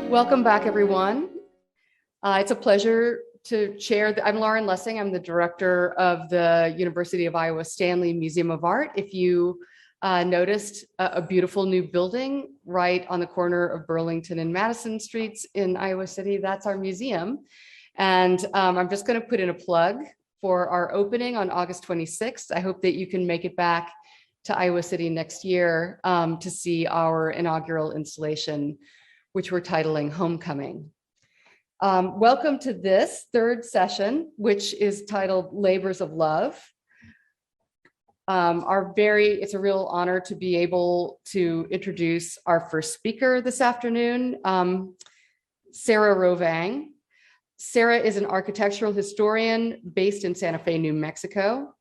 Welcome back, everyone. It's a pleasure to chair. I'm Lauren Lessing. I'm the director of the University of Iowa Stanley Museum of Art. If you noticed a beautiful new building right on the corner of Burlington and Madison Streets in Iowa City, that's our museum. And I'm just going to put in a plug for our opening on August 26th. I hope that you can make it back to Iowa City next year to see our inaugural installation, which we're titling Homecoming. Welcome to this third session, which is titled Labors of Love. It's a real honor to be able to introduce our first speaker this afternoon, Sarah Rovang. Sarah is an architectural historian based in Santa Fe, New Mexico.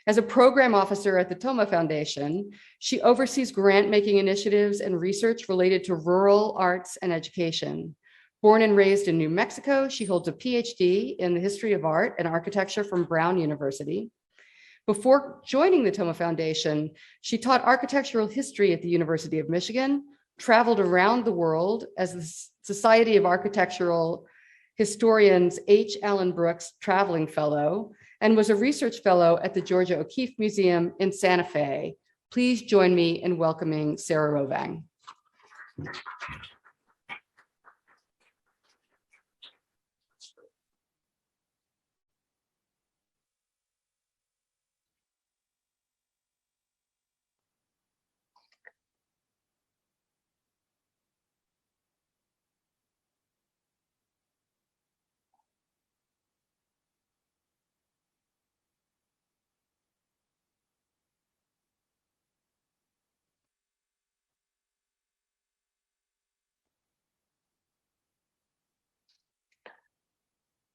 As a program officer at the Toma Foundation, she oversees grant-making initiatives and research related to rural arts and education. Born and raised in New Mexico, she holds a PhD in the history of art and architecture from Brown University. Before joining the Toma Foundation, she taught architectural history at the University of Michigan, traveled around the world as the Society of Architectural Historians H. Allen Brooks Traveling Fellow, and was a research fellow at the Georgia O'Keeffe Museum in Santa Fe. Please join me in welcoming Sarah Rovang.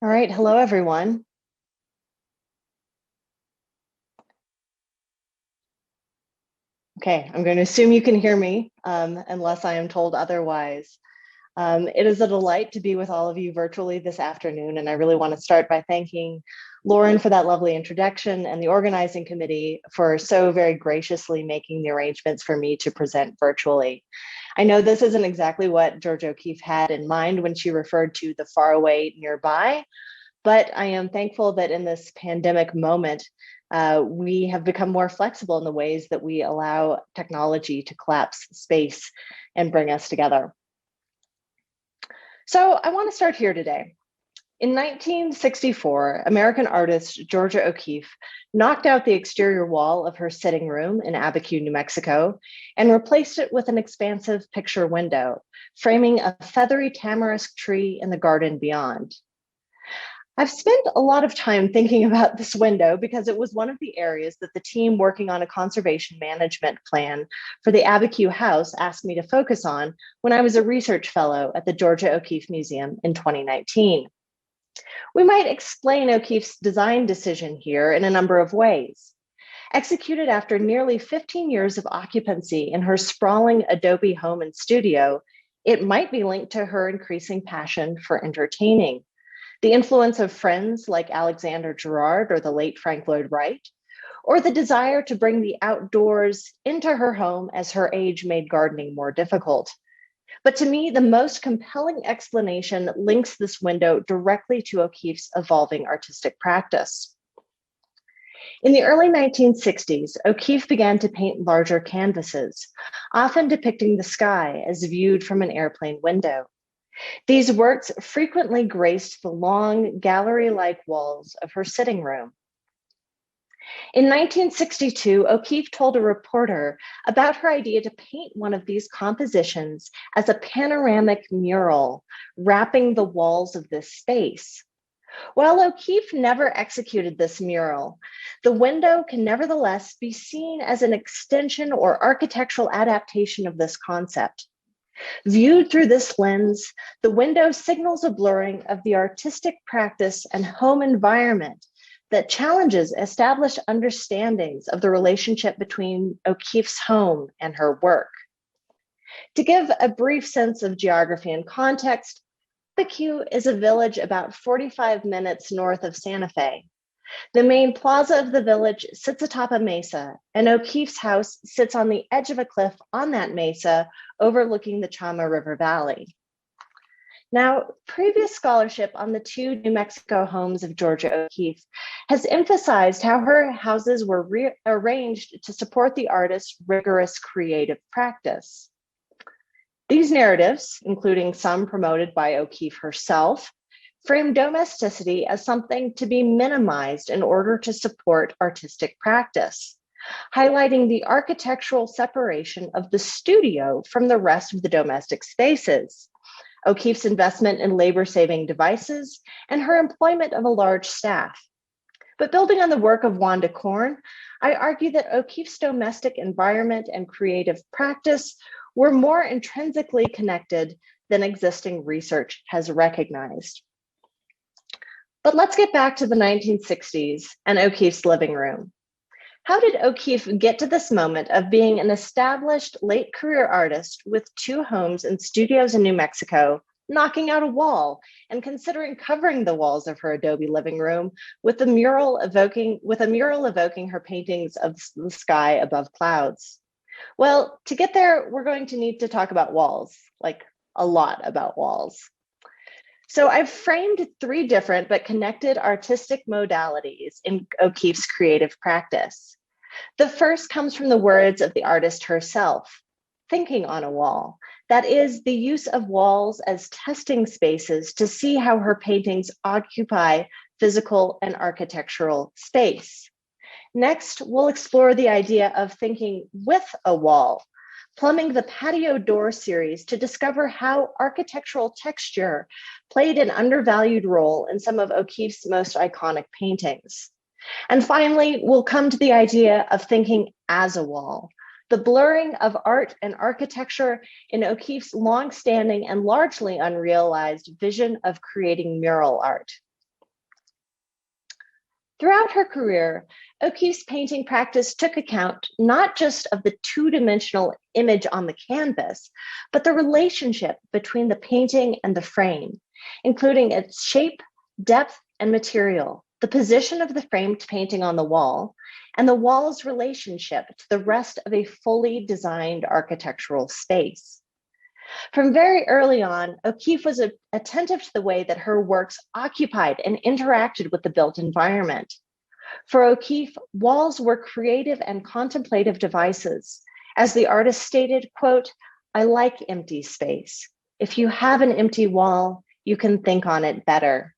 All right, hello everyone. Okay, I'm going to assume you can hear me unless I am told otherwise. It is a delight to be with all of you virtually this afternoon, and I really want to start by thanking Lauren for that lovely introduction and the organizing committee for so very graciously making the arrangements for me to present virtually. I know this isn't exactly what Georgia O'Keeffe had in mind when she referred to the faraway nearby, but I am thankful that in this pandemic moment, we have become more flexible in the ways that we allow technology to collapse space and bring us together. So I want to start here today. In 1964, American artist Georgia O'Keeffe knocked out the exterior wall of her sitting room in Abiquiu, New Mexico, and replaced it with an expansive picture window, framing a feathery tamarisk tree in the garden beyond. I've spent a lot of time thinking about this window because it was one of the areas that the team working on a conservation management plan for the Abiquiu house asked me to focus on when I was a research fellow at the Georgia O'Keeffe Museum in 2019. We might explain O'Keeffe's design decision here in a number of ways. Executed after nearly 15 years of occupancy in her sprawling Adobe home and studio, it might be linked to her increasing passion for entertaining. The influence of friends like Alexander Gerard or the late Frank Lloyd Wright, or the desire to bring the outdoors into her home as her age made gardening more difficult. But to me, the most compelling explanation links this window directly to O'Keeffe's evolving artistic practice. In the early 1960s, O'Keeffe began to paint larger canvases, often depicting the sky as viewed from an airplane window. These works frequently graced the long gallery-like walls of her sitting room. In 1962, O'Keeffe told a reporter about her idea to paint one of these compositions as a panoramic mural, wrapping the walls of this space. While O'Keeffe never executed this mural, the window can nevertheless be seen as an extension or architectural adaptation of this concept. Viewed through this lens, the window signals a blurring of the artistic practice and home environment that challenges established understandings of the relationship between O'Keeffe's home and her work. To give a brief sense of geography and context, Abiquiu is a village about 45 minutes north of Santa Fe. The main plaza of the village sits atop a mesa, and O'Keeffe's house sits on the edge of a cliff on that mesa overlooking the Chama River Valley. Now, previous scholarship on the two New Mexico homes of Georgia O'Keeffe has emphasized how her houses were rearranged to support the artist's rigorous creative practice. These narratives, including some promoted by O'Keeffe herself, frame domesticity as something to be minimized in order to support artistic practice, highlighting the architectural separation of the studio from the rest of the domestic spaces, O'Keeffe's investment in labor-saving devices, and her employment of a large staff. But building on the work of Wanda Korn, I argue that O'Keeffe's domestic environment and creative practice were more intrinsically connected than existing research has recognized. But let's get back to the 1960s and O'Keeffe's living room. How did O'Keeffe get to this moment of being an established late career artist with two homes and studios in New Mexico, knocking out a wall and considering covering the walls of her adobe living room with a mural evoking her paintings of the sky above clouds? Well, to get there, we're going to need to talk about walls, like a lot about walls. So I've framed three different but connected artistic modalities in O'Keeffe's creative practice. The first comes from the words of the artist herself, thinking on a wall. That is, the use of walls as testing spaces to see how her paintings occupy physical and architectural space. Next, we'll explore the idea of thinking with a wall, plumbing the Patio Door series to discover how architectural texture played an undervalued role in some of O'Keeffe's most iconic paintings. And finally, we'll come to the idea of thinking as a wall, the blurring of art and architecture in O'Keeffe's longstanding and largely unrealized vision of creating mural art. Throughout her career, O'Keeffe's painting practice took account not just of the two-dimensional image on the canvas, but the relationship between the painting and the frame, including its shape, depth, and material, the position of the framed painting on the wall, and the wall's relationship to the rest of a fully designed architectural space. From very early on, O'Keeffe was attentive to the way that her works occupied and interacted with the built environment. For O'Keeffe, walls were creative and contemplative devices. As the artist stated, quote, "I like empty space. If you have an empty wall, you can think on it better."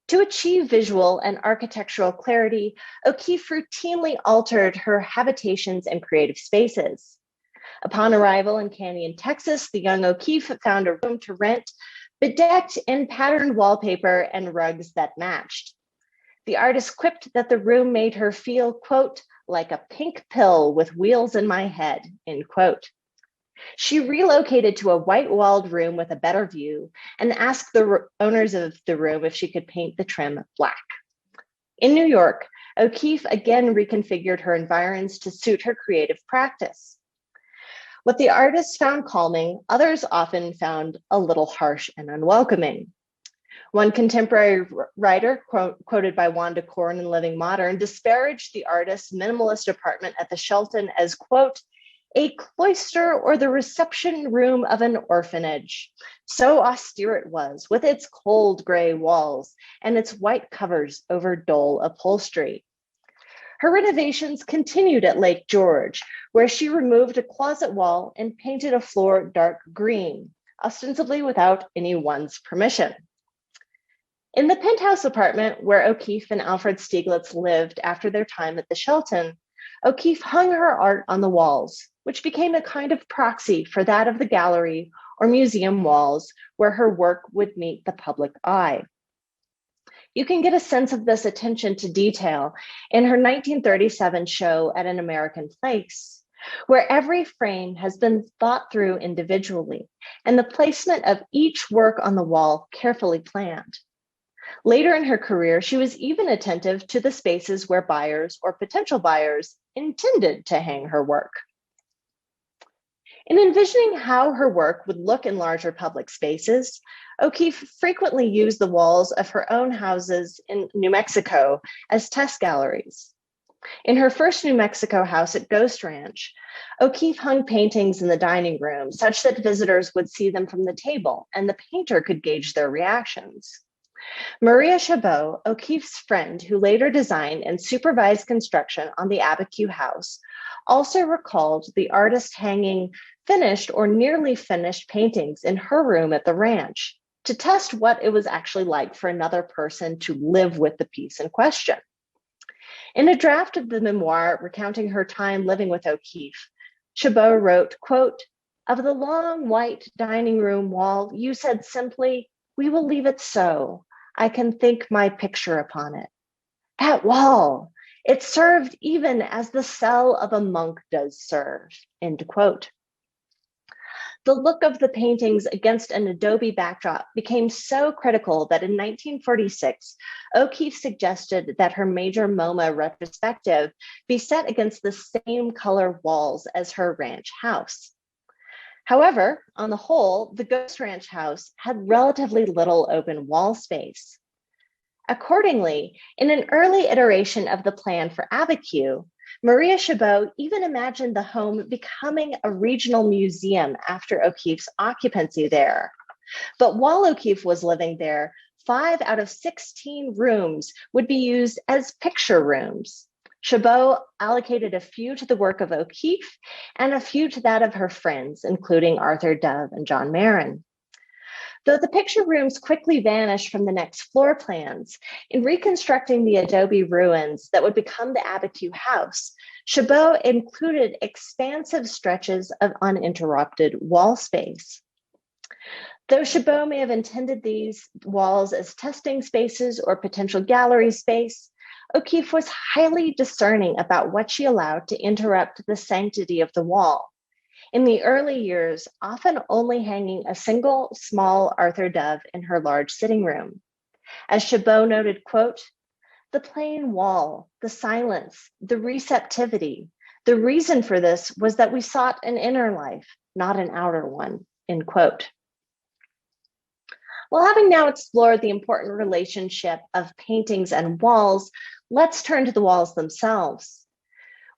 To achieve visual and architectural clarity, O'Keeffe routinely altered her habitations and creative spaces. Upon arrival in Canyon, Texas, the young O'Keeffe found a room to rent, bedecked in patterned wallpaper and rugs that matched. The artist quipped that the room made her feel, quote, "like a pink pill with wheels in my head," end quote. She relocated to a white-walled room with a better view and asked the owners of the room if she could paint the trim black. In New York, O'Keeffe again reconfigured her environs to suit her creative practice. What the artist found calming, others often found a little harsh and unwelcoming. One contemporary writer, quoted by Wanda Korn in Living Modern, disparaged the artist's minimalist apartment at the Shelton as, quote, "a cloister or the reception room of an orphanage. So austere it was, with its cold gray walls and its white covers over dull upholstery." Her renovations continued at Lake George, where she removed a closet wall and painted a floor dark green, ostensibly without anyone's permission. In the penthouse apartment where O'Keeffe and Alfred Stieglitz lived after their time at the Shelton, O'Keeffe hung her art on the walls, which became a kind of proxy for that of the gallery or museum walls where her work would meet the public eye. You can get a sense of this attention to detail in her 1937 show At an American Place, where every frame has been thought through individually and the placement of each work on the wall carefully planned. Later in her career, she was even attentive to the spaces where buyers or potential buyers intended to hang her work. In envisioning how her work would look in larger public spaces, O'Keeffe frequently used the walls of her own houses in New Mexico as test galleries. In her first New Mexico house at Ghost Ranch, O'Keeffe hung paintings in the dining room such that visitors would see them from the table and the painter could gauge their reactions. Maria Chabot, O'Keeffe's friend who later designed and supervised construction on the Abiquiu house, also recalled the artist hanging finished or nearly finished paintings in her room at the ranch to test what it was actually like for another person to live with the piece in question. In a draft of the memoir recounting her time living with O'Keeffe, Chabot wrote, quote, "Of the long white dining room wall, you said simply, 'We will leave it so. I can think my picture upon it.' That wall, it served even as the cell of a monk does serve," end quote. The look of the paintings against an adobe backdrop became so critical that in 1946, O'Keeffe suggested that her major MoMA retrospective be set against the same color walls as her ranch house. However, on the whole, the Ghost Ranch house had relatively little open wall space. Accordingly, in an early iteration of the plan for Abiquiu, Maria Chabot even imagined the home becoming a regional museum after O'Keeffe's occupancy there. But while O'Keeffe was living there, 5 out of 16 rooms would be used as picture rooms. Chabot allocated a few to the work of O'Keeffe and a few to that of her friends, including Arthur Dove and John Marin. Though the picture rooms quickly vanished from the next floor plans, in reconstructing the adobe ruins that would become the Abiquiu house, Chabot included expansive stretches of uninterrupted wall space. Though Chabot may have intended these walls as testing spaces or potential gallery space, O'Keeffe was highly discerning about what she allowed to interrupt the sanctity of the wall. In the early years, often only hanging a single small Arthur Dove in her large sitting room. As Chabot noted, quote, "The plain wall, the silence, the receptivity, the reason for this was that we sought an inner life, not an outer one," end quote. Well, having now explored the important relationship of paintings and walls, let's turn to the walls themselves.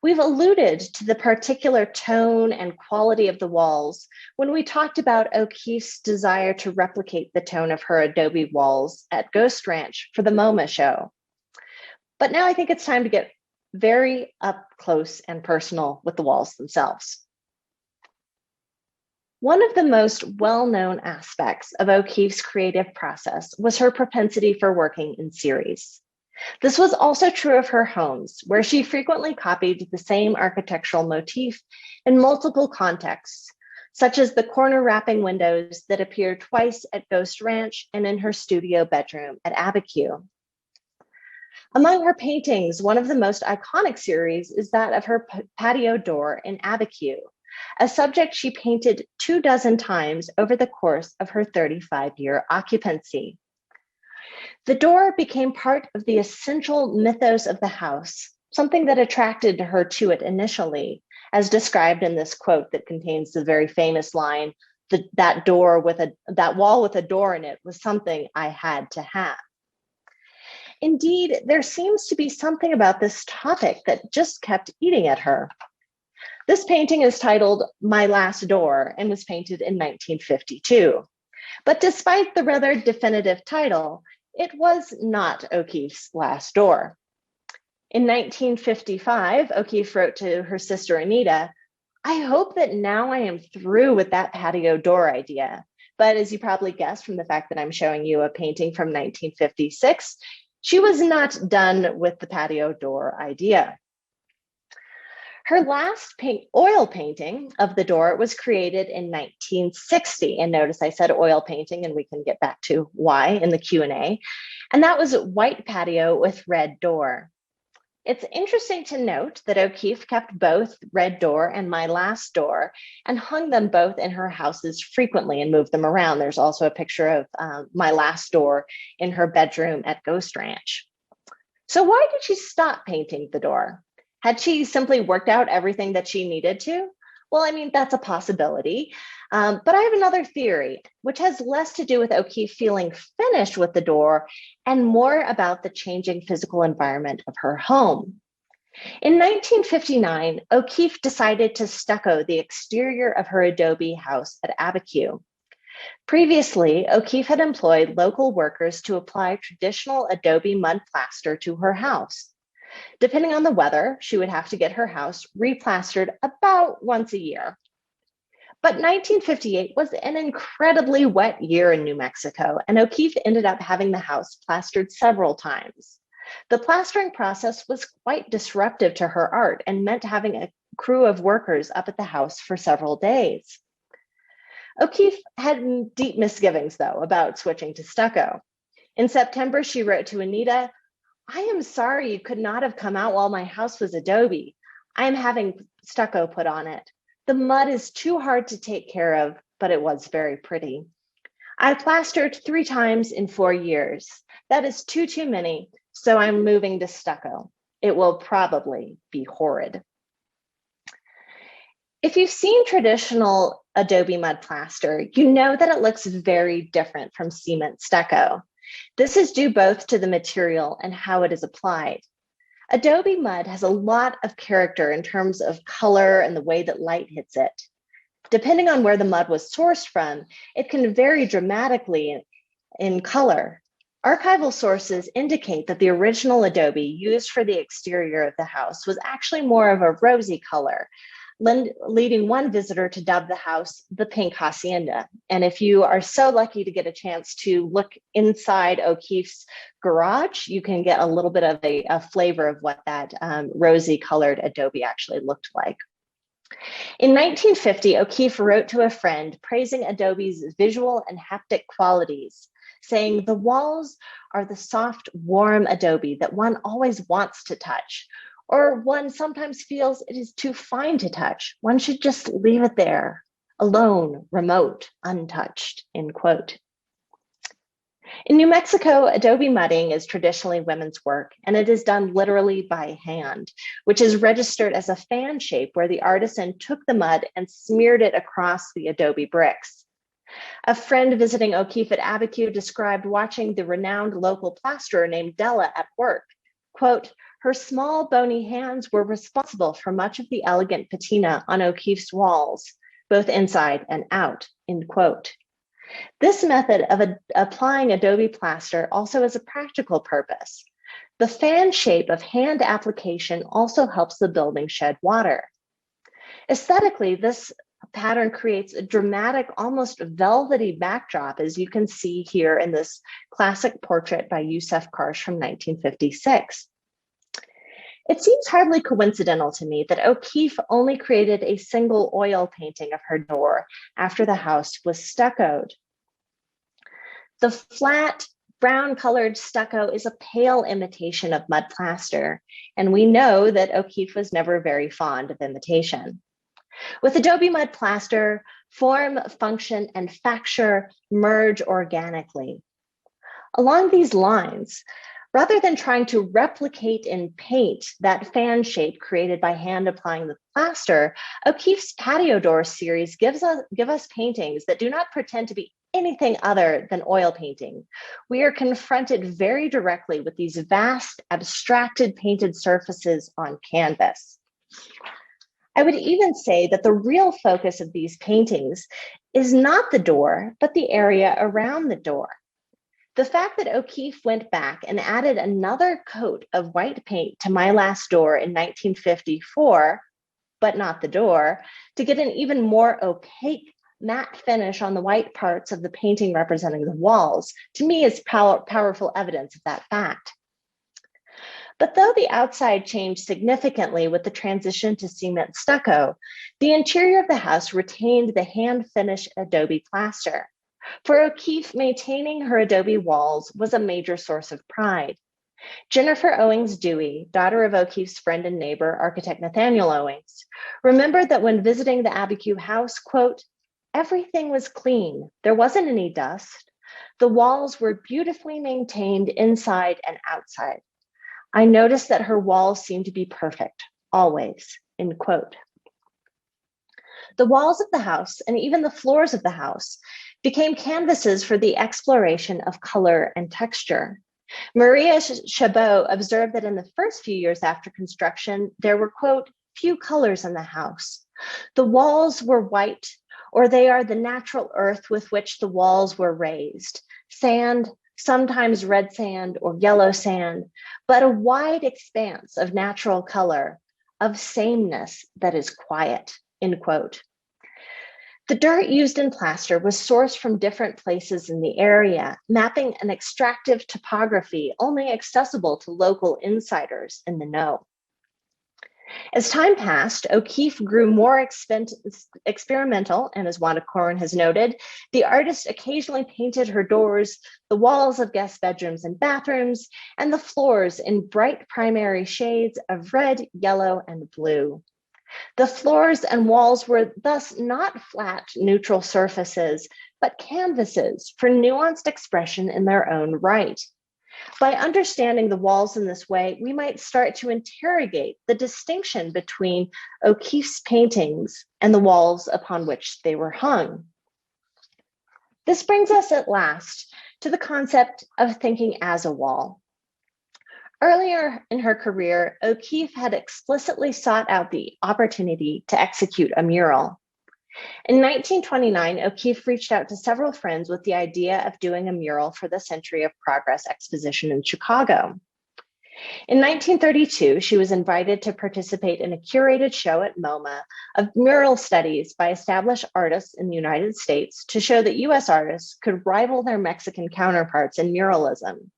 We've alluded to the particular tone and quality of the walls when we talked about O'Keeffe's desire to replicate the tone of her adobe walls at Ghost Ranch for the MoMA show. But now I think it's time to get very up close and personal with the walls themselves. One of the most well-known aspects of O'Keeffe's creative process was her propensity for working in series. This was also true of her homes, where she frequently copied the same architectural motif in multiple contexts, such as the corner wrapping windows that appear twice at Ghost Ranch and in her studio bedroom at Abiquiu. Among her paintings, one of the most iconic series is that of her patio door in Abiquiu, a subject she painted 24 times over the course of her 35-year occupancy. The door became part of the essential mythos of the house, something that attracted her to it initially, as described in this quote that contains the very famous line, that wall with a door in it was something I had to have. Indeed, there seems to be something about this topic that just kept eating at her. This painting is titled My Last Door and was painted in 1952. But despite the rather definitive title, it was not O'Keeffe's last door. In 1955, O'Keeffe wrote to her sister Anita, "I hope that now I am through with that patio door idea." But as you probably guessed from the fact that I'm showing you a painting from 1956, she was not done with the patio door idea. Her last oil painting of the door was created in 1960. And notice I said oil painting, and we can get back to why in the Q&A. And that was White Patio with Red Door. It's interesting to note that O'Keeffe kept both Red Door and My Last Door and hung them both in her houses frequently and moved them around. There's also a picture of My Last Door in her bedroom at Ghost Ranch. So why did she stop painting the door? Had she simply worked out everything that she needed to? Well, I mean, that's a possibility. But I have another theory, which has less to do with O'Keeffe feeling finished with the door and more about the changing physical environment of her home. In 1959, O'Keeffe decided to stucco the exterior of her adobe house at Abiquiu. Previously, O'Keeffe had employed local workers to apply traditional adobe mud plaster to her house. Depending on the weather, she would have to get her house replastered about once a year. But 1958 was an incredibly wet year in New Mexico, and O'Keeffe ended up having the house plastered several times. The plastering process was quite disruptive to her art and meant having a crew of workers up at the house for several days. O'Keeffe had deep misgivings, though, about switching to stucco. In September, she wrote to Anita, "I am sorry you could not have come out while my house was adobe. I am having stucco put on it. The mud is too hard to take care of, but it was very pretty. I plastered 3 times in 4 years. That is too many, so I'm moving to stucco. It will probably be horrid." If you've seen traditional adobe mud plaster, you know that it looks very different from cement stucco. This is due both to the material and how it is applied. Adobe mud has a lot of character in terms of color and the way that light hits it. Depending on where the mud was sourced from, it can vary dramatically in color. Archival sources indicate that the original adobe used for the exterior of the house was actually more of a rosy color, leading one visitor to dub the house the Pink Hacienda. And if you are so lucky to get a chance to look inside O'Keeffe's garage, you can get a little bit of a flavor of what that rosy colored adobe actually looked like. In 1950, O'Keeffe wrote to a friend praising adobe's visual and haptic qualities, saying, "The walls are the soft, warm adobe that one always wants to touch, or one sometimes feels it is too fine to touch. One should just leave it there, alone, remote, untouched," end quote. In New Mexico, adobe mudding is traditionally women's work, and it is done literally by hand, which is registered as a fan shape where the artisan took the mud and smeared it across the adobe bricks. A friend visiting O'Keeffe at Abiquiu described watching the renowned local plasterer named Della at work. Quote, "Her small bony hands were responsible for much of the elegant patina on O'Keeffe's walls, both inside and out," end quote. This method of applying adobe plaster also has a practical purpose. The fan shape of hand application also helps the building shed water. Aesthetically, this pattern creates a dramatic, almost velvety backdrop, as you can see here in this classic portrait by Yusef Karsh from 1956. It seems hardly coincidental to me that O'Keeffe only created a single oil painting of her door after the house was stuccoed. The flat, brown-colored stucco is a pale imitation of mud plaster, and we know that O'Keeffe was never very fond of imitation. With adobe mud plaster, form, function, and facture merge organically. Along these lines, rather than trying to replicate in paint that fan shape created by hand applying the plaster, O'Keeffe's Patio Door series give us paintings that do not pretend to be anything other than oil painting. We are confronted very directly with these vast, abstracted painted surfaces on canvas. I would even say that the real focus of these paintings is not the door, but the area around the door. The fact that O'Keeffe went back and added another coat of white paint to My Last Door in 1954, but not the door, to get an even more opaque matte finish on the white parts of the painting representing the walls, to me is powerful evidence of that fact. But though the outside changed significantly with the transition to cement stucco, the interior of the house retained the hand-finished adobe plaster. For O'Keeffe, maintaining her adobe walls was a major source of pride. Jennifer Owings Dewey, daughter of O'Keeffe's friend and neighbor, architect Nathaniel Owings, remembered that when visiting the Abiquiu house, quote, "Everything was clean. There wasn't any dust. The walls were beautifully maintained inside and outside. I noticed that her walls seemed to be perfect, always," end quote. The walls of the house and even the floors of the house became canvases for the exploration of color and texture. Maria Chabot observed that in the first few years after construction, there were, quote, few colors in the house. The walls were white, or they are the natural earth with which the walls were raised. Sand, sometimes red sand or yellow sand, but a wide expanse of natural color, of sameness that is quiet, end quote. The dirt used in plaster was sourced from different places in the area, mapping an extractive topography only accessible to local insiders in the know. As time passed, O'Keeffe grew more experimental, and as Wanda Corn has noted, the artist occasionally painted her doors, the walls of guest bedrooms and bathrooms, and the floors in bright primary shades of red, yellow, and blue. The floors and walls were thus not flat, neutral surfaces, but canvases for nuanced expression in their own right. By understanding the walls in this way, we might start to interrogate the distinction between O'Keeffe's paintings and the walls upon which they were hung. This brings us at last to the concept of thinking as a wall. Earlier in her career, O'Keeffe had explicitly sought out the opportunity to execute a mural. In 1929, O'Keeffe reached out to several friends with the idea of doing a mural for the Century of Progress exposition in Chicago. In 1932, she was invited to participate in a curated show at MoMA of mural studies by established artists in the United States to show that US artists could rival their Mexican counterparts in muralism.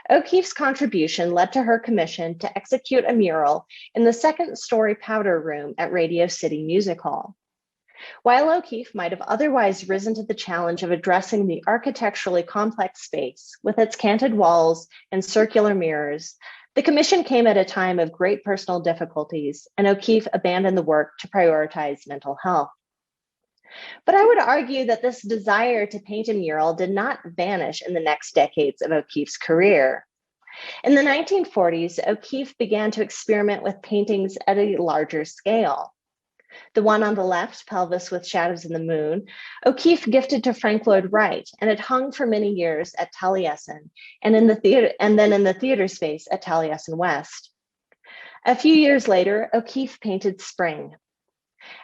O'Keeffe's contribution led to her commission to execute a mural in the second-story powder room at Radio City Music Hall. While O'Keeffe might have otherwise risen to the challenge of addressing the architecturally complex space with its canted walls and circular mirrors, the commission came at a time of great personal difficulties, and O'Keeffe abandoned the work to prioritize mental health. But I would argue that this desire to paint a mural did not vanish in the next decades of O'Keeffe's career. In the 1940s, O'Keeffe began to experiment with paintings at a larger scale. The one on the left, Pelvis with Shadows in the Moon, O'Keeffe gifted to Frank Lloyd Wright, and it hung for many years at Taliesin and then in the theater space at Taliesin West. A few years later, O'Keeffe painted Spring.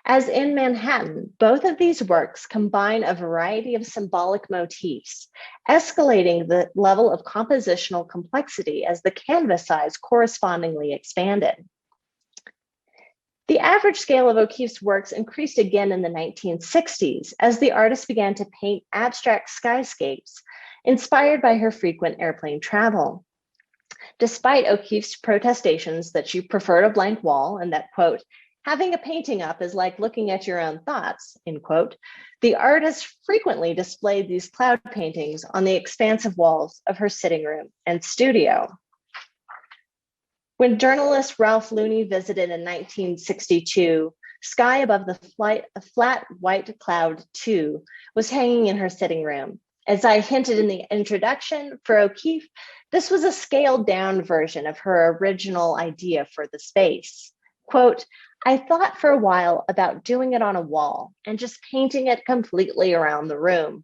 As in Manhattan, both of these works combine a variety of symbolic motifs, escalating the level of compositional complexity as the canvas size correspondingly expanded. The average scale of O'Keeffe's works increased again in the 1960s as the artist began to paint abstract skyscapes inspired by her frequent airplane travel. Despite O'Keeffe's protestations that she preferred a blank wall and that, quote, having a painting up is like looking at your own thoughts, end quote, the artist frequently displayed these cloud paintings on the expansive walls of her sitting room and studio. When journalist Ralph Looney visited in 1962, sky above the flat white cloud 2 was hanging in her sitting room. As I hinted in the introduction, for O'Keeffe, this was a scaled down version of her original idea for the space. Quote, I thought for a while about doing it on a wall and just painting it completely around the room,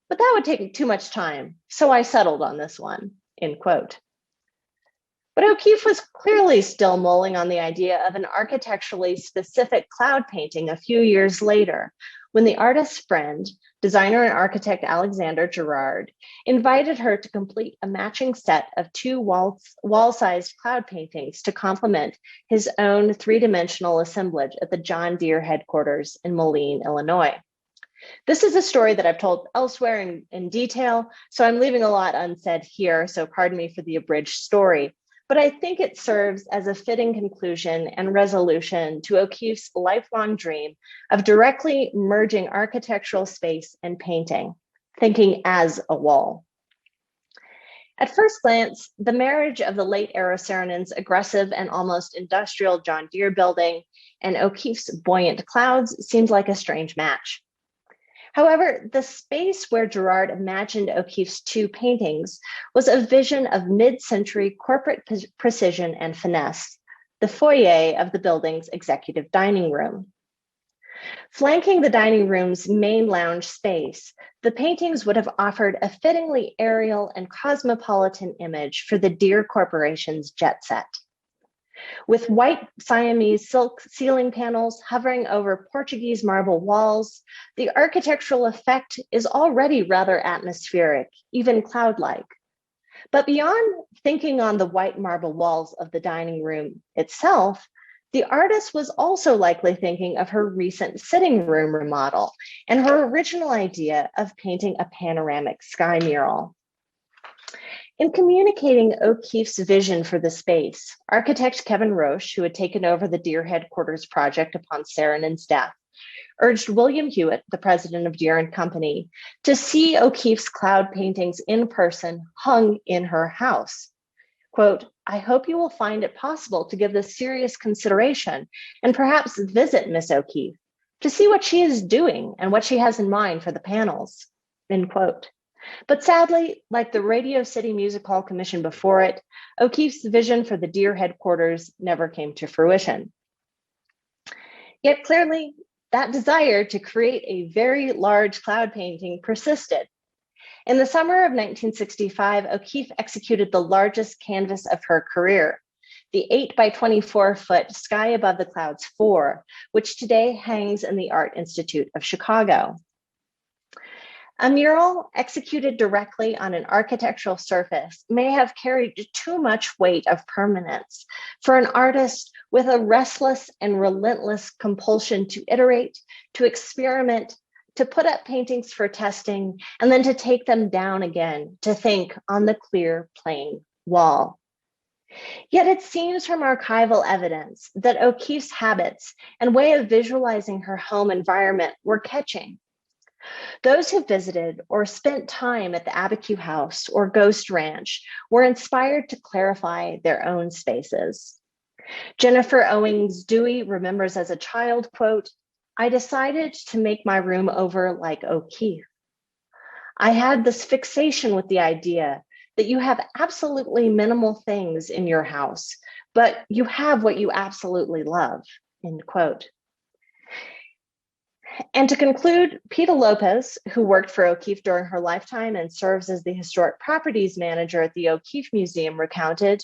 but that would take too much time, so I settled on this one, end quote. But O'Keeffe was clearly still mulling on the idea of an architecturally specific cloud painting a few years later, when the artist's friend, designer and architect Alexander Gerard, invited her to complete a matching set of 2 wall-sized cloud paintings to complement his own 3-dimensional assemblage at the John Deere headquarters in Moline, Illinois. This is a story that I've told elsewhere in detail, so I'm leaving a lot unsaid here, so pardon me for the abridged story. But I think it serves as a fitting conclusion and resolution to O'Keeffe's lifelong dream of directly merging architectural space and painting, thinking as a wall. At first glance, the marriage of the late era Saarinen's aggressive and almost industrial John Deere building and O'Keeffe's buoyant clouds seems like a strange match. However, the space where Gerard imagined O'Keeffe's 2 paintings was a vision of mid-century corporate precision and finesse, the foyer of the building's executive dining room. Flanking the dining room's main lounge space, the paintings would have offered a fittingly aerial and cosmopolitan image for the Deere Corporation's jet set. With white Siamese silk ceiling panels hovering over Portuguese marble walls, the architectural effect is already rather atmospheric, even cloud-like. But beyond thinking on the white marble walls of the dining room itself, the artist was also likely thinking of her recent sitting room remodel and her original idea of painting a panoramic sky mural. In communicating O'Keeffe's vision for the space, architect Kevin Roche, who had taken over the Deere headquarters project upon Saarinen's death, urged William Hewitt, the president of Deere and Company, to see O'Keeffe's cloud paintings in person hung in her house. Quote, "I hope you will find it possible to give this serious consideration and perhaps visit Miss O'Keeffe to see what she is doing and what she has in mind for the panels," end quote. But sadly, like the Radio City Music Hall Commission before it, O'Keeffe's vision for the Deere headquarters never came to fruition. Yet clearly, that desire to create a very large cloud painting persisted. In the summer of 1965, O'Keeffe executed the largest canvas of her career, the 8 by 24-foot Sky Above the Clouds 4, which today hangs in the Art Institute of Chicago. A mural executed directly on an architectural surface may have carried too much weight of permanence for an artist with a restless and relentless compulsion to iterate, to experiment, to put up paintings for testing, and then to take them down again, to think on the clear, plain wall. Yet it seems from archival evidence that O'Keeffe's habits and way of visualizing her home environment were catching. Those who visited or spent time at the Abiquiu house or Ghost Ranch were inspired to clarify their own spaces. Jennifer Owings Dewey remembers as a child, quote, "I decided to make my room over like O'Keeffe. I had this fixation with the idea that you have absolutely minimal things in your house, but you have what you absolutely love," end quote. And to conclude, Pita Lopez, who worked for O'Keeffe during her lifetime and serves as the historic properties manager at the O'Keeffe Museum, recounted,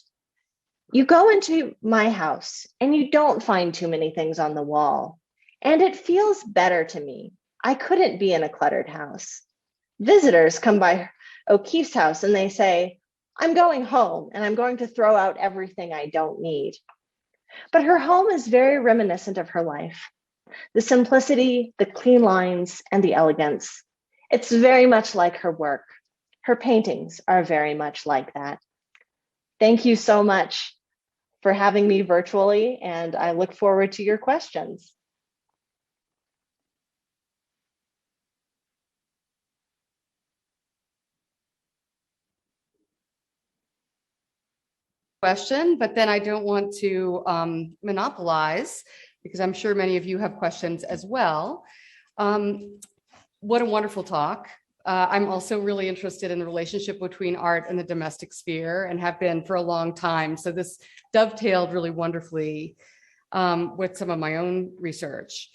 "You go into my house and you don't find too many things on the wall. And it feels better to me. I couldn't be in a cluttered house. Visitors come by O'Keeffe's house and they say, 'I'm going home and I'm going to throw out everything I don't need.' But her home is very reminiscent of her life. The simplicity, the clean lines, and the elegance. It's very much like her work. Her paintings are very much like that." Thank you so much for having me virtually, and I look forward to your questions. Question, but then I don't want to monopolize because I'm sure many of you have questions as well. What a wonderful talk. I'm also really interested in the relationship between art and the domestic sphere and have been for a long time. So this dovetailed really wonderfully with some of my own research.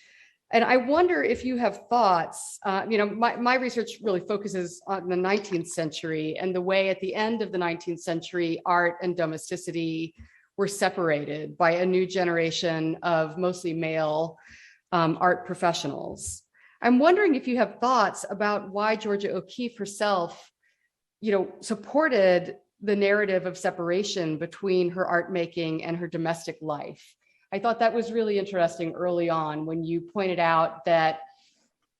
And I wonder if you have thoughts, my research really focuses on the 19th century and the way at the end of the 19th century, art and domesticity were separated by a new generation of mostly male art professionals. I'm wondering if you have thoughts about why Georgia O'Keeffe herself, supported the narrative of separation between her art making and her domestic life. I thought that was really interesting early on when you pointed out that,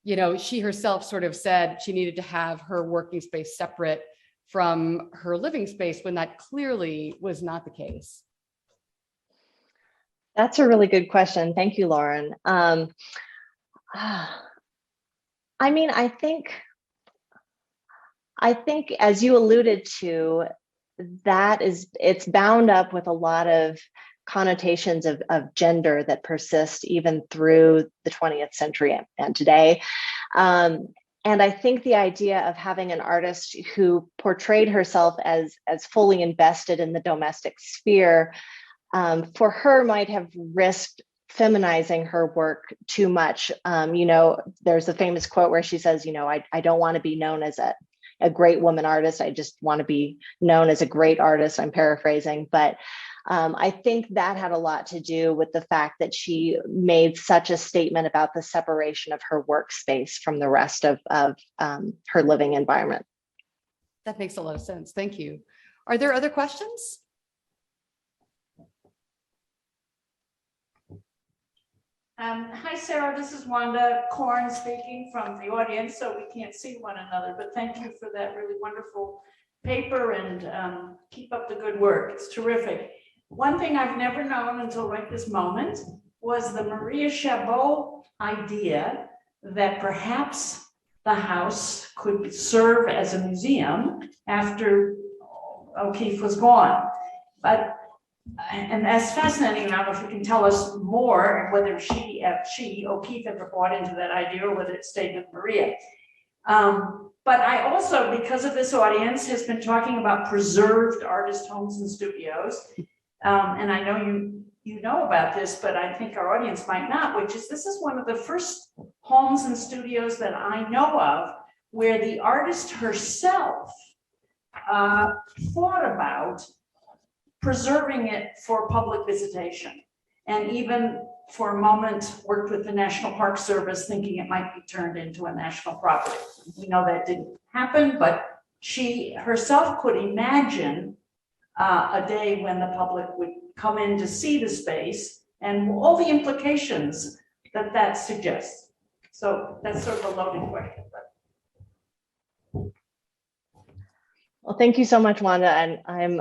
she herself sort of said she needed to have her working space separate from her living space when that clearly was not the case. That's a really good question. Thank you, Lauren. I think as you alluded to, it's bound up with a lot of connotations of gender that persist even through the 20th century and today. And I think the idea of having an artist who portrayed herself as fully invested in the domestic sphere, for her might have risked feminizing her work too much. You know, there's a famous quote where she says, you know, I don't want to be known as a great woman artist. I just want to be known as a great artist. I'm paraphrasing, but I think that had a lot to do with the fact that she made such a statement about the separation of her workspace from the rest of her living environment. That makes a lot of sense. Thank you. Are there other questions? Hi, Sarah. This is Wanda Korn speaking from the audience, so we can't see one another, but thank you for that really wonderful paper, and keep up the good work. It's terrific. One thing I've never known until right this moment was the Maria Chabot idea that perhaps the house could serve as a museum after O'Keeffe was gone. And that's fascinating. I don't know if you can tell us more, whether O'Keeffe ever bought into that idea or whether it stayed with Maria. But I also, because of this audience, has been talking about preserved artist homes and studios. And I know you know about this, but I think our audience might not, which is this is one of the first homes and studios that I know of where the artist herself thought about preserving it for public visitation, and even for a moment worked with the National Park Service thinking it might be turned into a national property. We know that didn't happen, but she herself could imagine a day when the public would come in to see the space and all the implications that that suggests. So that's sort of a loaded question. Well, thank you so much, Wanda. And I'm,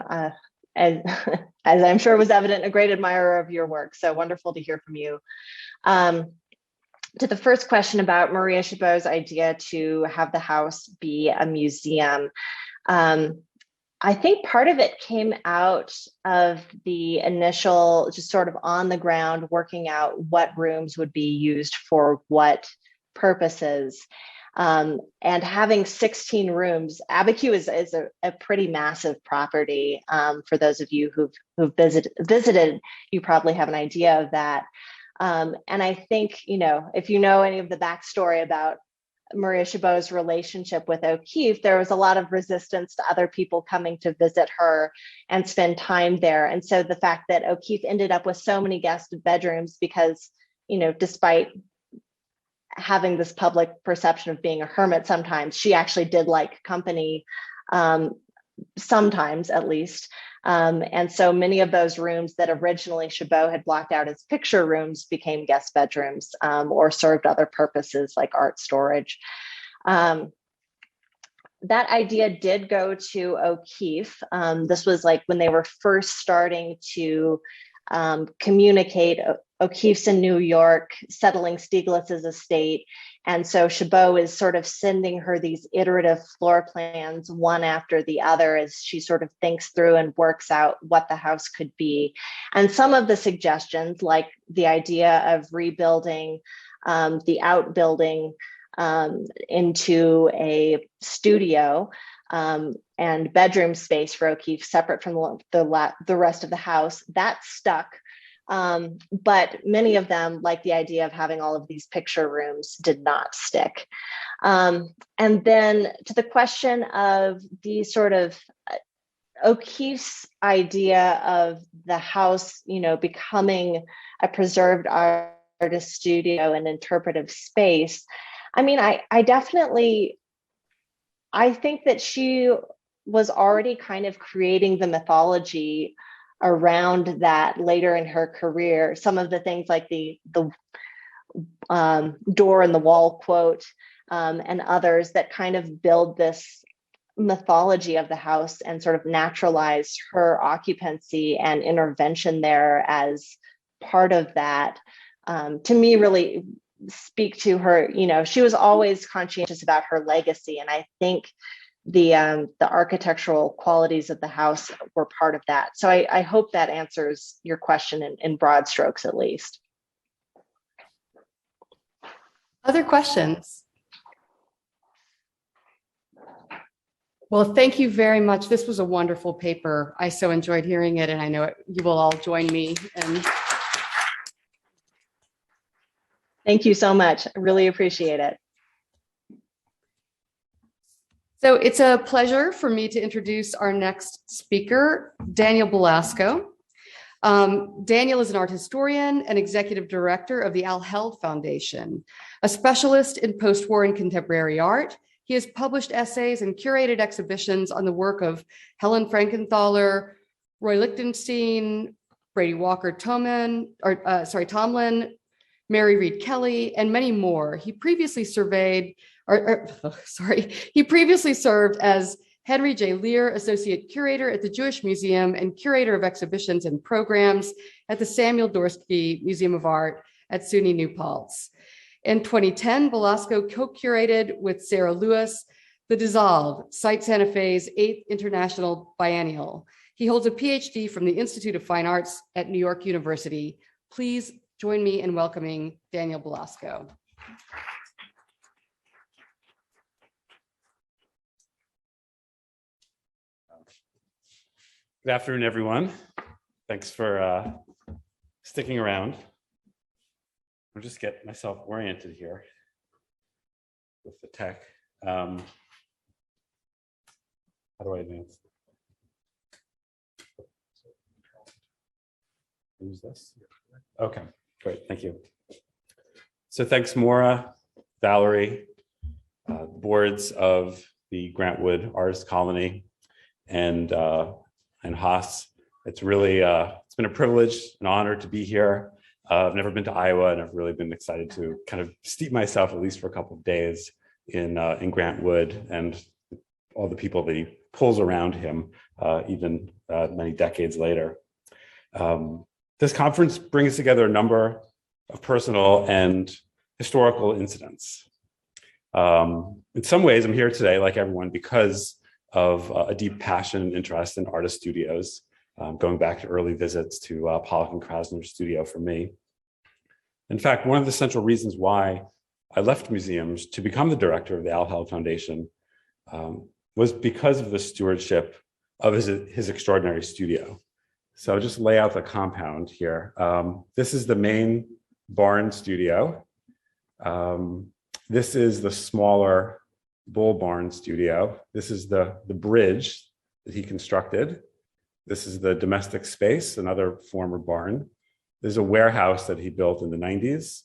as I'm sure was evident, a great admirer of your work. So wonderful to hear from you. To the first question about Maria Chabot's idea to have the house be a museum, I think part of it came out of the initial, just sort of on the ground, working out what rooms would be used for what purposes. And having 16 rooms, Abiquiu is a pretty massive property. For those of you who've visited, you probably have an idea of that. And I think, you know, if you know any of the backstory about Maria Chabot's relationship with O'Keeffe, there was a lot of resistance to other people coming to visit her and spend time there. And so the fact that O'Keeffe ended up with so many guest bedrooms because, you know, despite having this public perception of being a hermit sometimes, she actually did like company, sometimes at least. And so many of those rooms that originally Chabot had blocked out as picture rooms became guest bedrooms, or served other purposes like art storage. That idea did go to O'Keeffe. This was like when they were first starting to communicate. O'Keeffe's in New York, settling Stieglitz's estate. And so Chabot is sort of sending her these iterative floor plans, one after the other, as she sort of thinks through and works out what the house could be. And some of the suggestions, like the idea of rebuilding the outbuilding into a studio and bedroom space for O'Keeffe, separate from the rest of the house, that stuck. But many of them, like the idea of having all of these picture rooms, did not stick. And then to the question of the sort of O'Keeffe's idea of the house, you know, becoming a preserved artist studio and interpretive space. I mean, I definitely, I think that she was already kind of creating the mythology around that later in her career. Some of the things like the door in the wall quote, and others that kind of build this mythology of the house and sort of naturalize her occupancy and intervention there as part of that, to me really speak to her. You know, she was always conscientious about her legacy, and I think the architectural qualities of the house were part of that. So I hope that answers your question in broad strokes, at least. Other questions? Well, thank you very much. This was a wonderful paper. I so enjoyed hearing it, and I know you will all join me in Thank you so much. I really appreciate it. So it's a pleasure for me to introduce our next speaker, Daniel Belasco. Daniel is an art historian and executive director of the Al Held Foundation, a specialist in post-war and contemporary art. He has published essays and curated exhibitions on the work of Helen Frankenthaler, Roy Lichtenstein, Brady Walker Tomlin, Mary Reed Kelly, and many more. He previously served as Henry J. Lear Associate Curator at the Jewish Museum and Curator of Exhibitions and Programs at the Samuel Dorsky Museum of Art at SUNY New Paltz. In 2010, Belasco co-curated with Sarah Lewis the Dissolve, Site Santa Fe's 8th International Biennial. He holds a PhD from the Institute of Fine Arts at New York University. Please join me in welcoming Daniel Belasco. Good afternoon, everyone. Thanks for sticking around. I'll just get myself oriented here with the tech. How do I advance? Use this? Okay, great, thank you. So thanks, Maura, Valerie, boards of the Grant Wood Artist Colony, and Haas. It's really, it's been a privilege, an honor to be here. I've never been to Iowa, and I've really been excited to kind of steep myself, at least for a couple of days, in Grant Wood and all the people that he pulls around him, even many decades later. This conference brings together a number of personal and historical incidents. In some ways, I'm here today, like everyone, because of a deep passion and interest in artist studios, going back to early visits to Pollock and Krasner's studio for me. In fact, one of the central reasons why I left museums to become the director of the Al Held Foundation was because of the stewardship of his extraordinary studio. So I'll just lay out the compound here. This is the main barn studio. This is the smaller bull barn studio. This is the bridge that he constructed. This is the domestic space, another former barn. There's a warehouse that he built in the 90s.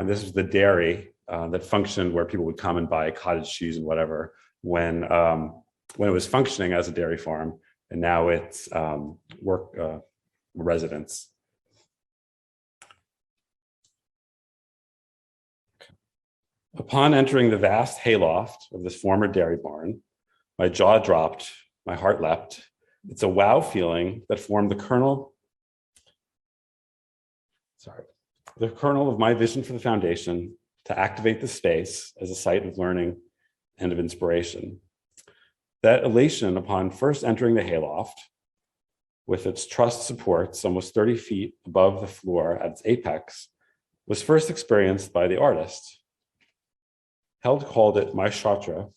This is the dairy that functioned where people would come and buy cottage cheese and whatever when it was functioning as a dairy farm, and now it's residence. Upon entering the vast hayloft of this former dairy barn, my jaw dropped, my heart leapt. It's a wow feeling that formed the kernel of my vision for the foundation to activate the space as a site of learning and of inspiration. That elation upon first entering the hayloft, with its trussed supports almost 30 feet above the floor at its apex, was first experienced by the artist. Held called it my chatra,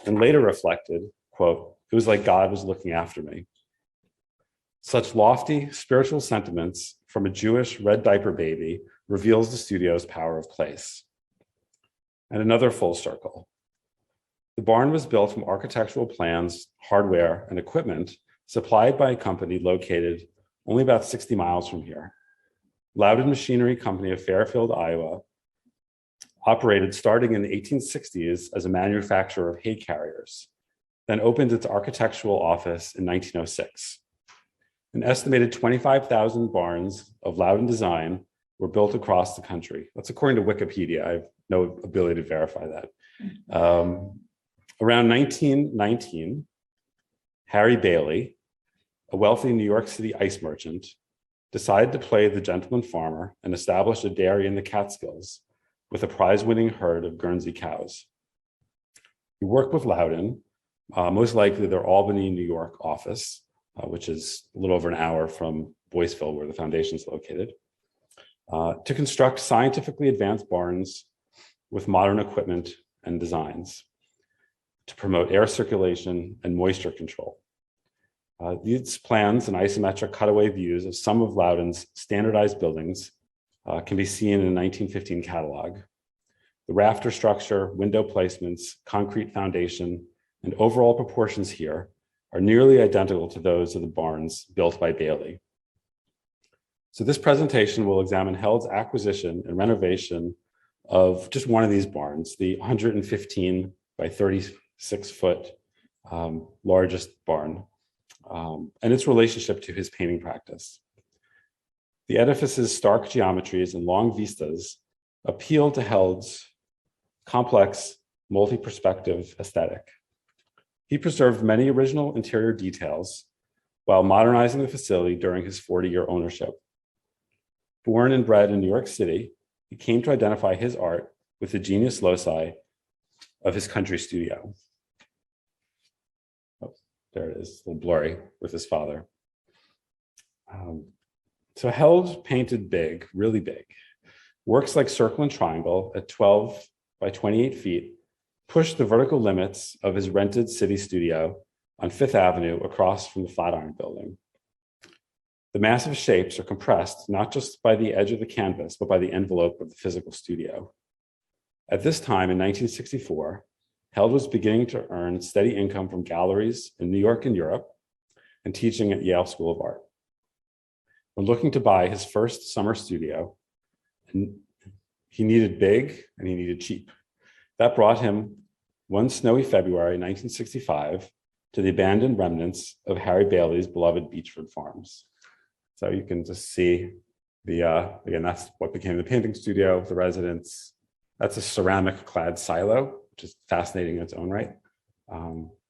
and later reflected, quote, "It was like God was looking after me." Such lofty spiritual sentiments from a Jewish red diaper baby reveals the studio's power of place. And another full circle. The barn was built from architectural plans, hardware, and equipment supplied by a company located only about 60 miles from here. Loudon Machinery Company of Fairfield, Iowa, operated starting in the 1860s as a manufacturer of hay carriers, then opened its architectural office in 1906. An estimated 25,000 barns of Loudon design were built across the country. That's according to Wikipedia. I have no ability to verify that. Around 1919, Harry Bailey, a wealthy New York City ice merchant, decided to play the gentleman farmer and established a dairy in the Catskills with a prize-winning herd of Guernsey cows. He worked with Loudon, most likely their Albany, New York office, which is a little over an hour from Boyceville, where the foundation is located, to construct scientifically advanced barns with modern equipment and designs to promote air circulation and moisture control. These plans and isometric cutaway views of some of Loudon's standardized buildings can be seen in a 1915 catalog. The rafter structure, window placements, concrete foundation, and overall proportions here are nearly identical to those of the barns built by Bailey. So this presentation will examine Held's acquisition and renovation of just one of these barns, the 115 by 36 foot largest barn, and its relationship to his painting practice. The edifice's stark geometries and long vistas appeal to Held's complex, multi-perspective aesthetic. He preserved many original interior details while modernizing the facility during his 40-year ownership. Born and bred in New York City, he came to identify his art with the genius loci of his country studio. Oh, there it is, a little blurry with his father. So Held painted big, really big. Works like Circle and Triangle at 12 by 28 feet pushed the vertical limits of his rented city studio on Fifth Avenue across from the Flatiron Building. The massive shapes are compressed not just by the edge of the canvas, but by the envelope of the physical studio. At this time in 1964, Held was beginning to earn steady income from galleries in New York and Europe and teaching at Yale School of Art. When looking to buy his first summer studio, he needed big and he needed cheap. That brought him one snowy February 1965 to the abandoned remnants of Harry Bailey's beloved Beechford Farms. So you can just see again, that's what became the painting studio, the residence. That's a ceramic clad silo, which is fascinating in its own right.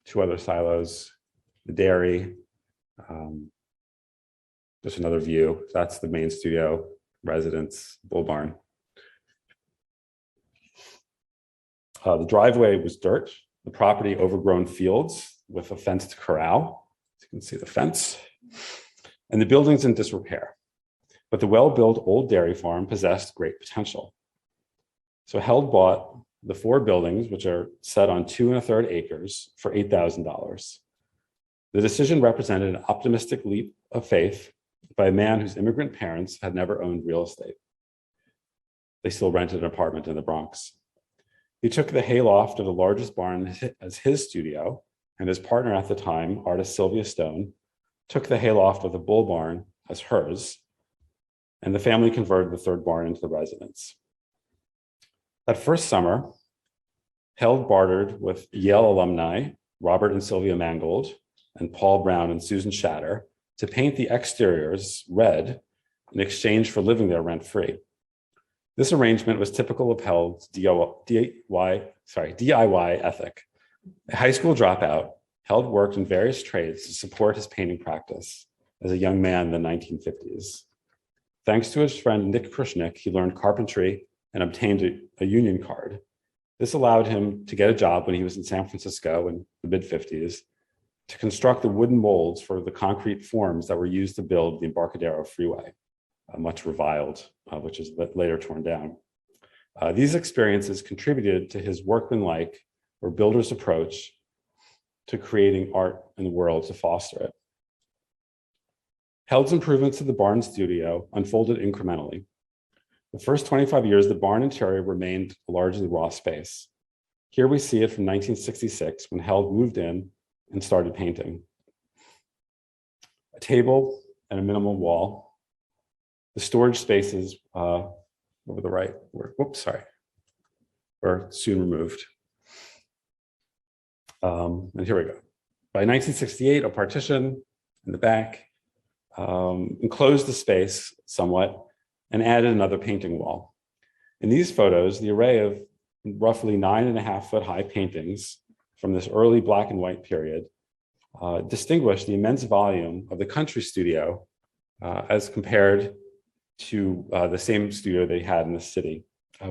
Two other silos, the dairy, just another view. That's the main studio, residence, bull barn. The driveway was dirt, the property overgrown fields with a fenced corral. You can see the fence. And the building's in disrepair. But the well-built old dairy farm possessed great potential. So Held bought the 4 buildings, which are set on 2 1/3 acres, for $8,000. The decision represented an optimistic leap of faith by a man whose immigrant parents had never owned real estate. They still rented an apartment in the Bronx. He took the hayloft of the largest barn as his studio, and his partner at the time, artist Sylvia Stone, took the hayloft of the bull barn as hers, and the family converted the 3rd barn into the residence. That first summer, Held bartered with Yale alumni, Robert and Sylvia Mangold, and Paul Brown and Susan Shatter, to paint the exteriors red in exchange for living there rent-free. This arrangement was typical of Held's DIY ethic. A high school dropout, Held worked in various trades to support his painting practice as a young man in the 1950s. Thanks to his friend Nick Krushnick, he learned carpentry and obtained a union card. This allowed him to get a job when he was in San Francisco in the mid-50s to construct the wooden molds for the concrete forms that were used to build the Embarcadero Freeway, much reviled, which is later torn down. These experiences contributed to his workmanlike or builder's approach to creating art in the world to foster it. Held's improvements to the barn studio unfolded incrementally. The first 25 years, the barn interior remained largely raw space. Here we see it from 1966 when Held moved in and started painting. A table and a minimal wall. The storage spaces over the right were soon removed. And here we go. By 1968, a partition in the back enclosed the space somewhat and added another painting wall. In these photos, the array of roughly 9.5-foot high paintings from this early black and white period distinguish the immense volume of the country studio as compared to the same studio they had in the city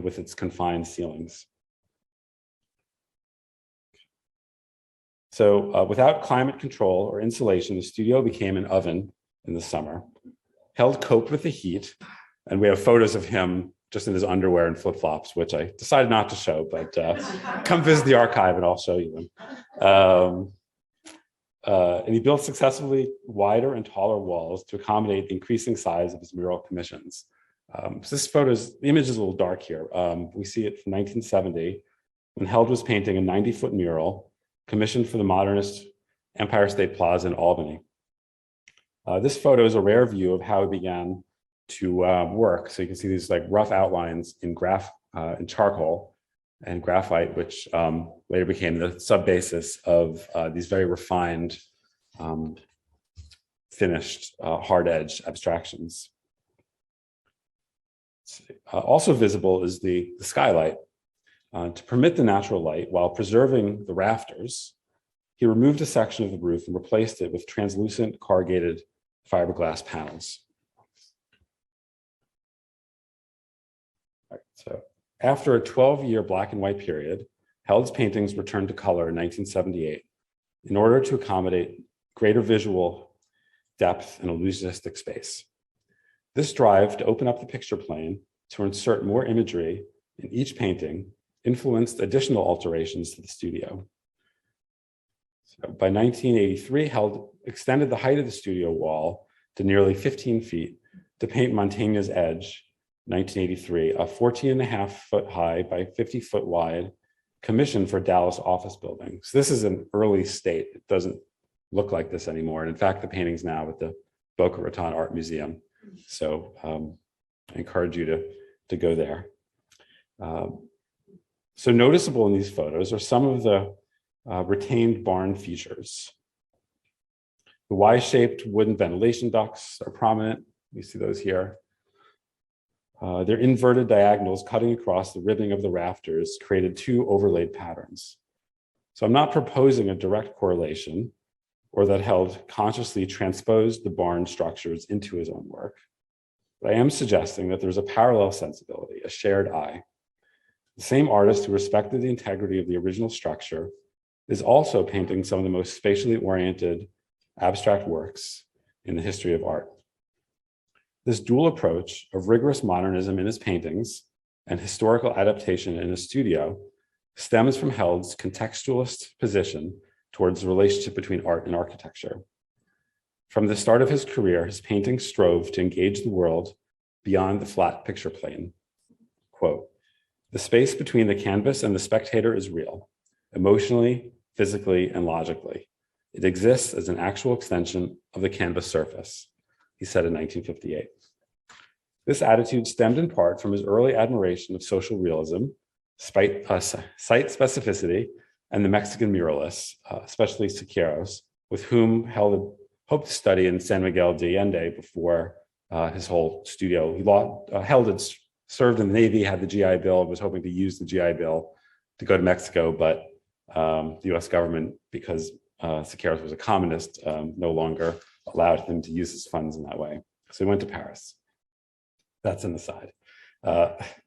with its confined ceilings. So without climate control or insulation, the studio became an oven in the summer. Held coped with the heat, and we have photos of him just in his underwear and flip-flops, which I decided not to show, but come visit the archive and I'll show you them. And he built successively wider and taller walls to accommodate the increasing size of his mural commissions. So this the image is a little dark here. We see it from 1970 when Held was painting a 90-foot mural commissioned for the modernist Empire State Plaza in Albany. This photo is a rare view of how it began to work. So you can see these like rough outlines in charcoal and graphite, which later became the sub-basis of these very refined, finished, hard-edged abstractions. Also visible is the skylight. To permit the natural light while preserving the rafters, he removed a section of the roof and replaced it with translucent corrugated fiberglass panels. So after a 12-year black and white period, Held's paintings returned to color in 1978 in order to accommodate greater visual depth and illusionistic space. This drive to open up the picture plane to insert more imagery in each painting influenced additional alterations to the studio. So by 1983, Held extended the height of the studio wall to nearly 15 feet to paint Mantegna's Edge, 1983, a 14.5-foot high by 50-foot wide commission for Dallas office buildings. This is an early state. It doesn't look like this anymore. And in fact, the painting's now at the Boca Raton Art Museum. So I encourage you to go there. So noticeable in these photos are some of the retained barn features. The Y-shaped wooden ventilation ducts are prominent. You see those here. Their inverted diagonals cutting across the ribbing of the rafters created two overlaid patterns. So I'm not proposing a direct correlation or that Held consciously transposed the barn structures into his own work, but I am suggesting that there's a parallel sensibility, a shared eye. The same artist who respected the integrity of the original structure is also painting some of the most spatially oriented abstract works in the history of art. This dual approach of rigorous modernism in his paintings and historical adaptation in his studio stems from Held's contextualist position towards the relationship between art and architecture. From the start of his career, his paintings strove to engage the world beyond the flat picture plane. Quote, "The space between the canvas and the spectator is real, emotionally, physically, and logically. It exists as an actual extension of the canvas surface," he said in 1958. This attitude stemmed in part from his early admiration of social realism, site specificity, and the Mexican muralists, especially Siqueiros, with whom Held had hoped to study in San Miguel de Allende before his whole studio. Held had served in the Navy, had the GI Bill, and was hoping to use the GI Bill to go to Mexico, but the US government, because Siqueiros was a communist, no longer allowed him to use his funds in that way. So he went to Paris. That's an aside.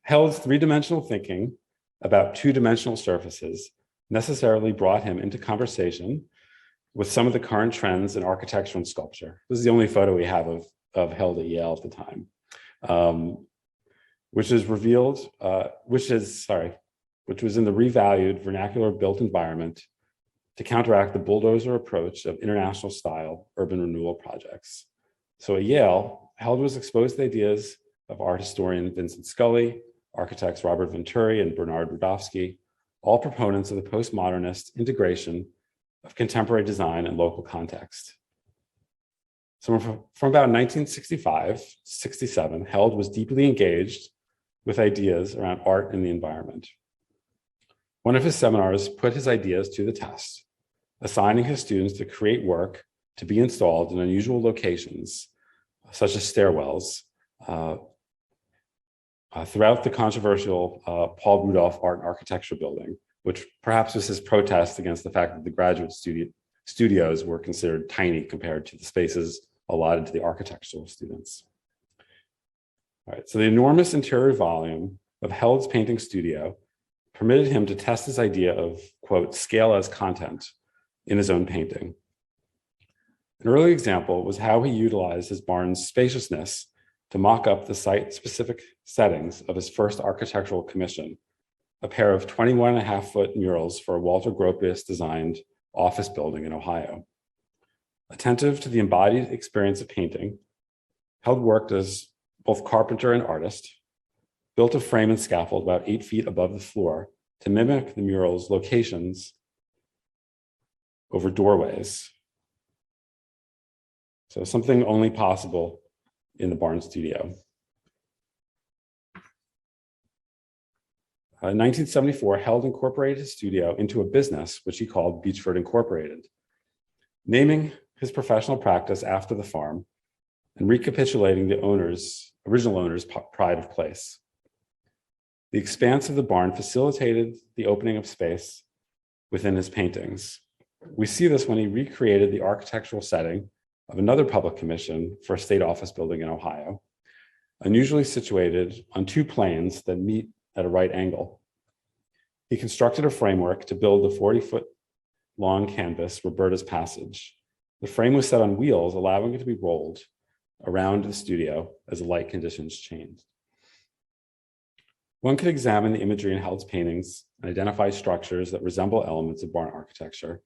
Held's three-dimensional thinking about two-dimensional surfaces necessarily brought him into conversation with some of the current trends in architecture and sculpture. This is the only photo we have of Held at Yale at the time, which was in the revalued vernacular built environment to counteract the bulldozer approach of international style urban renewal projects. So at Yale, Held was exposed to the ideas of art historian Vincent Scully, architects Robert Venturi and Bernard Rudofsky, all proponents of the postmodernist integration of contemporary design and local context. So from about 1965 to 67, Held was deeply engaged with ideas around art and the environment. One of his seminars put his ideas to the test, assigning his students to create work to be installed in unusual locations, such as stairwells, throughout the controversial Paul Rudolph Art and Architecture building, which perhaps was his protest against the fact that the graduate studios were considered tiny compared to the spaces allotted to the architectural students. All right, so the enormous interior volume of Held's painting studio permitted him to test his idea of, quote, scale as content in his own painting. An early example was how he utilized his barn's spaciousness to mock up the site-specific settings of his first architectural commission, a pair of 21.5-foot murals for a Walter Gropius-designed office building in Ohio. Attentive to the embodied experience of painting, Held worked as both carpenter and artist, built a frame and scaffold about 8 feet above the floor to mimic the mural's locations over doorways. So something only possible in the barn studio. In 1974, Held incorporated his studio into a business, which he called Beechford Incorporated, naming his professional practice after the farm and recapitulating the original owner's pride of place. The expanse of the barn facilitated the opening of space within his paintings. We see this when he recreated the architectural setting of another public commission for a state office building in Ohio, unusually situated on 2 planes that meet at a right angle. He constructed a framework to build the 40-foot long canvas, Roberta's Passage. The frame was set on wheels, allowing it to be rolled around the studio as the light conditions changed. One could examine the imagery in Held's paintings and identify structures that resemble elements of barn architecture.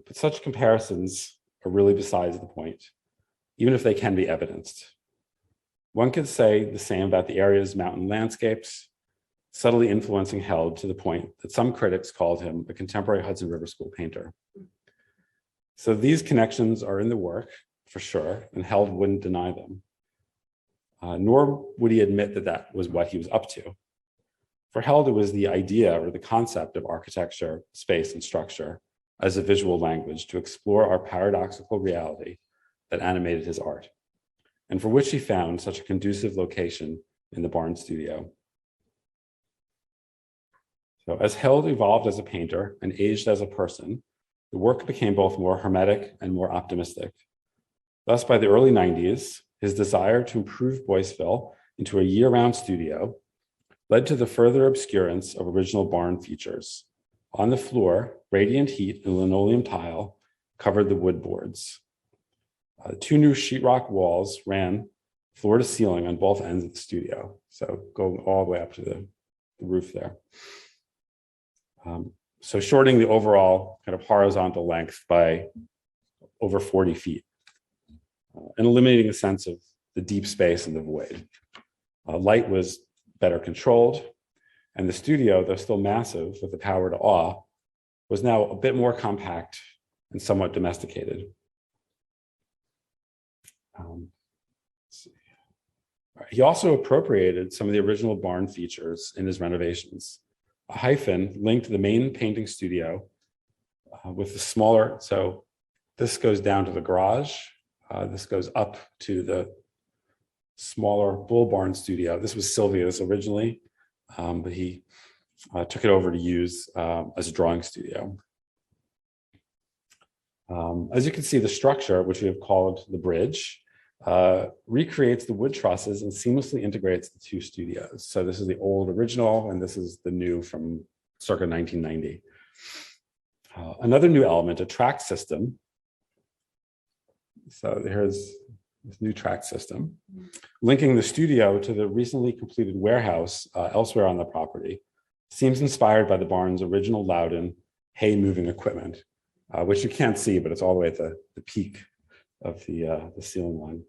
But such comparisons are really besides the point, even if they can be evidenced. One could say the same about the area's mountain landscapes, subtly influencing Held to the point that some critics called him a contemporary Hudson River School painter. So these connections are in the work, for sure, and Held wouldn't deny them. Nor would he admit that that was what he was up to. For Held, it was the idea or the concept of architecture, space, and structure as a visual language to explore our paradoxical reality that animated his art, and for which he found such a conducive location in the barn studio. So as Held evolved as a painter and aged as a person, the work became both more hermetic and more optimistic. Thus, by the early 90s, his desire to improve Boyceville into a year-round studio led to the further obscurance of original barn features. On the floor, radiant heat and linoleum tile covered the wood boards. 2 new sheetrock walls ran floor to ceiling on both ends of the studio, so going all the way up to the roof there. So shortening the overall kind of horizontal length by over 40 feet and eliminating a sense of the deep space and the void. Light was better controlled, and the studio, though still massive with the power to awe, was now a bit more compact and somewhat domesticated. He also appropriated some of the original barn features in his renovations. A hyphen linked the main painting studio with the smaller, so this goes down to the garage, this goes up to the smaller bull barn studio. This was Sylvia's originally, but he took it over to use as a drawing studio. As you can see, the structure, which we have called the bridge, recreates the wood trusses and seamlessly integrates the 2 studios. So this is the old original, and this is the new from circa 1990. Another new element, a track system. So here's this new track system, linking the studio to the recently completed warehouse elsewhere on the property, seems inspired by the barn's original Loudon hay moving equipment, which you can't see, but it's all the way at the peak of the ceiling line.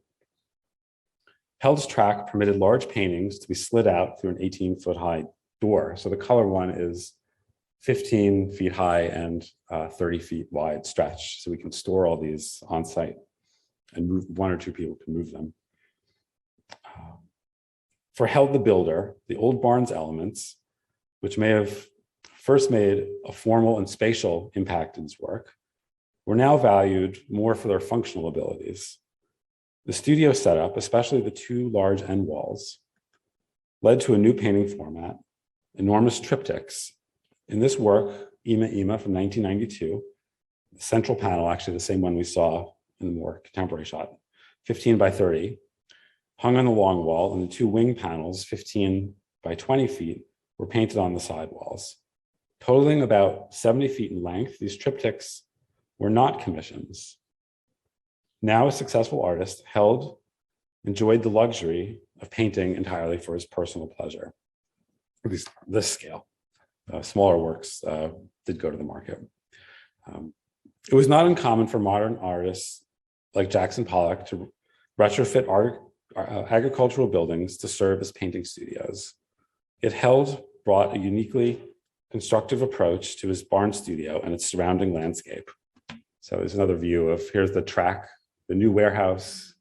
Held's track permitted large paintings to be slid out through an 18-foot high door. So the color one is 15 feet high and 30 feet wide stretch. So we can store all these on site and move, 1 or 2 people can move them. For Held the builder, the old barn's elements, which may have first made a formal and spatial impact in his work, were now valued more for their functional abilities. The studio setup, especially the 2 large end walls, led to a new painting format, enormous triptychs. In this work, Ima Ima from 1992, the central panel, actually the same one we saw in the more contemporary shot, 15 by 30, hung on the long wall, and the 2 wing panels, 15 by 20 feet, were painted on the side walls. Totaling about 70 feet in length, these triptychs were not commissions. Now a successful artist, Held enjoyed the luxury of painting entirely for his personal pleasure, at least this scale. Smaller works did go to the market. It was not uncommon for modern artists like Jackson Pollock to retrofit agricultural buildings to serve as painting studios. It brought a uniquely constructive approach to his barn studio and its surrounding landscape. So there's another view of, here's the track, the new warehouse,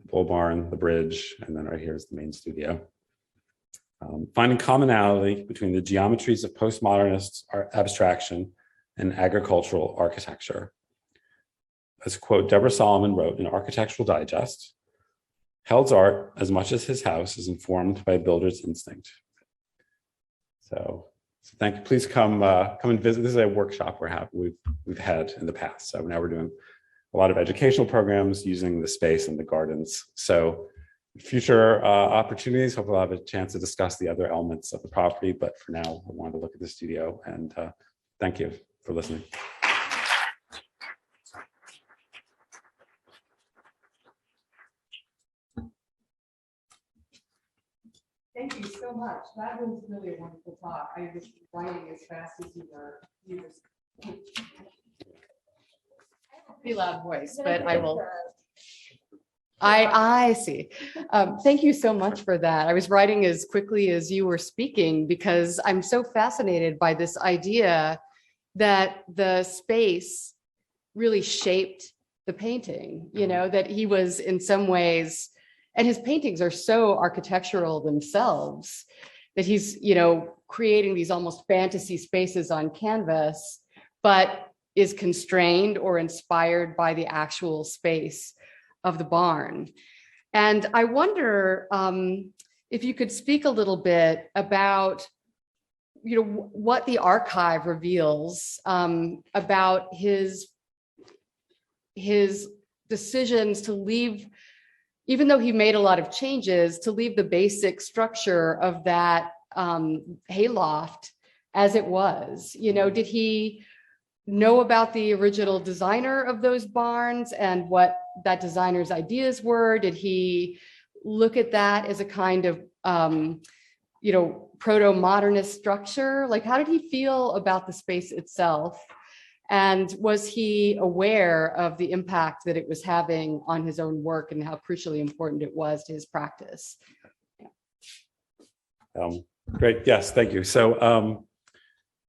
the pole barn, the bridge, and then right here is the main studio. Finding commonality between the geometries of postmodernist abstraction and agricultural architecture. As quote Deborah Solomon wrote in Architectural Digest, Held's art, as much as his house, is informed by a builder's instinct. So thank you. Please come and visit. This is a workshop we've had in the past. So now we're doing a lot of educational programs using the space and the gardens. So future opportunities, hopefully I'll have a chance to discuss the other elements of the property. But for now, I wanted to look at the studio, and thank you for listening. Thank you so much. That was really a wonderful talk. I was writing as fast as you were. I have a pretty loud voice, but I will. I see. Thank you so much for that. I was writing as quickly as you were speaking because I'm so fascinated by this idea that the space really shaped the painting, you know, that he was in some ways, and his paintings are so architectural themselves that he's, you know, creating these almost fantasy spaces on canvas, but is constrained or inspired by the actual space of the barn. And I wonder if you could speak a little bit about, you know, what the archive reveals about his decisions to leave, even though he made a lot of changes, to leave the basic structure of that hayloft as it was. You know, did he know about the original designer of those barns and what that designer's ideas were? Did he look at that as a kind of, you know, proto-modernist structure? Like, how did he feel about the space itself? And was he aware of the impact that it was having on his own work and how crucially important it was to his practice? Great, yes, thank you. So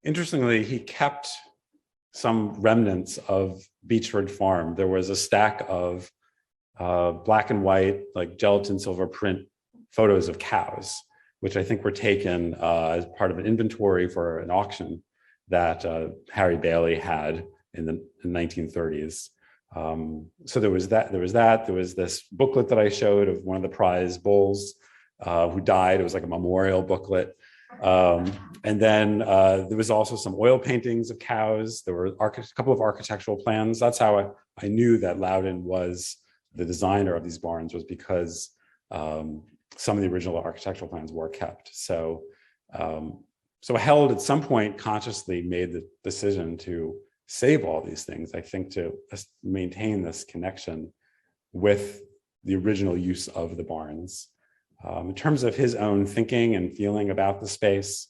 interestingly, he kept some remnants of Beechford Farm. There was a stack of black and white, like gelatin silver print photos of cows, which I think were taken as part of an inventory for an auction that Harry Bailey had in the 1930s. So there was that. There was this booklet that I showed of one of the prize bulls who died. It was like a memorial booklet. And then there was also some oil paintings of cows. There were a couple of architectural plans. That's how I knew that Loudon was the designer of these barns, was because some of the original architectural plans were kept. So Held at some point consciously made the decision to save all these things, I think, to maintain this connection with the original use of the barns. In terms of his own thinking and feeling about the space,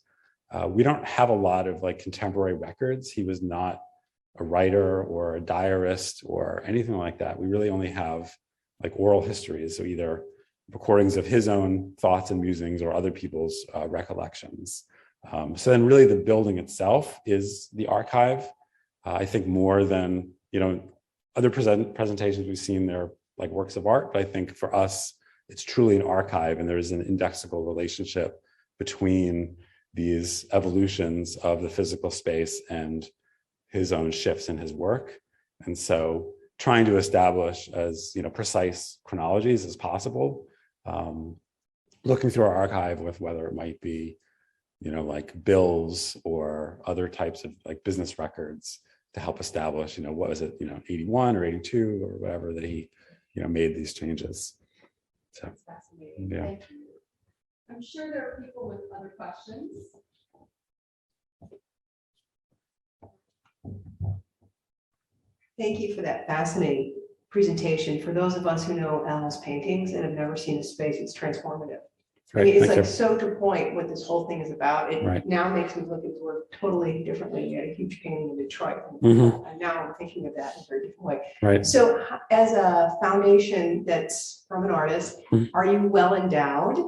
we don't have a lot of like contemporary records. He was not a writer or a diarist or anything like that. We really only have like oral histories, so either recordings of his own thoughts and musings or other people's recollections. So then really the building itself is the archive. I think more than, you know, other presentations we've seen, they're like works of art, but I think for us, it's truly an archive, and there's an indexical relationship between these evolutions of the physical space and his own shifts in his work. And so trying to establish as, you know, precise chronologies as possible, looking through our archive with whether it might be, you know, like bills or other types of like business records to help establish, you know, what was it, you know, 81 or 82 or whatever that he, you know, made these changes. So, that's fascinating. Yeah. Thank you. I'm sure there are people with other questions. Thank you for that fascinating presentation. For those of us who know Al's paintings and have never seen his space, it's transformative. I mean, Great, it's thank like you. so to point what this whole thing is about. It Right. now makes me look at the work totally differently. You had a huge painting in Detroit, Mhm. and now I'm thinking of that in a very different way. Right. So as a foundation that's from an artist, Mhm. are you well endowed?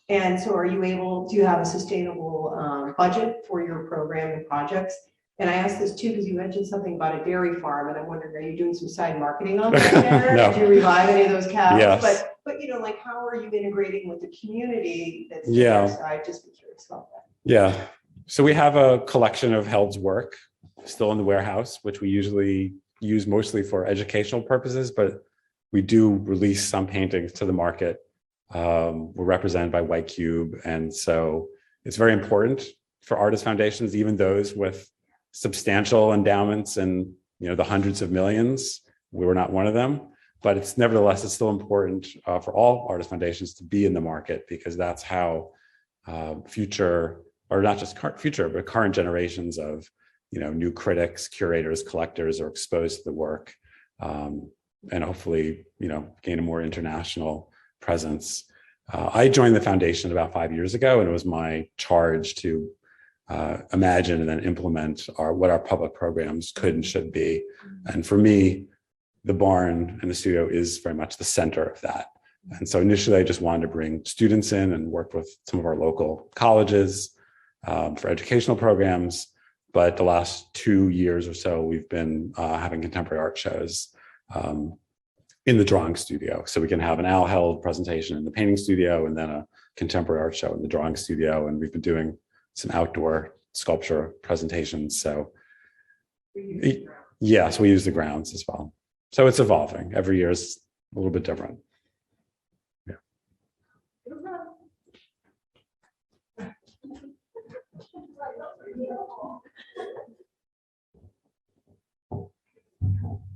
And so are you able, do you have a sustainable budget for your program and projects? And I asked this too, because you mentioned something about a dairy farm, and I'm wondering, are you doing some side marketing on that there? No. Did you revive any of those cows? Yes. But you know, like, how are you integrating with the community that's Yeah. there? So I'd just be curious about that. Yeah. So we have a collection of Held's work still in the warehouse, which we usually use mostly for educational purposes, but we do release some paintings to the market. We're represented by White Cube. And so it's very important for artist foundations, even those with substantial endowments and, you know, the hundreds of millions. We were not one of them, but it's nevertheless, it's still important for all artist foundations to be in the market, because that's how future, or not just future, but current generations of, you know, new critics, curators, collectors are exposed to the work, and hopefully, you know, gain a more international presence. I joined the foundation about 5 years ago, and it was my charge to imagine and then implement what our public programs could and should be. And for me, the barn and the studio is very much the center of that. And so initially I just wanted to bring students in and work with some of our local colleges for educational programs. But the last 2 years or so, we've been having contemporary art shows in the drawing studio. So we can have an Al Held presentation in the painting studio and then a contemporary art show in the drawing studio. And we've been doing some outdoor sculpture presentations. So yeah, so we use the grounds as well. So it's evolving. Every year is a little bit different. Yeah.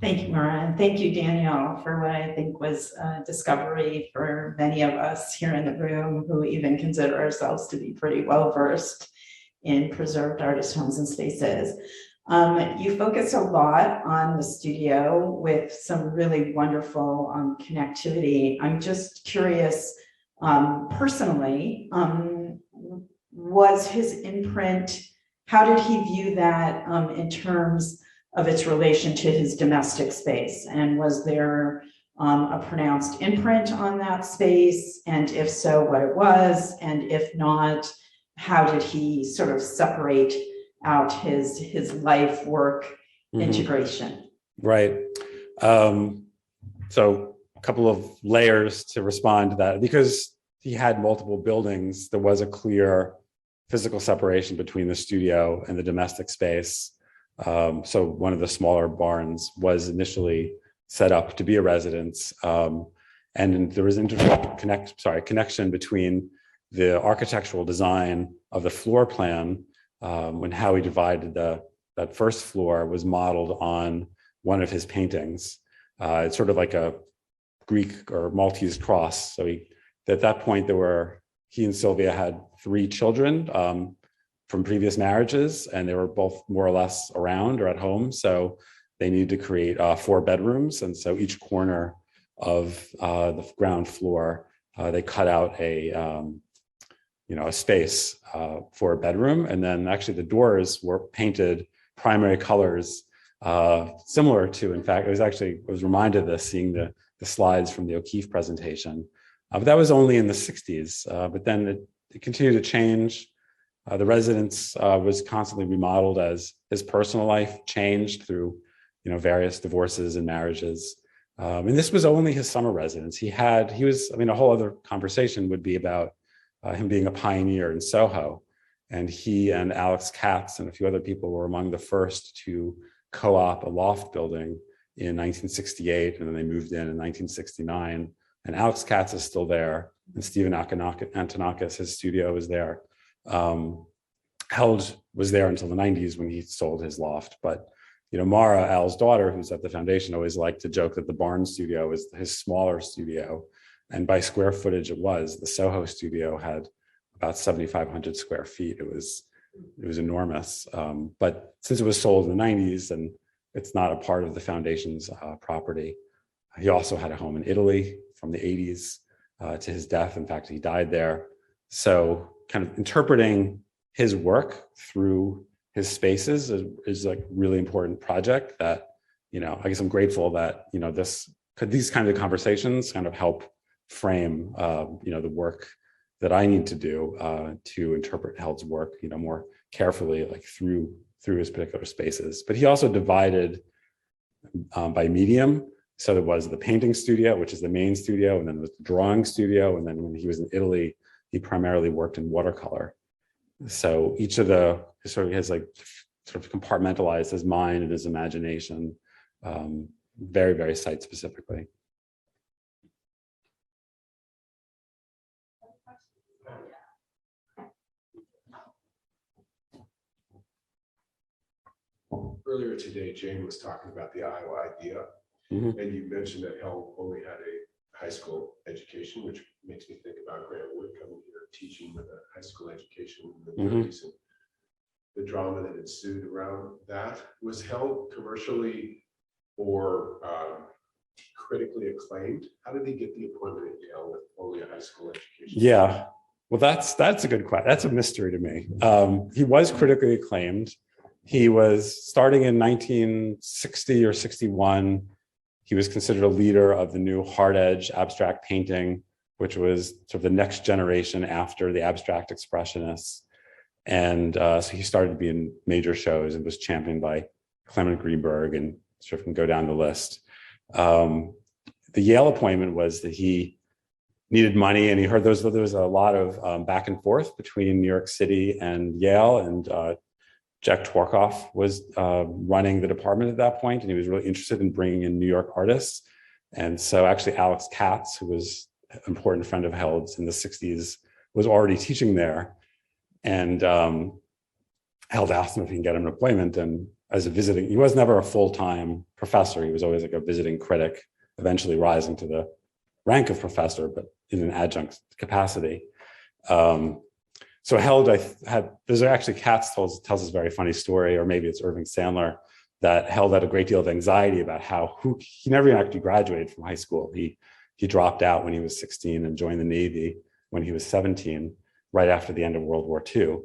Thank you, Mara, and thank you, Danielle, for what I think was a discovery for many of us here in the room who even consider ourselves to be pretty well versed in preserved artist homes and spaces. You focus a lot on the studio with some really wonderful connectivity. I'm just curious, personally, was his imprint, how did he view that in terms of its relation to his domestic space? And was there a pronounced imprint on that space? And if so, what it was? And if not, how did he sort of separate out his life work integration? Right. So a couple of layers to respond to that. Because he had multiple buildings, there was a clear physical separation between the studio and the domestic space. So one of the smaller barns was initially set up to be a residence. And there was connection between the architectural design of the floor plan, when how he divided that first floor was modeled on one of his paintings. It's sort of like a Greek or Maltese cross. So at that point, he and Sylvia had 3 children from previous marriages, and they were both more or less around or at home. So they needed to create 4 bedrooms. And so each corner of the ground floor, they cut out a space for a bedroom. And then actually the doors were painted primary colors, similar to, in fact, I was reminded of this seeing the slides from the O'Keeffe presentation. But that was only in the 60s. But then it continued to change. The residence was constantly remodeled as his personal life changed through, various divorces and marriages. And this was only his summer residence. A whole other conversation would be about him being a pioneer in Soho. And he and Alex Katz and a few other people were among the first to co-op a loft building in 1968. And then they moved in 1969. And Alex Katz is still there. And Stephen Antonakis, his studio is there. Held was there until the 90s when he sold his loft. But, Mara, Al's daughter, who's at the foundation, always liked to joke that the barn studio is his smaller studio. And by square footage, the Soho studio had about 7,500 square feet. It was enormous. But since it was sold in the 90s and it's not a part of the foundation's property, he also had a home in Italy from the 80s to his death. In fact, he died there. So kind of interpreting his work through his spaces is like really important project that, I guess I'm grateful that, these kinds of conversations kind of help frame, the work that I need to do to interpret Held's work, more carefully, like through his particular spaces. But he also divided by medium. So there was the painting studio, which is the main studio, and then there was the drawing studio. And then when he was in Italy, he primarily worked in watercolor. So each of the sort of has like sort of compartmentalized his mind and his imagination very, very site specifically. Earlier today, Jane was talking about the Iowa idea, Mhm. and you mentioned that Held only had a high school education, which makes me think about Grant Wood coming here teaching with a high school education in the Mhm. 30s, and the drama that ensued around that. Was Held commercially or critically acclaimed? How did he get the appointment at Yale with only a high school education? Yeah, well, that's a good question. That's a mystery to me. He was critically acclaimed. He was starting in 1960 or 61. He was considered a leader of the new hard edge abstract painting, which was sort of the next generation after the abstract expressionists. And so he started to be in major shows and was championed by Clement Greenberg, and sort of can go down the list. The Yale appointment was that he needed money, and he heard there was a lot of back and forth between New York City and Yale, and Jack Tworkoff was running the department at that point, and he was really interested in bringing in New York artists. And so actually Alex Katz, who was an important friend of Held's in the 60s, was already teaching there. And Held asked him if he can get him an appointment. And as a visiting, he was never a full-time professor. He was always like a visiting critic, eventually rising to the rank of professor, but in an adjunct capacity. So Held, there's actually Katz tells us a very funny story, or maybe it's Irving Sandler, that Held had a great deal of anxiety about he never actually graduated from high school. He dropped out when he was 16 and joined the Navy when he was 17, right after the end of World War II.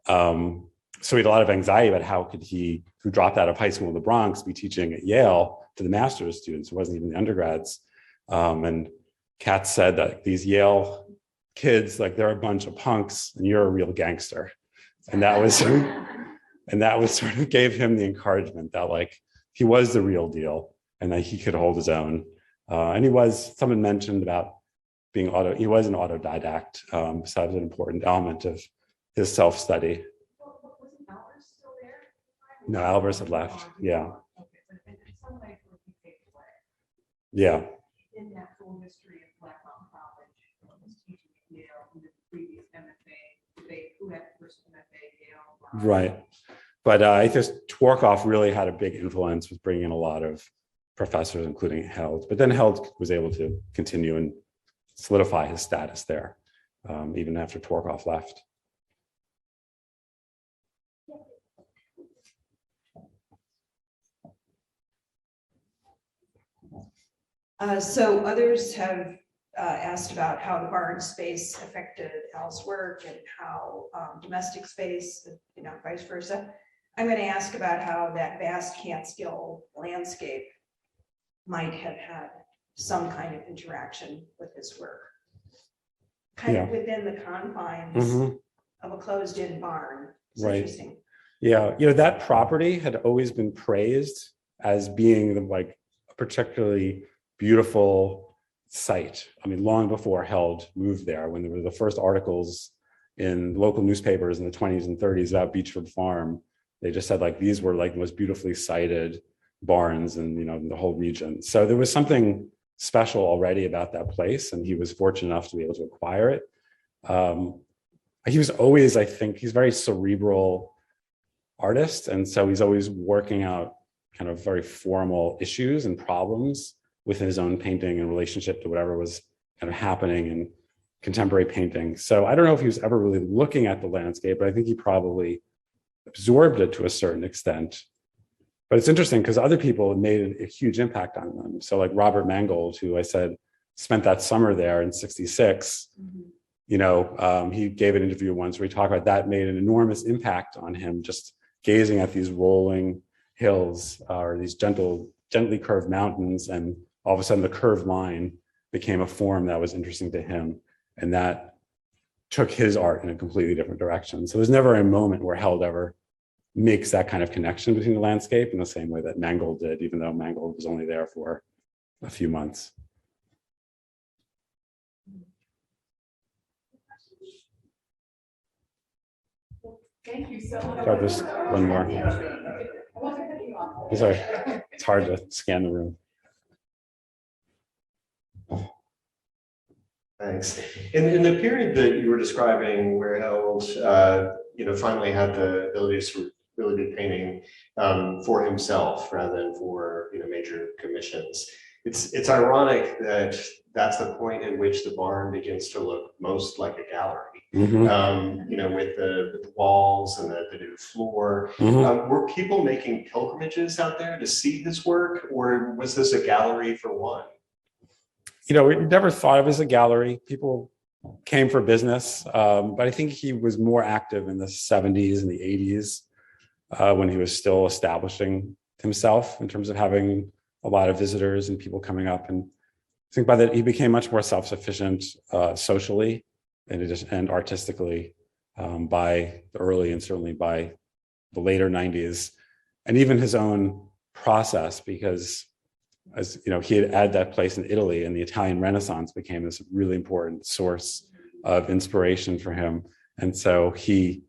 So he had a lot of anxiety about how could he, who dropped out of high school in the Bronx, be teaching at Yale to the master's students. It wasn't even the undergrads. And Katz said that these Yale kids, like, they're a bunch of punks and you're a real gangster. And that was sort of gave him the encouragement that, like, he was the real deal and that he could hold his own. And someone mentioned about he was an autodidact. So that was an important element of his self-study. Wasn't Albers still there? No, Albers had left. Yeah. Okay, but in some ways, would be taken away. Yeah. In that full history of Black Mountain College, was teaching at Yale, who did the previous MFA, who had the first MFA at Yale. Right. But I guess Tworkoff really had a big influence with bringing in a lot of professors, including Held. But then Held was able to continue and solidify his status there, even after Tworkoff left. So others have asked about how the barn space affected Al's work and how domestic space, vice versa. I'm going to ask about how that vast Catskill landscape might have had some kind of interaction with his work, kind of within the confines of a closed-in barn. It's interesting. Yeah, that property had always been praised as being like a particularly beautiful site. I mean, long before Held moved there, when there were the first articles in local newspapers in the 20s and 30s about Beechwood Farm, they just said, like, these were like the most beautifully sited barns in the whole region. So there was something special already about that place, and he was fortunate enough to be able to acquire it. He was always, I think, he's a very cerebral artist, and so he's always working out kind of very formal issues and problems within his own painting in relationship to whatever was kind of happening in contemporary painting. So I don't know if he was ever really looking at the landscape, but I think he probably absorbed it to a certain extent. But it's interesting because other people made a huge impact on them. So like Robert Mangold, who I said spent that summer there in '66, He gave an interview once where he talked about that made an enormous impact on him, just gazing at these rolling hills or these gently curved mountains, and all of a sudden the curved line became a form that was interesting to him, and that took his art in a completely different direction. So there's never a moment where Held ever makes that kind of connection between the landscape in the same way that Mangold did, even though Mangold was only there for a few months. Thank you so much. Sorry, there's one more. Sorry, it's hard to scan the room. Thanks. In the period that you were describing, where Held, finally had the ability to really be painting for himself rather than for major commissions. It's ironic that that's the point at which the barn begins to look most like a gallery. Mm-hmm. With the walls and the new floor. Mm-hmm. Were people making pilgrimages out there to see his work, or was this a gallery for one? We never thought of it as a gallery. People came for business, but I think he was more active in the 70s and the 80s when he was still establishing himself in terms of having a lot of visitors and people coming up. And I think by that he became much more self-sufficient socially and artistically by the early and certainly by the later 90s, and even his own process, because as he had added that place in Italy, and the Italian Renaissance became this really important source of inspiration for him. And so he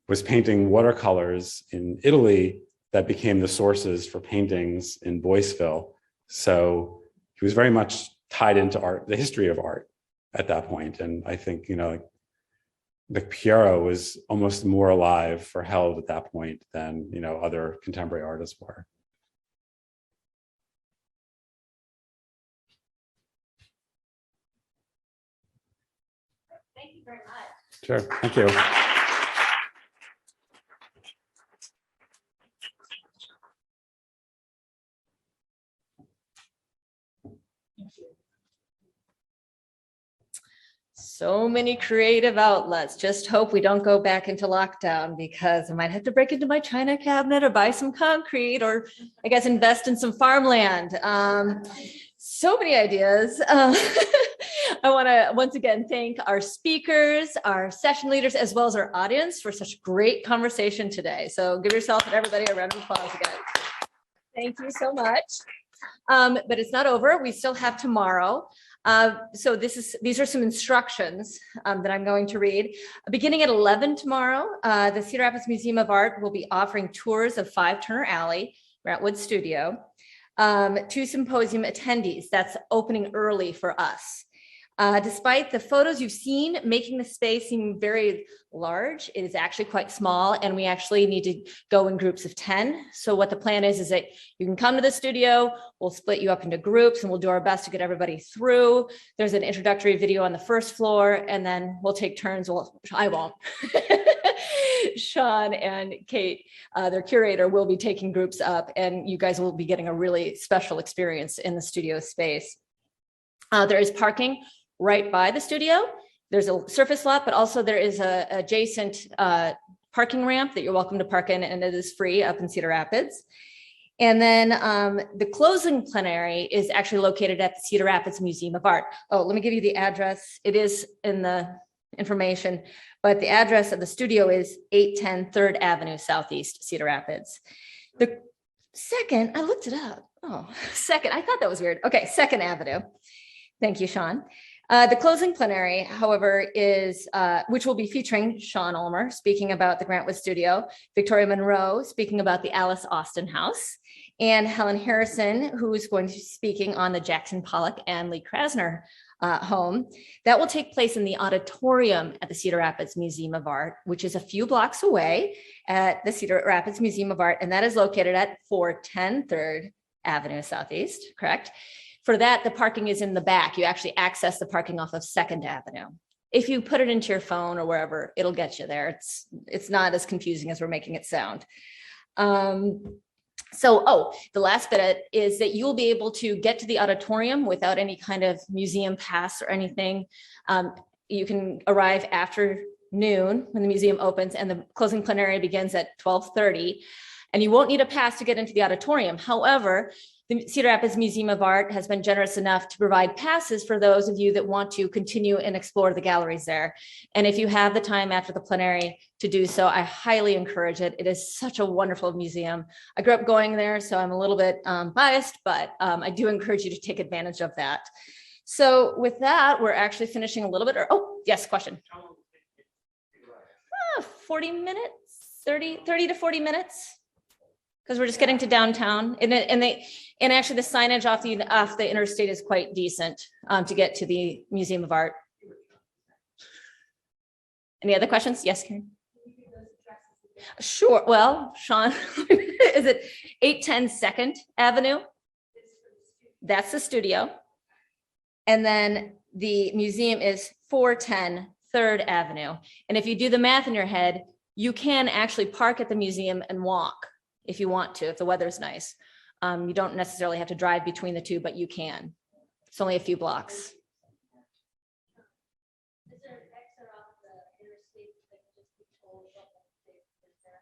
was painting watercolors in Italy that became the sources for paintings in Boyceville. So he was very much tied into art, the history of art at that point. And I think, the Piero was almost more alive for Held at that point than, other contemporary artists were. Thank you very much. Sure, thank you. So many creative outlets. Just hope we don't go back into lockdown, because I might have to break into my china cabinet or buy some concrete, or I guess invest in some farmland. So many ideas. I want to once again thank our speakers, our session leaders, as well as our audience for such great conversation today. So give yourself and everybody a round of applause again. Thank you so much. But it's not over. We still have tomorrow. So these are some instructions that I'm going to read. Beginning at 11 tomorrow, the Cedar Rapids Museum of Art will be offering tours of 5 Turner Alley, Grantwood Studio, to Symposium attendees. That's opening early for us. Despite the photos you've seen making the space seem very large, it is actually quite small, and we actually need to go in groups of 10. So what the plan is that you can come to the studio, we'll split you up into groups, and we'll do our best to get everybody through. There's an introductory video on the first floor, and then we'll take turns. Well, I won't. Sean and Kate, their curator, will be taking groups up, and you guys will be getting a really special experience in the studio space. There is parking right by the studio. There's a surface lot, but also there is a adjacent parking ramp that you're welcome to park in, and it is free up in Cedar Rapids. And then the closing plenary is actually located at the Cedar Rapids Museum of Art. Oh, let me give you the address. It is in the information, but the address of the studio is 810 3rd Avenue Southeast, Cedar Rapids. The second, I looked it up. Oh, second, I thought that was weird. Okay, 2nd Avenue. Thank you, Sean. The closing plenary, however, is which will be featuring Sean Ulmer speaking about the Grantwood Studio, Victoria Monroe speaking about the Alice Austin House, and Helen Harrison, who is going to be speaking on the Jackson Pollock and Lee Krasner home. That will take place in the auditorium at the Cedar Rapids Museum of Art, which is a few blocks away at the Cedar Rapids Museum of Art, and that is located at 410 3rd Avenue Southeast, correct? For that, the parking is in the back. You actually access the parking off of 2nd Avenue. If you put it into your phone or wherever, it'll get you there. It's not as confusing as we're making it sound. The last bit is that you will be able to get to the auditorium without any kind of museum pass or anything You can arrive after noon when the museum opens, and the closing plenary begins at 12:30. And you won't need a pass to get into the auditorium. However, the Cedar Rapids Museum of Art has been generous enough to provide passes for those of you that want to continue and explore the galleries there. And if you have the time after the plenary to do so, I highly encourage it. It is such a wonderful museum. I grew up going there, so I'm a little bit biased, but I do encourage you to take advantage of that. So with that, we're actually finishing a little bit. Oh, yes, question. 40 minutes, 30 to 40 minutes. Because we're just getting to downtown, and actually the signage off the interstate is quite decent to get to the Museum of Art. Any other questions? Yes, Karen. Sure. Well, Sean, is it 810 2nd Avenue? That's the studio, and then the museum is 410 3rd Avenue. And if you do the math in your head, you can actually park at the museum and walk. If you want to, if the weather's nice. You don't necessarily have to drive between the two, but you can. It's only a few blocks. Is there an exit off the interstate that can just be told what is there?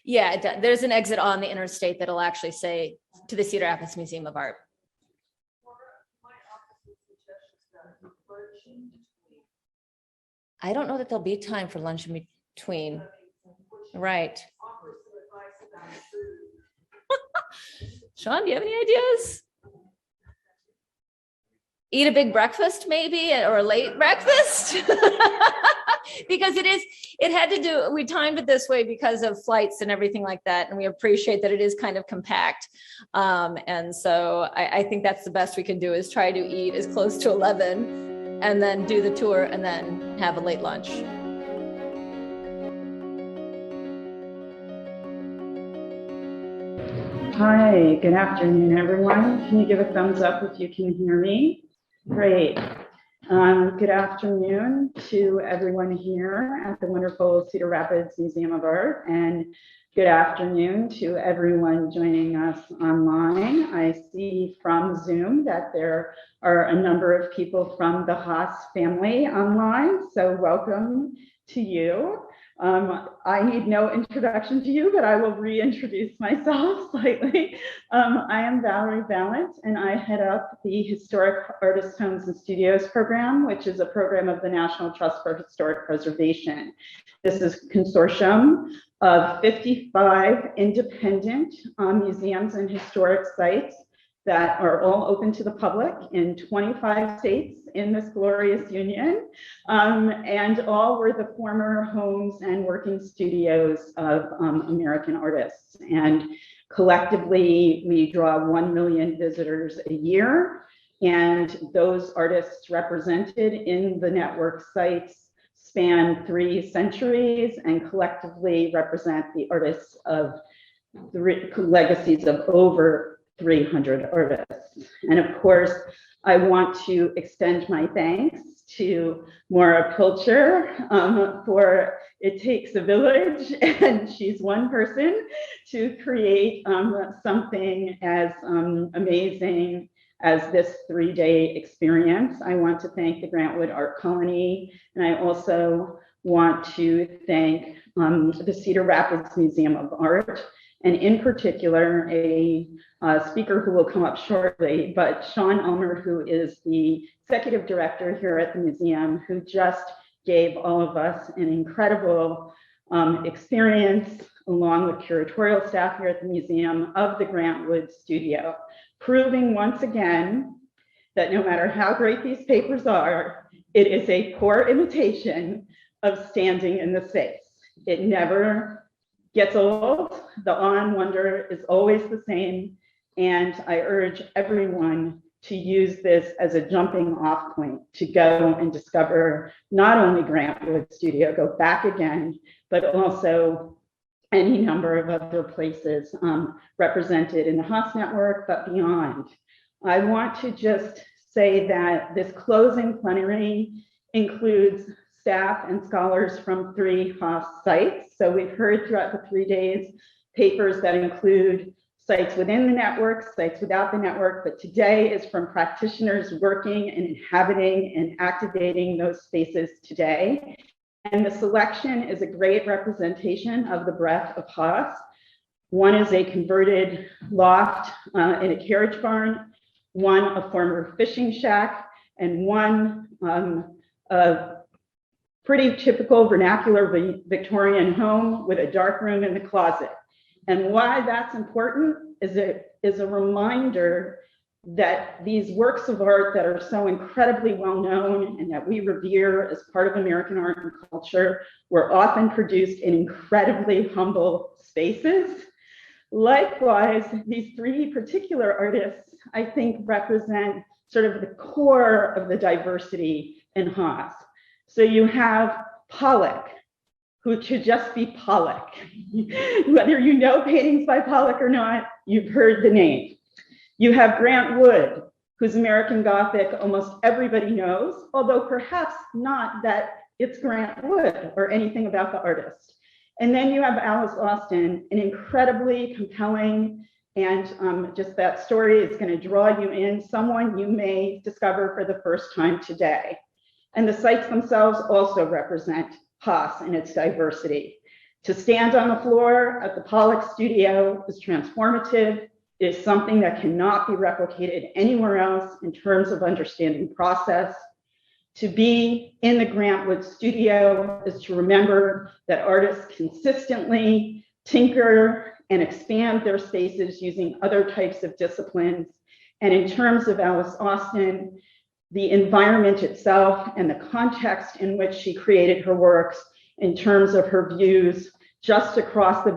Yeah, there's an exit on the interstate that'll actually say to the Cedar Rapids Museum of Art. I don't know that there'll be time for lunch in between. Right. Sean, do you have any ideas? Eat a big breakfast maybe, or a late breakfast? Because we timed it this way because of flights and everything like that. And we appreciate that it is kind of compact. And so I think that's the best we can do, is try to eat as close to 11 and then do the tour and then have a late lunch. Hi, good afternoon, everyone. Can you give a thumbs up if you can hear me? Great. Good afternoon to everyone here at the wonderful Cedar Rapids Museum of Art, and good afternoon to everyone joining us online. I see from Zoom that there are a number of people from the Haas family online, so welcome to you. I need no introduction to you, but I will reintroduce myself slightly. I am Valerie Valent, and I head up the Historic Artist Homes and Studios program, which is a program of the National Trust for Historic Preservation. This is a consortium of 55 independent museums and historic sites that are all open to the public in 25 states in this glorious union, and all were the former homes and working studios of American artists. And collectively, we draw 1 million visitors a year, and those artists represented in the network sites span 3 centuries and collectively represent the artists of the legacies of over 300 artists. And of course, I want to extend my thanks to Maura Pilcher for it takes a village, and she's one person to create something as amazing as this 3-day experience. I want to thank the Grantwood Art Colony, and I also want to thank the Cedar Rapids Museum of Art, and in particular, a speaker who will come up shortly, but Sean Ulmer, who is the executive director here at the museum, who just gave all of us an incredible experience, along with curatorial staff here at the museum, of the Grantwood studio, proving once again that no matter how great these papers are, it is a poor imitation of standing in the space. It never gets old. The awe and wonder is always the same. And I urge everyone to use this as a jumping off point to go and discover not only Grantwood Studio, go back again, but also any number of other places represented in the Haas network, but beyond. I want to just say that this closing plenary includes staff and scholars from 3 Haas sites. So we've heard throughout the 3 days papers that include sites within the network, sites without the network, but today is from practitioners working and inhabiting and activating those spaces today. And the selection is a great representation of the breadth of Haas. One is a converted loft in a carriage barn, one a former fishing shack, and one a pretty typical vernacular Victorian home with a dark room in the closet. And why that's important is it is a reminder that these works of art that are so incredibly well known and that we revere as part of American art and culture were often produced in incredibly humble spaces. Likewise, these 3 particular artists, I think, represent sort of the core of the diversity in Haas. So you have Pollock, who should just be Pollock. Whether you know paintings by Pollock or not, you've heard the name. You have Grant Wood, whose American Gothic almost everybody knows, although perhaps not that it's Grant Wood or anything about the artist. And then you have Alice Austin, an incredibly compelling, and just that story is going to draw you in, someone you may discover for the first time today. And the sites themselves also represent Haas and its diversity. To stand on the floor at the Pollock studio is transformative. It is something that cannot be replicated anywhere else in terms of understanding process. To be in the Grant Wood studio is to remember that artists consistently tinker and expand their spaces using other types of disciplines. And in terms of Alice Austin, the environment itself and the context in which she created her works in terms of her views just across the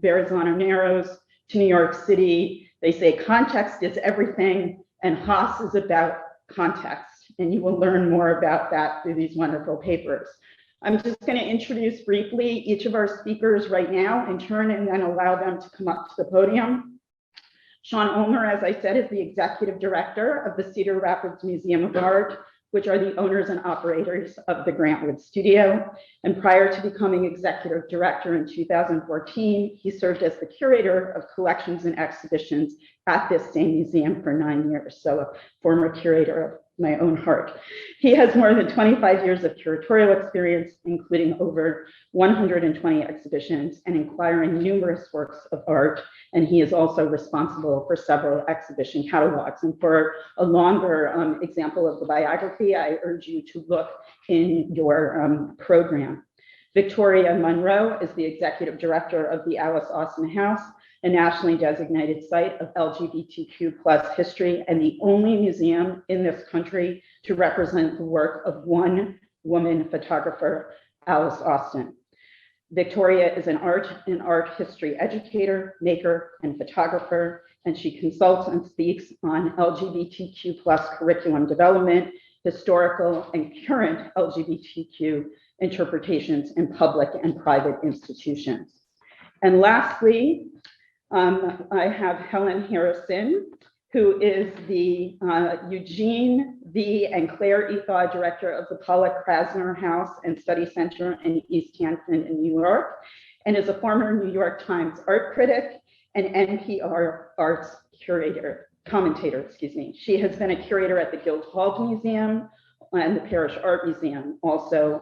Verrazano Narrows to New York City. They say context is everything, and Haas is about context. And you will learn more about that through these wonderful papers. I'm just going to introduce briefly each of our speakers right now in turn, and then allow them to come up to the podium. Sean Ulmer, as I said, is the executive director of the Cedar Rapids Museum of Art, which are the owners and operators of the Grant Wood Studio. And prior to becoming executive director in 2014, he served as the curator of collections and exhibitions at this same museum for 9 years. So a former curator of my own heart. He has more than 25 years of curatorial experience, including over 120 exhibitions and acquiring numerous works of art. And he is also responsible for several exhibition catalogs. And for a longer example of the biography, I urge you to look in your program. Victoria Monroe is the executive director of the Alice Austin House, a nationally designated site of LGBTQ+ history and the only museum in this country to represent the work of one woman photographer, Alice Austin. Victoria is an art history educator, maker, and photographer, and she consults and speaks on LGBTQ+ curriculum development, historical and current LGBTQ interpretations in public and private institutions. And lastly, I have Helen Harrison, who is the Eugene V. and Claire Ethaw Director of the Pollock Krasner House and Study Center in East Hampton in New York, and is a former New York Times art critic and NPR arts commentator. She has been a curator at the Guildhall Museum and the Parish Art Museum, also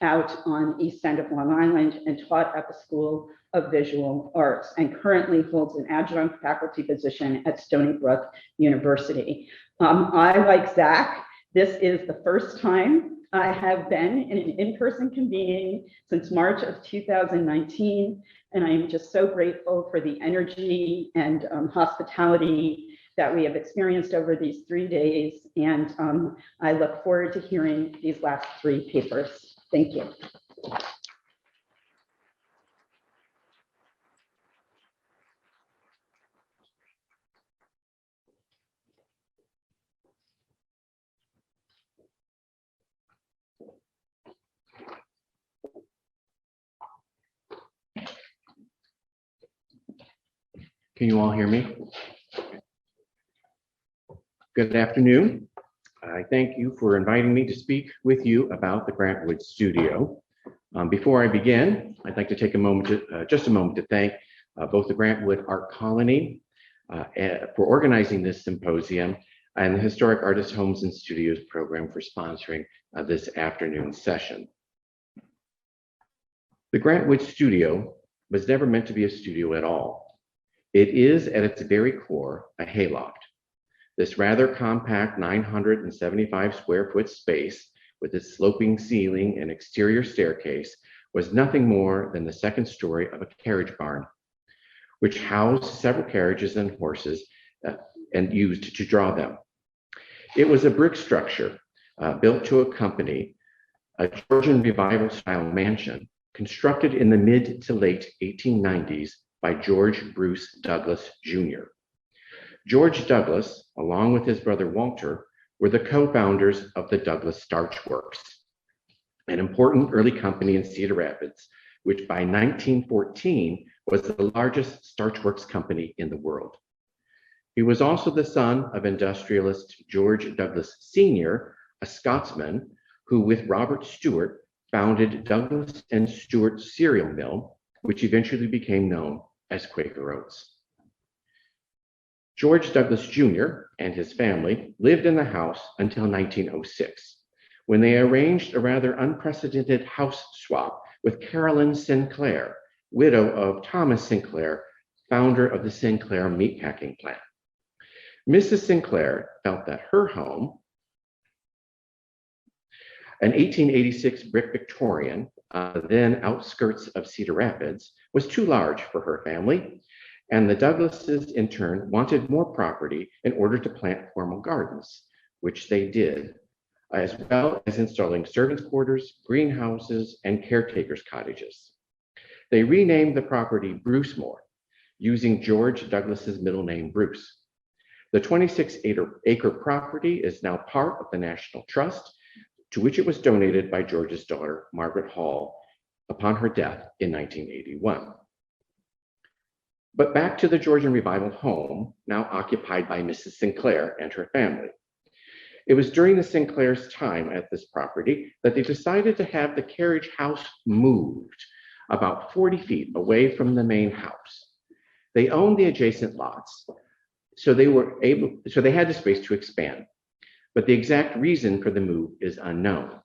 out on East End of Long Island, and taught at the School of Visual Arts, and currently holds an adjunct faculty position at Stony Brook University. I, like Zach, this is the first time I have been in an in-person convening since March of 2019, and I am just so grateful for the energy and hospitality that we have experienced over these 3 days, and I look forward to hearing these last 3 papers. Thank you. Can you all hear me? Good afternoon. I thank you for inviting me to speak with you about the Grant Wood Studio. Before I begin, I'd like to take a moment to thank both the Grant Wood Art Colony for organizing this symposium and the Historic Artist Homes and Studios program for sponsoring this afternoon session. The Grant Wood Studio was never meant to be a studio at all. It is at its very core a hayloft. This rather compact 975 square foot space with its sloping ceiling and exterior staircase was nothing more than the second story of a carriage barn, which housed several carriages and horses and used to draw them. It was a brick structure built to accompany a Georgian Revival style mansion constructed in the mid to late 1890s by George Bruce Douglas Jr. George Douglas, along with his brother Walter, were the co-founders of the Douglas Starch Works, an important early company in Cedar Rapids, which by 1914 was the largest starch works company in the world. He was also the son of industrialist George Douglas Sr., a Scotsman who, with Robert Stewart, founded Douglas and Stewart Cereal Mill, which eventually became known as Quaker Oats. George Douglas Jr. and his family lived in the house until 1906, when they arranged a rather unprecedented house swap with Carolyn Sinclair, widow of Thomas Sinclair, founder of the Sinclair meatpacking plant. Mrs. Sinclair felt that her home, an 1886 brick Victorian, then outskirts of Cedar Rapids, was too large for her family, and the Douglases in turn wanted more property in order to plant formal gardens, which they did, as well as installing servants' quarters, greenhouses, and caretakers' cottages. They renamed the property Brucemore, using George Douglas's middle name Bruce. The 26-acre property is now part of the National Trust, to which it was donated by George's daughter, Margaret Hall, upon her death in 1981. But back to the Georgian Revival home, now occupied by Mrs. Sinclair and her family. It was during the Sinclair's time at this property that they decided to have the carriage house moved about 40 feet away from the main house. They owned the adjacent lots, so they had the space to expand. But the exact reason for the move is unknown.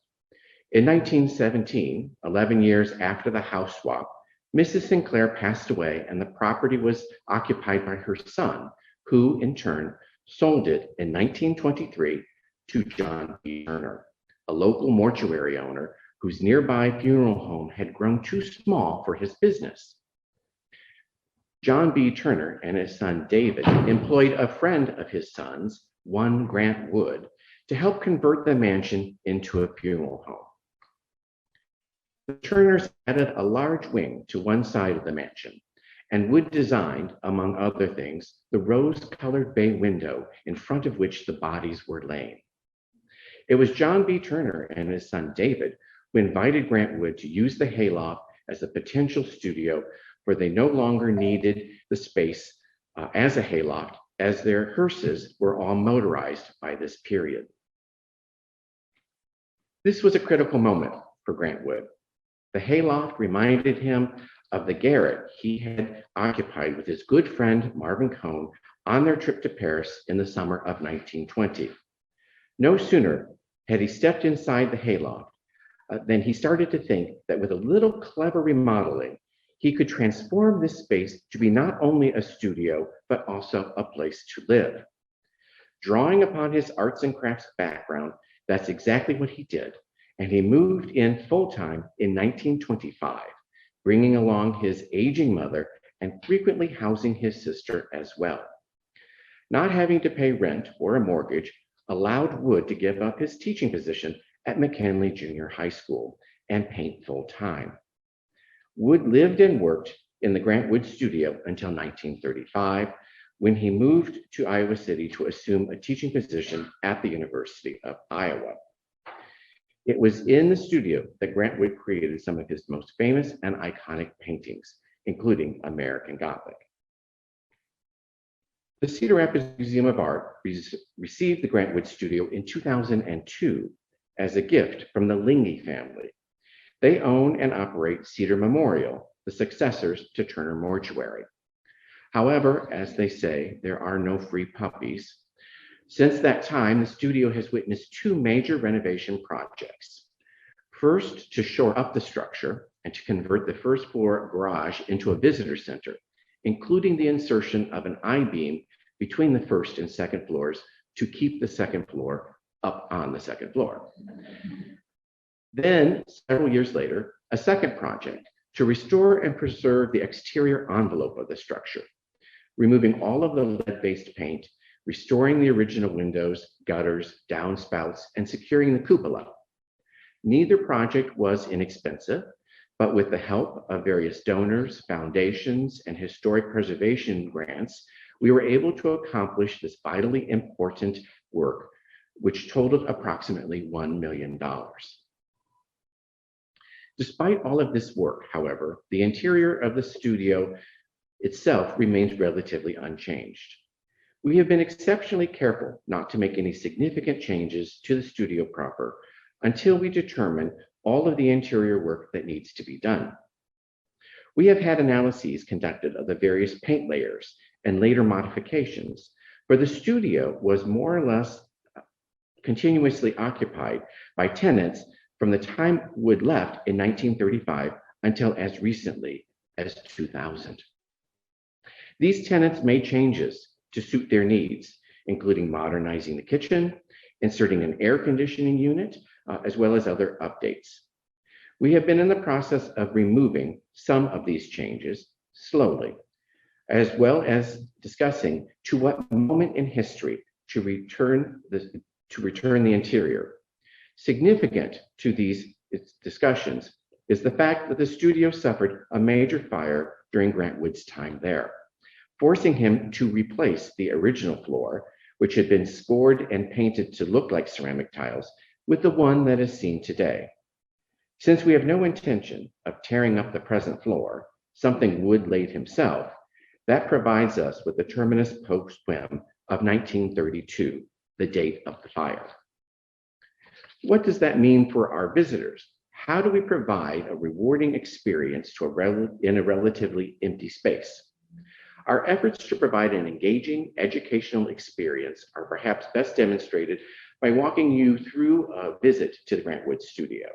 In 1917, 11 years after the house swap, Mrs. Sinclair passed away and the property was occupied by her son, who in turn sold it in 1923 to John B. Turner, a local mortuary owner whose nearby funeral home had grown too small for his business. John B. Turner and his son David employed a friend of his son's, one Grant Wood, to help convert the mansion into a funeral home. The Turners added a large wing to one side of the mansion, and Wood designed, among other things, the rose-colored bay window in front of which the bodies were laying. It was John B. Turner and his son David who invited Grant Wood to use the hayloft as a potential studio, for they no longer needed the space as a hayloft, as their hearses were all motorized by this period. This was a critical moment for Grant Wood. The hayloft reminded him of the garret he had occupied with his good friend Marvin Cohn on their trip to Paris in the summer of 1920. No sooner had he stepped inside the hayloft than he started to think that with a little clever remodeling, he could transform this space to be not only a studio, but also a place to live. Drawing upon his arts and crafts background, that's exactly what he did. And he moved in full-time in 1925, bringing along his aging mother and frequently housing his sister as well. Not having to pay rent or a mortgage allowed Wood to give up his teaching position at McKinley Junior High School and paint full-time. Wood lived and worked in the Grant Wood studio until 1935, when he moved to Iowa City to assume a teaching position at the University of Iowa. It was in the studio that Grant Wood created some of his most famous and iconic paintings, including American Gothic. The Cedar Rapids Museum of Art received the Grant Wood Studio in 2002 as a gift from the Lingy family. They own and operate Cedar Memorial, the successors to Turner Mortuary. However, as they say, there are no free puppies. Since that time, the studio has witnessed two major renovation projects. First, to shore up the structure and to convert the first floor garage into a visitor center, including the insertion of an I-beam between the first and second floors to keep the second floor up on the second floor. Then, several years later, a second project to restore and preserve the exterior envelope of the structure, removing all of the lead-based paint, restoring the original windows, gutters, downspouts, and securing the cupola. Neither project was inexpensive, but with the help of various donors, foundations, and historic preservation grants, we were able to accomplish this vitally important work, which totaled approximately $1 million. Despite all of this work, however, the interior of the studio itself remains relatively unchanged. We have been exceptionally careful not to make any significant changes to the studio proper until we determine all of the interior work that needs to be done. We have had analyses conducted of the various paint layers and later modifications, where the studio was more or less continuously occupied by tenants from the time Wood left in 1935 until as recently as 2000. These tenants made changes to suit their needs, including modernizing the kitchen, inserting an air conditioning unit, as well as other updates. We have been in the process of removing some of these changes slowly, as well as discussing to what moment in history to return the interior. Significant to these discussions is the fact that the studio suffered a major fire during Grant Wood's time there, forcing him to replace the original floor, which had been scored and painted to look like ceramic tiles, with the one that is seen today. Since we have no intention of tearing up the present floor, something Wood laid himself, that provides us with the terminus post quem of 1932, the date of the fire. What does that mean for our visitors? How do we provide a rewarding experience in a relatively empty space? Our efforts to provide an engaging educational experience are perhaps best demonstrated by walking you through a visit to the Grant Wood studio.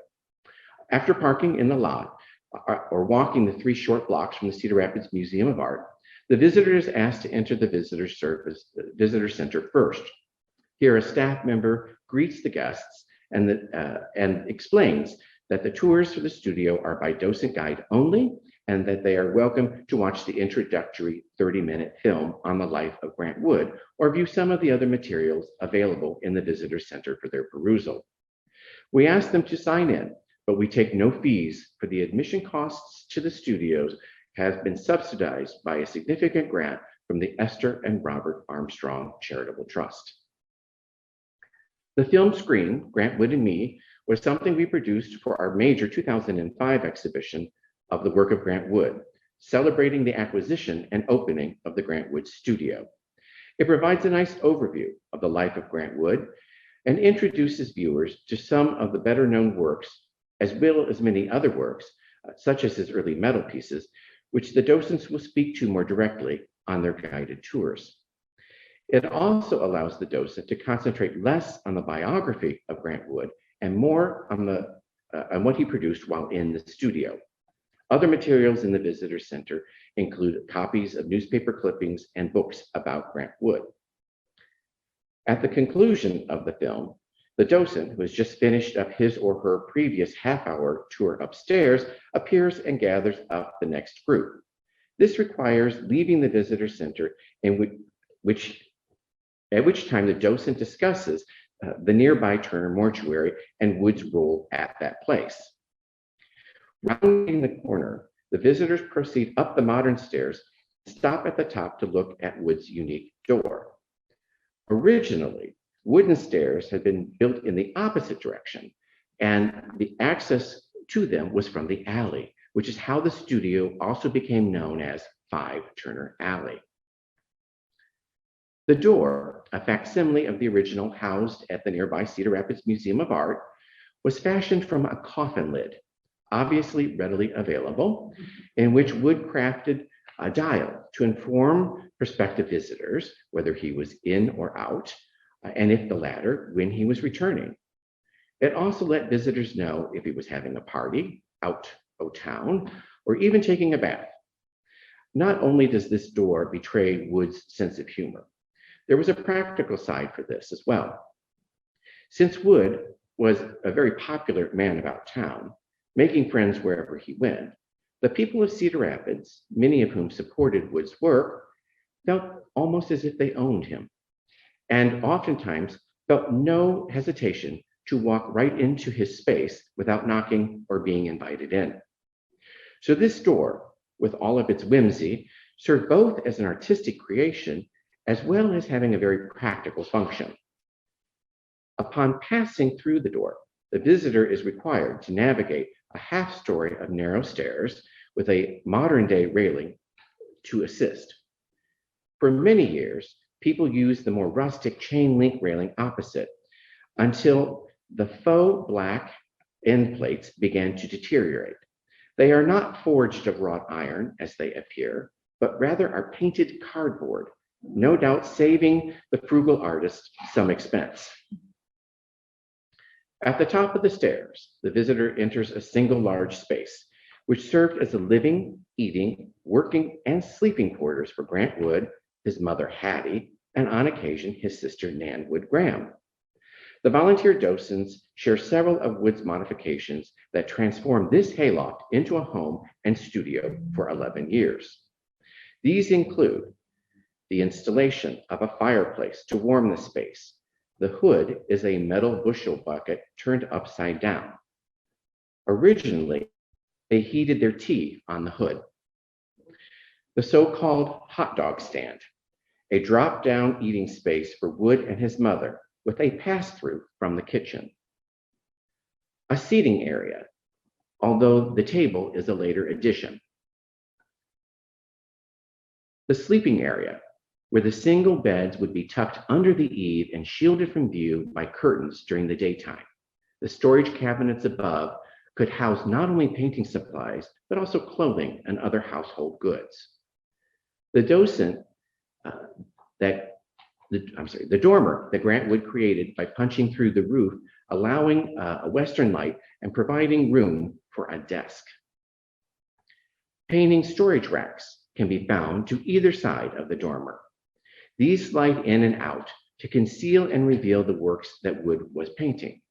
After parking in the lot or walking the 3 short blocks from the Cedar Rapids Museum of Art, the visitor is asked to enter the visitor center first. Here, a staff member greets the guests and explains that the tours for the studio are by docent guide only, and that they are welcome to watch the introductory 30-minute film on the life of Grant Wood, or view some of the other materials available in the visitor center for their perusal. We ask them to sign in, but we take no fees, for the admission costs to the studios has been subsidized by a significant grant from the Esther and Robert Armstrong Charitable Trust. The film screen, Grant Wood and Me, was something we produced for our major 2005 exhibition of the work of Grant Wood, celebrating the acquisition and opening of the Grant Wood studio. It provides a nice overview of the life of Grant Wood and introduces viewers to some of the better known works, as well as many other works, such as his early metal pieces, which the docents will speak to more directly on their guided tours. It also allows the docent to concentrate less on the biography of Grant Wood and more on what he produced while in the studio. Other materials in the visitor center include copies of newspaper clippings and books about Grant Wood. At the conclusion of the film, the docent, who has just finished up his or her previous half-hour tour upstairs, appears and gathers up the next group. This requires leaving the visitor center, at which time the docent discusses the nearby Turner Mortuary and Wood's role at that place. Rounding the corner, the visitors proceed up the modern stairs and stop at the top to look at Wood's unique door. Originally, wooden stairs had been built in the opposite direction, and the access to them was from the alley, which is how the studio also became known as 5 Turner Alley. The door, a facsimile of the original housed at the nearby Cedar Rapids Museum of Art, was fashioned from a coffin lid, obviously readily available, in which Wood crafted a dial to inform prospective visitors whether he was in or out, and if the latter, when he was returning. It also let visitors know if he was having a party, out o' town, or even taking a bath. Not only does this door betray Wood's sense of humor, there was a practical side for this as well. Since Wood was a very popular man about town, making friends wherever he went, the people of Cedar Rapids, many of whom supported Wood's work, felt almost as if they owned him, and oftentimes felt no hesitation to walk right into his space without knocking or being invited in. So this door, with all of its whimsy, served both as an artistic creation as well as having a very practical function. Upon passing through the door, the visitor is required to navigate a half story of narrow stairs with a modern-day railing to assist. For many years, people used the more rustic chain link railing opposite until the faux black end plates began to deteriorate. They are not forged of wrought iron as they appear, but rather are painted cardboard, no doubt saving the frugal artist some expense. At the top of the stairs, the visitor enters a single large space, which served as the living, eating, working, and sleeping quarters for Grant Wood, his mother Hattie, and on occasion his sister Nan Wood Graham. The volunteer docents share several of Wood's modifications that transformed this hayloft into a home and studio for 11 years. These include the installation of a fireplace to warm the space. The hood is a metal bushel bucket turned upside down. Originally, they heated their tea on the hood. The so-called hot dog stand, a drop-down eating space for Wood and his mother with a pass-through from the kitchen. A seating area, although the table is a later addition. The sleeping area, where the single beds would be tucked under the eave and shielded from view by curtains during the daytime. The storage cabinets above could house not only painting supplies, but also clothing and other household goods. The dormer that Grant Wood created by punching through the roof, allowing a western light and providing room for a desk. Painting storage racks can be found to either side of the dormer. These slide in and out to conceal and reveal the works that Wood was painting.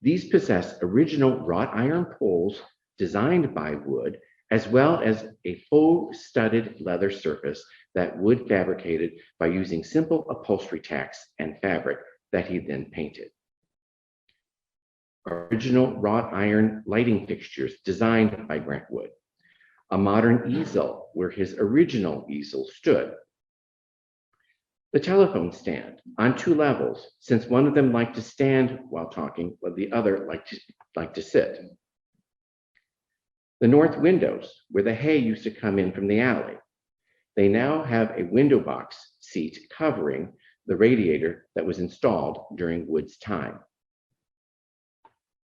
These possess original wrought iron poles designed by Wood, as well as a full studded leather surface that Wood fabricated by using simple upholstery tacks and fabric that he then painted. Original wrought iron lighting fixtures designed by Grant Wood. A modern easel where his original easel stood. The telephone stand on 2 levels, since one of them liked to stand while talking, while the other liked to sit. The north windows, where the hay used to come in from the alley. They now have a window box seat covering the radiator that was installed during Wood's time.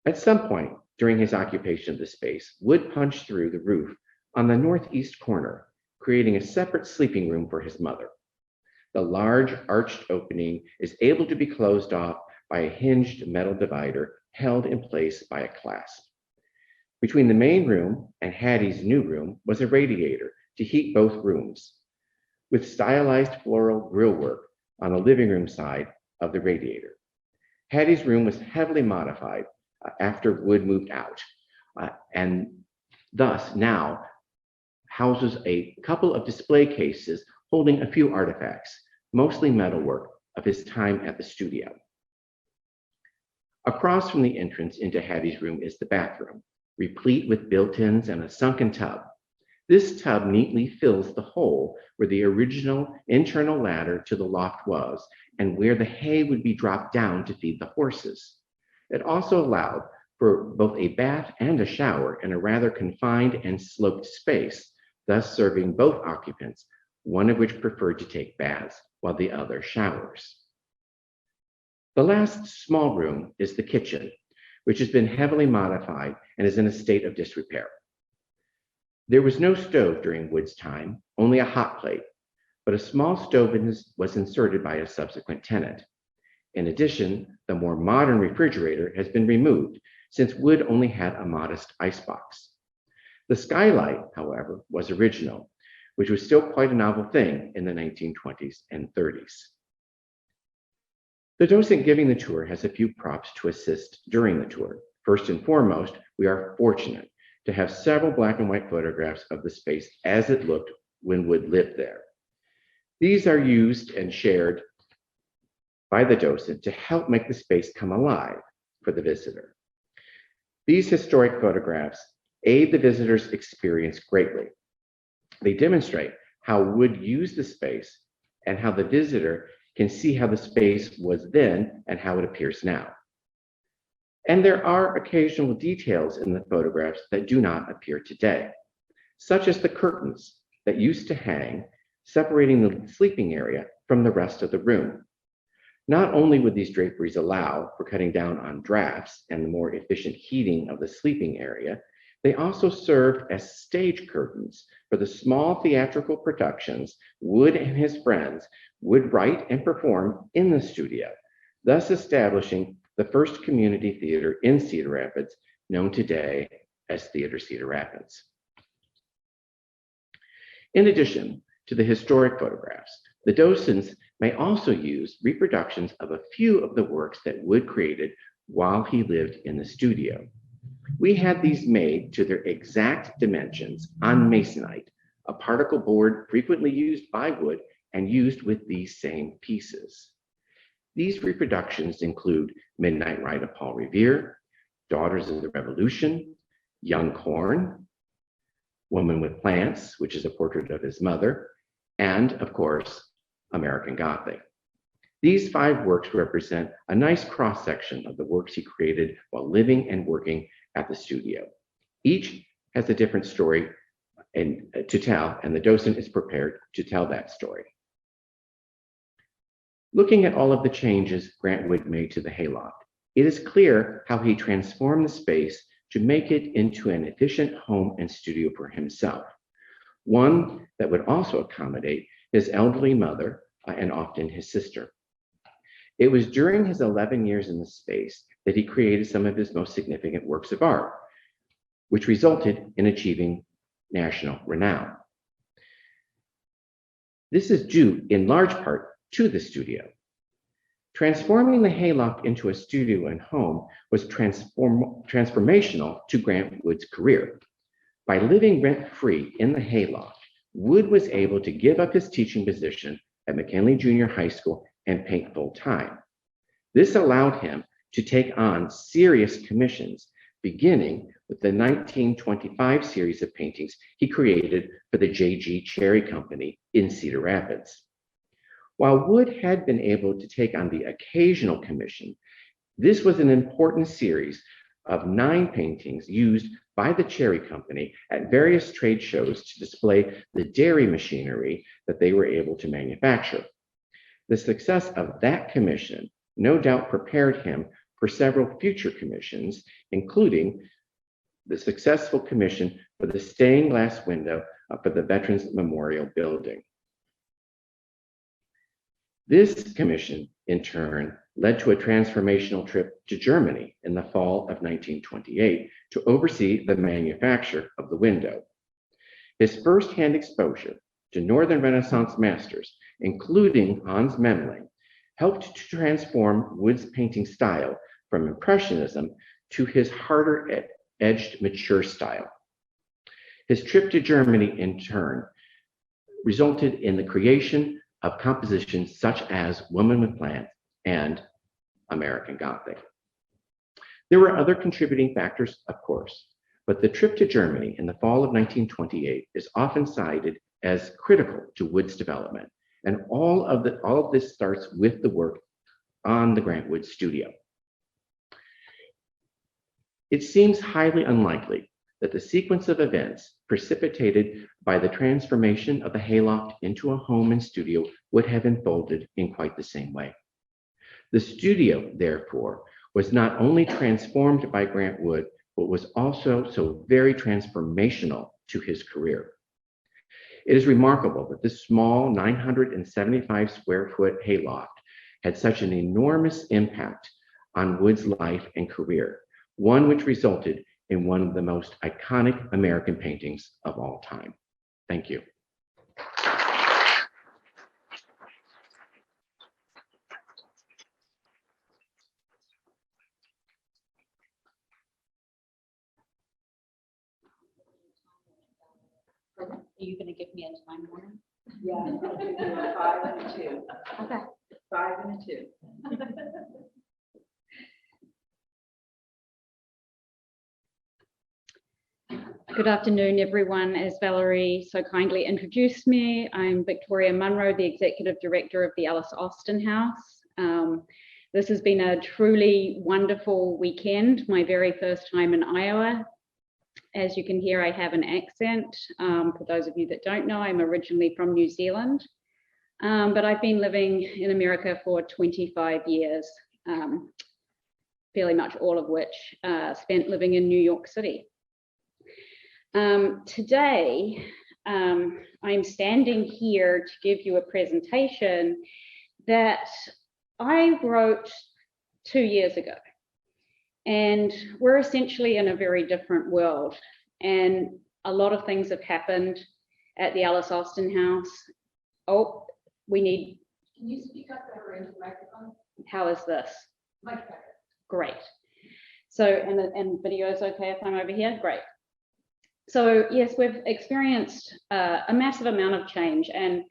At some point during his occupation of the space, Wood punched through the roof on the northeast corner, creating a separate sleeping room for his mother. The large arched opening is able to be closed off by a hinged metal divider held in place by a clasp. Between the main room and Hattie's new room was a radiator to heat both rooms, with stylized floral grillwork on the living room side of the radiator. Hattie's room was heavily modified after Wood moved out, and thus now houses a couple of display cases holding a few artifacts, mostly metalwork of his time at the studio. Across from the entrance into Hattie's room is the bathroom, replete with built-ins and a sunken tub. This tub neatly fills the hole where the original internal ladder to the loft was and where the hay would be dropped down to feed the horses. It also allowed for both a bath and a shower in a rather confined and sloped space, thus serving both occupants, one of which preferred to take baths while the other showers. The last small room is the kitchen, which has been heavily modified and is in a state of disrepair. There was no stove during Wood's time, only a hot plate, but a small stove was inserted by a subsequent tenant. In addition, the more modern refrigerator has been removed since Wood only had a modest icebox. The skylight, however, was original, which was still quite a novel thing in the 1920s and 30s. The docent giving the tour has a few props to assist during the tour. First and foremost, we are fortunate to have several black and white photographs of the space as it looked when Wood lived there. These are used and shared by the docent to help make the space come alive for the visitor. These historic photographs aid the visitor's experience greatly. They demonstrate how Wood used the space and how the visitor can see how the space was then and how it appears now. And there are occasional details in the photographs that do not appear today, such as the curtains that used to hang, separating the sleeping area from the rest of the room. Not only would these draperies allow for cutting down on drafts and the more efficient heating of the sleeping area, they also served as stage curtains for the small theatrical productions Wood and his friends would write and perform in the studio, thus establishing the first community theater in Cedar Rapids, known today as Theater Cedar Rapids. In addition to the historic photographs, the docents may also use reproductions of a few of the works that Wood created while he lived in the studio. We had these made to their exact dimensions on masonite, a particle board frequently used by Wood and used with these same pieces. These reproductions include Midnight Ride of Paul Revere, Daughters of the Revolution, Young Corn, Woman with Plants, which is a portrait of his mother, and of course, American Gothic. These 5 works represent a nice cross-section of the works he created while living and working at the studio. Each has a different story to tell, and the docent is prepared to tell that story. Looking at all of the changes Grant Wood made to the hayloft, it is clear how he transformed the space to make it into an efficient home and studio for himself, one that would also accommodate his elderly mother and often his sister. It was during his 11 years in the space that he created some of his most significant works of art, which resulted in achieving national renown. This is due in large part to the studio. Transforming the hayloft into a studio and home was transformational to Grant Wood's career. By living rent-free in the hayloft, Wood was able to give up his teaching position at McKinley Junior High School and paint full-time. This allowed him to take on serious commissions, beginning with the 1925 series of paintings he created for the J.G. Cherry Company in Cedar Rapids. While Wood had been able to take on the occasional commission, this was an important series of 9 paintings used by the Cherry Company at various trade shows to display the dairy machinery that they were able to manufacture. The success of that commission no doubt prepared him for several future commissions, including the successful commission for the stained glass window for the Veterans Memorial Building. This commission, in turn, led to a transformational trip to Germany in the fall of 1928 to oversee the manufacture of the window. His first-hand exposure to Northern Renaissance masters, including Hans Memling, helped to transform Wood's painting style from Impressionism to his harder-edged mature style. His trip to Germany, in turn, resulted in the creation of compositions such as Woman with Plants and American Gothic. There were other contributing factors, of course, but the trip to Germany in the fall of 1928 is often cited as critical to Wood's development, and all of this starts with the work on the Grant Wood studio. It seems highly unlikely that the sequence of events precipitated by the transformation of the hayloft into a home and studio would have unfolded in quite the same way. The studio, therefore, was not only transformed by Grant Wood, but was also so very transformational to his career. It is remarkable that this small 975 square foot hayloft had such an enormous impact on Wood's life and career, one which resulted in one of the most iconic American paintings of all time. Thank you. Are you going to give me a time warning? Yeah, I'll give you a 5 and a 2. Okay. 5 and a 2. Good afternoon, everyone. As Valerie so kindly introduced me, I'm Victoria Munro, the Executive Director of the Alice Austen House. This has been a truly wonderful weekend, my very first time in Iowa. As you can hear, I have an accent. For those of you that don't know, I'm originally from New Zealand, but I've been living in America for 25 years, fairly much all of which spent living in New York City. Today, I'm standing here to give you a presentation that I wrote 2 years ago. And we're essentially in a very different world. And a lot of things have happened at the Alice Austen House. Oh, we need. Can you speak up better into the microphone? How is this? Much better. Great. So, and video is okay if I'm over here? Great. So yes, we've experienced a massive amount of change. And,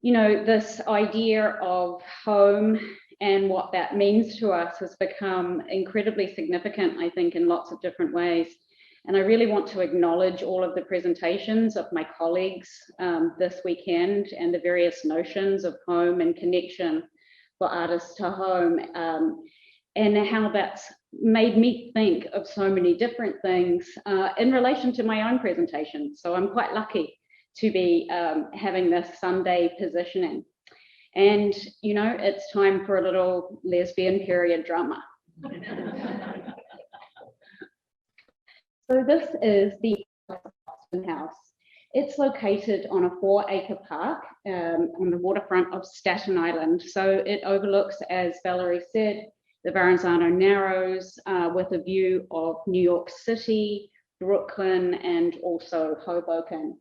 you know, this idea of home and what that means to us has become incredibly significant, I think, in lots of different ways. And I really want to acknowledge all of the presentations of my colleagues this weekend and the various notions of home and connection for artists to home, and how that's made me think of so many different things in relation to my own presentation. So I'm quite lucky to be having this Sunday positioning. And, you know, it's time for a little lesbian period drama. So this is the Austen House. It's located on a 4-acre park on the waterfront of Staten Island. So it overlooks, as Valerie said, the Verrazano Narrows with a view of New York City, Brooklyn, and also Hoboken.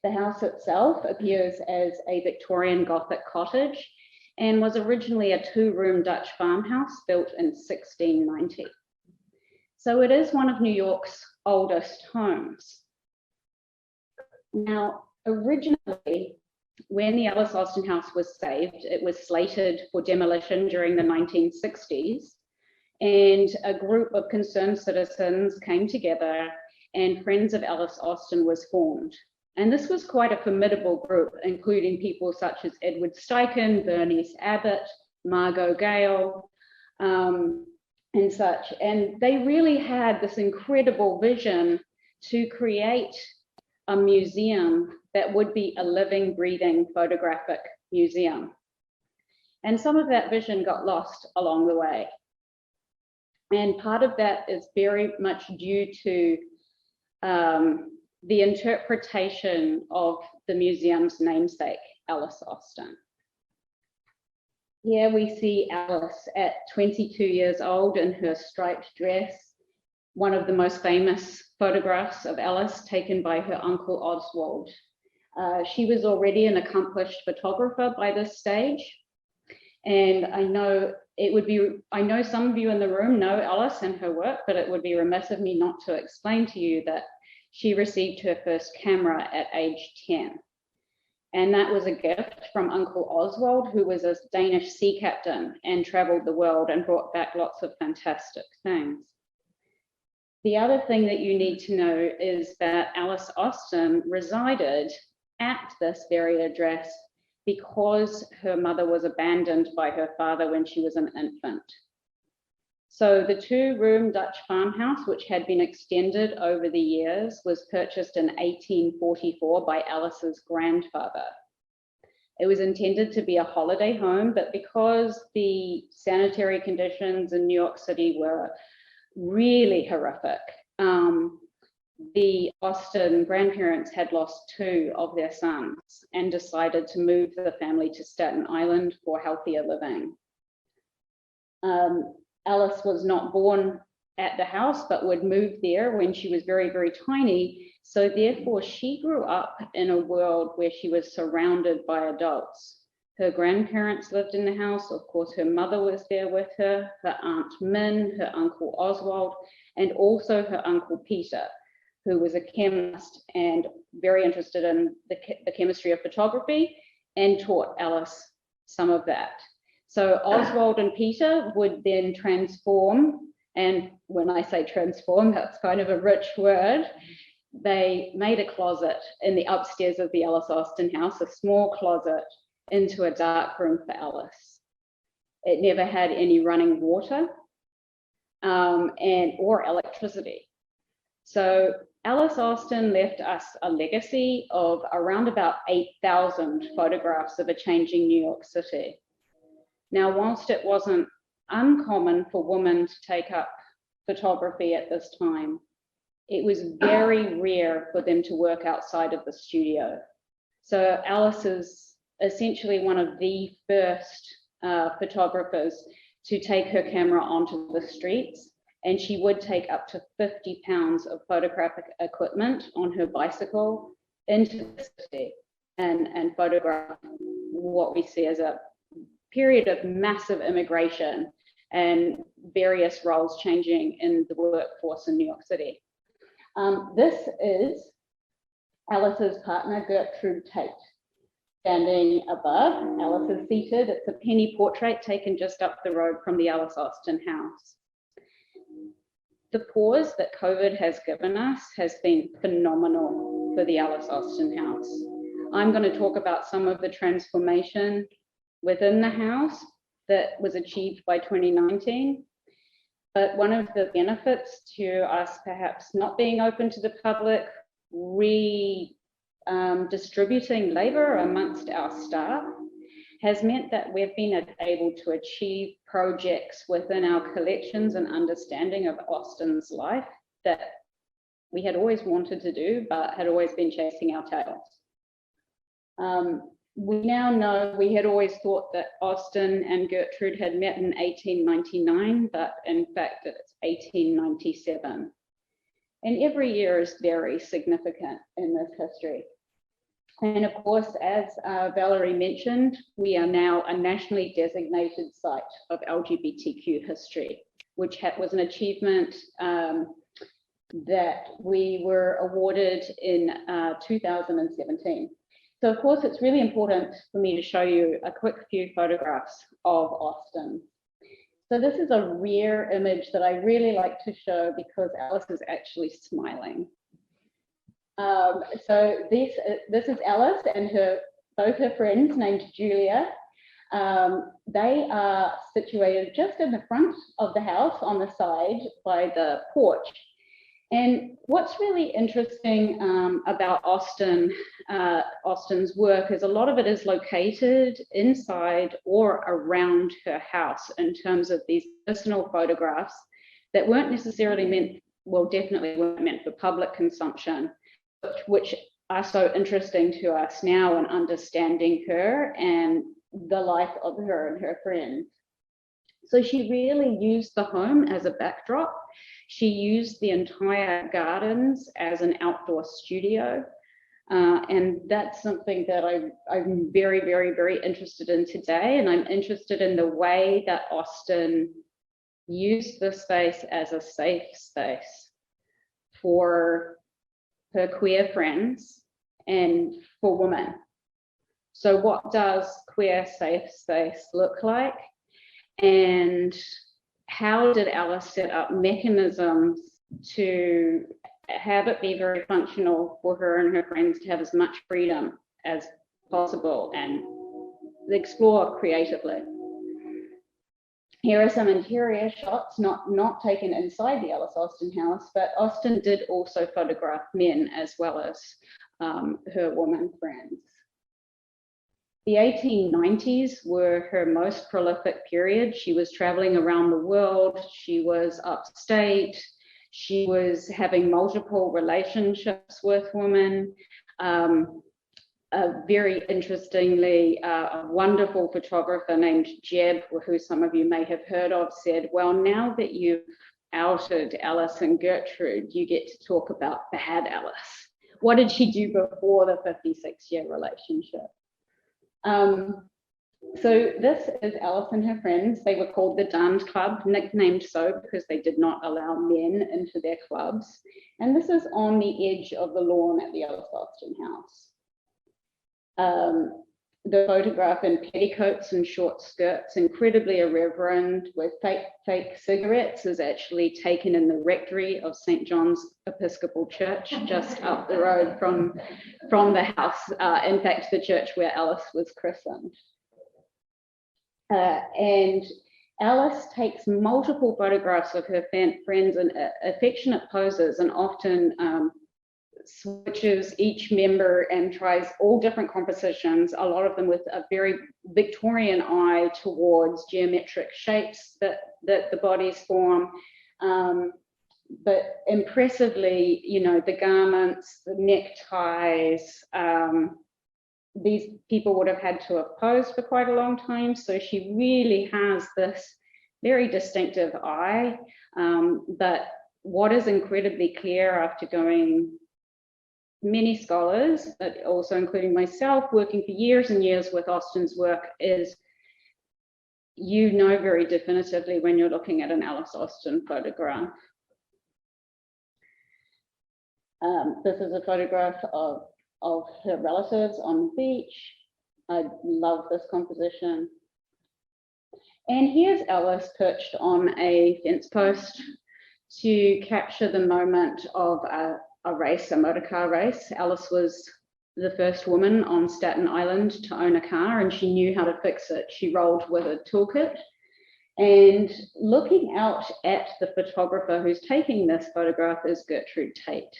The house itself appears as a Victorian Gothic cottage and was originally a 2-room Dutch farmhouse built in 1690. So it is one of New York's oldest homes. Now, originally, when the Alice Austen House was saved, it was slated for demolition during the 1960s, and a group of concerned citizens came together and Friends of Alice Austen was formed. And this was quite a formidable group, including people such as Edward Steichen, Bernice Abbott, Margot Gale, and such. And they really had this incredible vision to create a museum that would be a living, breathing photographic museum. And some of that vision got lost along the way. And part of that is very much due to the interpretation of the museum's namesake, Alice Austen. Here we see Alice at 22 years old in her striped dress, one of the most famous photographs of Alice taken by her uncle Oswald. She was already an accomplished photographer by this stage. And I know some of you in the room know Alice and her work, but it would be remiss of me not to explain to you that she received her first camera at age 10. And that was a gift from Uncle Oswald, who was a Danish sea captain and traveled the world and brought back lots of fantastic things. The other thing that you need to know is that Alice Austen resided at this very address because her mother was abandoned by her father when she was an infant. So the 2-room Dutch farmhouse, which had been extended over the years, was purchased in 1844 by Alice's grandfather. It was intended to be a holiday home, but because the sanitary conditions in New York City were really horrific, the Austen grandparents had lost 2 of their sons and decided to move the family to Staten Island for healthier living. Alice was not born at the house, but would move there when she was very, very tiny. So therefore, she grew up in a world where she was surrounded by adults. Her grandparents lived in the house. Of course, her mother was there with her, her Aunt Min, her Uncle Oswald, and also her Uncle Peter, who was a chemist and very interested in the chemistry of photography and taught Alice some of that. So Oswald and Peter would then transform, and when I say transform, that's kind of a rich word. They made a closet in the upstairs of the Alice Austen house, a small closet, into a dark room for Alice. It never had any running water or electricity. So Alice Austen left us a legacy of around about 8,000 photographs of a changing New York City. Now, whilst it wasn't uncommon for women to take up photography at this time, it was very rare for them to work outside of the studio. So Alice is essentially one of the first photographers to take her camera onto the streets, and she would take up to 50 pounds of photographic equipment on her bicycle into the city and photograph what we see as a period of massive immigration and various roles changing in the workforce in New York City. This is Alice's partner, Gertrude Tate, standing above. Alice is seated. It's a penny portrait taken just up the road from the Alice Austen house. The pause that COVID has given us has been phenomenal for the Alice Austen house. I'm going to talk about some of the transformation within the house that was achieved by 2019. But one of the benefits to us perhaps not being open to the public, distributing labor amongst our staff, has meant that we've been able to achieve projects within our collections and understanding of Austen's life that we had always wanted to do, but had always been chasing our tails. We now know, we had always thought that Austen and Gertrude had met in 1899, but in fact it's 1897. And every year is very significant in this history. And of course, as Valerie mentioned, we are now a nationally designated site of LGBTQ history, which was an achievement that we were awarded in 2017. So of course, it's really important for me to show you a quick few photographs of Austen. So this is a rare image that I really like to show because Alice is actually smiling. So this is Alice and both her friends named Julia. They are situated just in the front of the house on the side by the porch. And what's really interesting about Austen's work is a lot of it is located inside or around her house in terms of these personal photographs that weren't necessarily meant, well, definitely weren't meant for public consumption, which are so interesting to us now in understanding her and the life of her and her friends. So she really used the home as a backdrop. She used the entire gardens as an outdoor studio. And that's something that I'm very, very, very interested in today. And I'm interested in the way that Austen used the space as a safe space for her queer friends and for women. So what does queer safe space look like? And how did Alice set up mechanisms to have it be very functional for her and her friends to have as much freedom as possible and explore creatively? Here are some interior shots, not taken inside the Alice Austen house, but Austen did also photograph men as well as her woman friends. The 1890s were her most prolific period. She was traveling around the world. She was upstate. She was having multiple relationships with women. Very interestingly, a wonderful photographer named Jeb, who some of you may have heard of, said, well, now that you've outed Alice and Gertrude, you get to talk about bad Alice. What did she do before the 56-year relationship? So this is Alice and her friends. They were called the Dance Club, nicknamed so because they did not allow men into their clubs. And this is on the edge of the lawn at the Alice Austen house. The photograph in petticoats and short skirts, incredibly irreverent, with fake cigarettes, is actually taken in the rectory of St. John's Episcopal Church, just up the road from the house. In fact, the church where Alice was christened. And Alice takes multiple photographs of her friends in affectionate poses, and often switches each member and tries all different compositions, a lot of them with a very Victorian eye towards geometric shapes that the bodies form. But impressively, you know, the garments, the neckties, these people would have had to have posed for quite a long time. So she really has this very distinctive eye. But what is incredibly clear after going many scholars, but also including myself, working for years and years with Austen's work, is you know very definitively when you're looking at an Alice Austen photograph. This is a photograph of her relatives on the beach. I love this composition. And here's Alice perched on a fence post to capture the moment of a race, a motor car race. Alice was the first woman on Staten Island to own a car, and she knew how to fix it. She rolled with a toolkit. And looking out at the photographer who's taking this photograph is Gertrude Tate.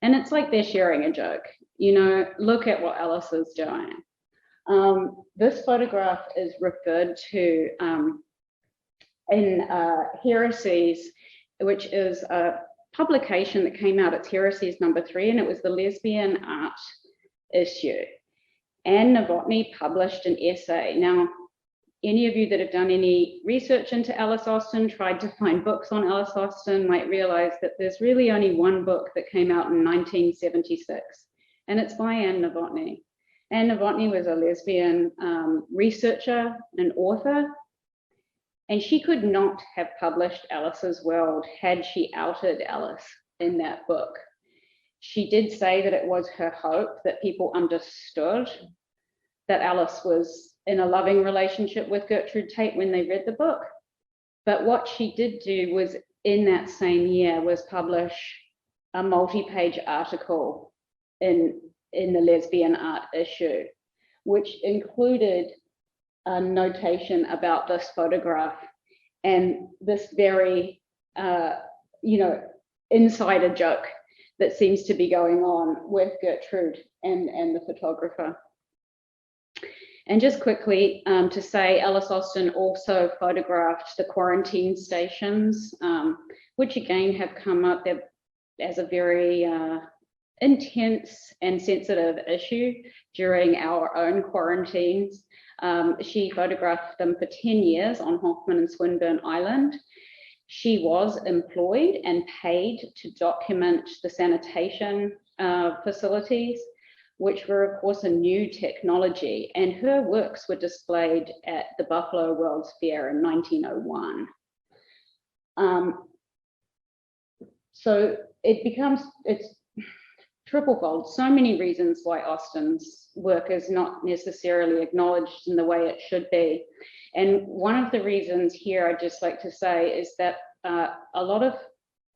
And it's like they're sharing a joke. You know, look at what Alice is doing. This photograph is referred to in Heresies, which is a publication that came out. It's Heresies #3, and it was the lesbian art issue. Anne Novotny published an essay. Now, any of you that have done any research into Alice Austen, tried to find books on Alice Austen, might realize that there's really only one book that came out in 1976, and it's by Anne Novotny. Anne Novotny was a lesbian researcher and author, and she could not have published Alice's World had she outed Alice in that book. She did say that it was her hope that people understood that Alice was in a loving relationship with Gertrude Tate when they read the book. But what she did do was, in that same year, was publish a multi-page article in the lesbian art issue, which included a notation about this photograph and this very, insider joke that seems to be going on with Gertrude and the photographer. And just quickly to say, Alice Austen also photographed the quarantine stations, which again have come up as a very intense and sensitive issue during our own quarantines. She photographed them for 10 years on Hoffman and Swinburne Island. She was employed and paid to document the sanitation facilities, which were, of course, a new technology, and her works were displayed at the Buffalo World's Fair in 1901. So it's triplefold, so many reasons why Austen's work is not necessarily acknowledged in the way it should be. And one of the reasons here I'd just like to say is that a lot of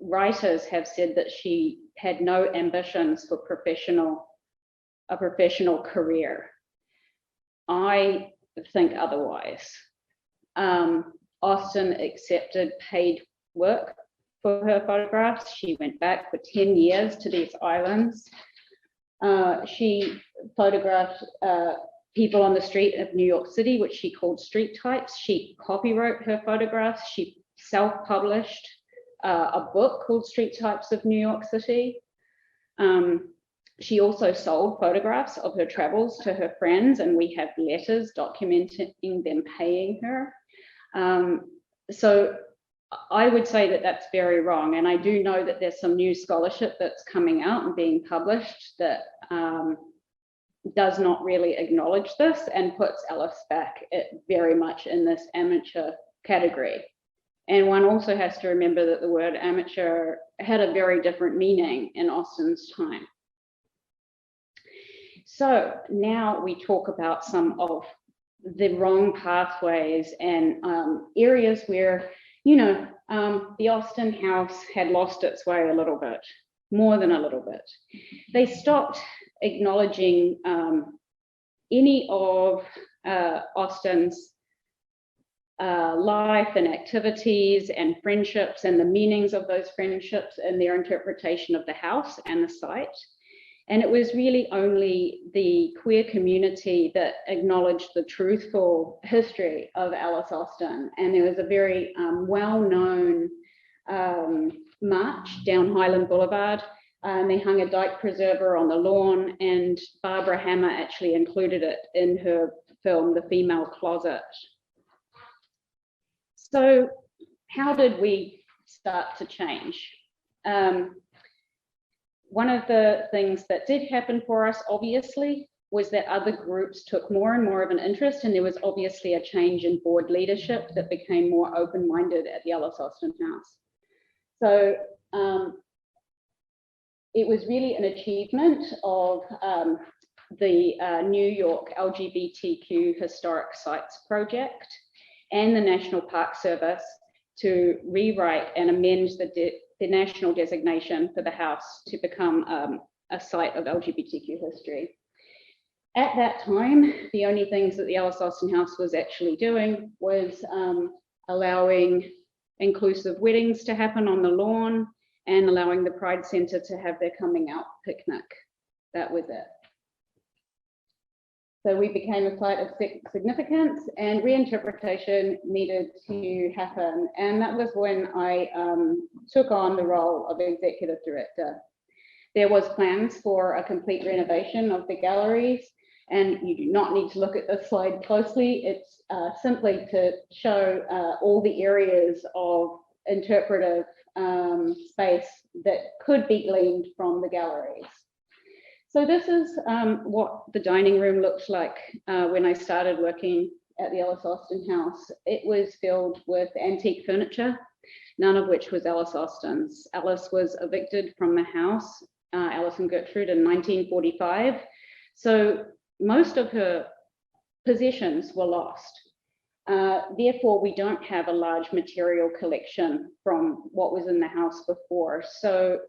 writers have said that she had no ambitions for a professional career. I think otherwise. Austin accepted paid work for her photographs. She went back for 10 years to these islands. She photographed people on the street of New York City, which she called street types. She copywrote her photographs. She self-published a book called Street Types of New York City. She also sold photographs of her travels to her friends, and we have letters documenting them paying her. So I would say that that's very wrong. And I do know that there's some new scholarship that's coming out and being published that does not really acknowledge this and puts Alice back very much in this amateur category. And one also has to remember that the word amateur had a very different meaning in Austin's time. So now we talk about some of the wrong pathways and areas where, you know, the Austin house had lost its way a little bit, more than a little bit. They stopped acknowledging any of Austin's life and activities and friendships and the meanings of those friendships and their interpretation of the house and the site. And it was really only the queer community that acknowledged the truthful history of Alice Austin. And there was a very well-known march down Highland Boulevard. They hung a dike preserver on the lawn, and Barbara Hammer actually included it in her film, The Female Closet. So how did we start to change? One of the things that did happen for us, obviously, was that other groups took more and more of an interest, and there was obviously a change in board leadership that became more open-minded at the Alice Austin House. So it was really an achievement of the New York LGBTQ Historic Sites Project and the National Park Service to rewrite and amend the national designation for the house to become a site of LGBTQ history. At that time, the only things that the Alice Austin House was actually doing was allowing inclusive weddings to happen on the lawn and allowing the Pride Center to have their coming out picnic. That was it. So we became a site of significance, and reinterpretation needed to happen. And that was when I took on the role of executive director. There was plans for a complete renovation of the galleries, and you do not need to look at this slide closely. It's simply to show all the areas of interpretive space that could be gleaned from the galleries. So this is what the dining room looked like when I started working at the Alice Austin House. It was filled with antique furniture, none of which was Alice Austin's. Alice was evicted from the house, Alice and Gertrude, in 1945. So most of her possessions were lost. Therefore, we don't have a large material collection from what was in the house before. So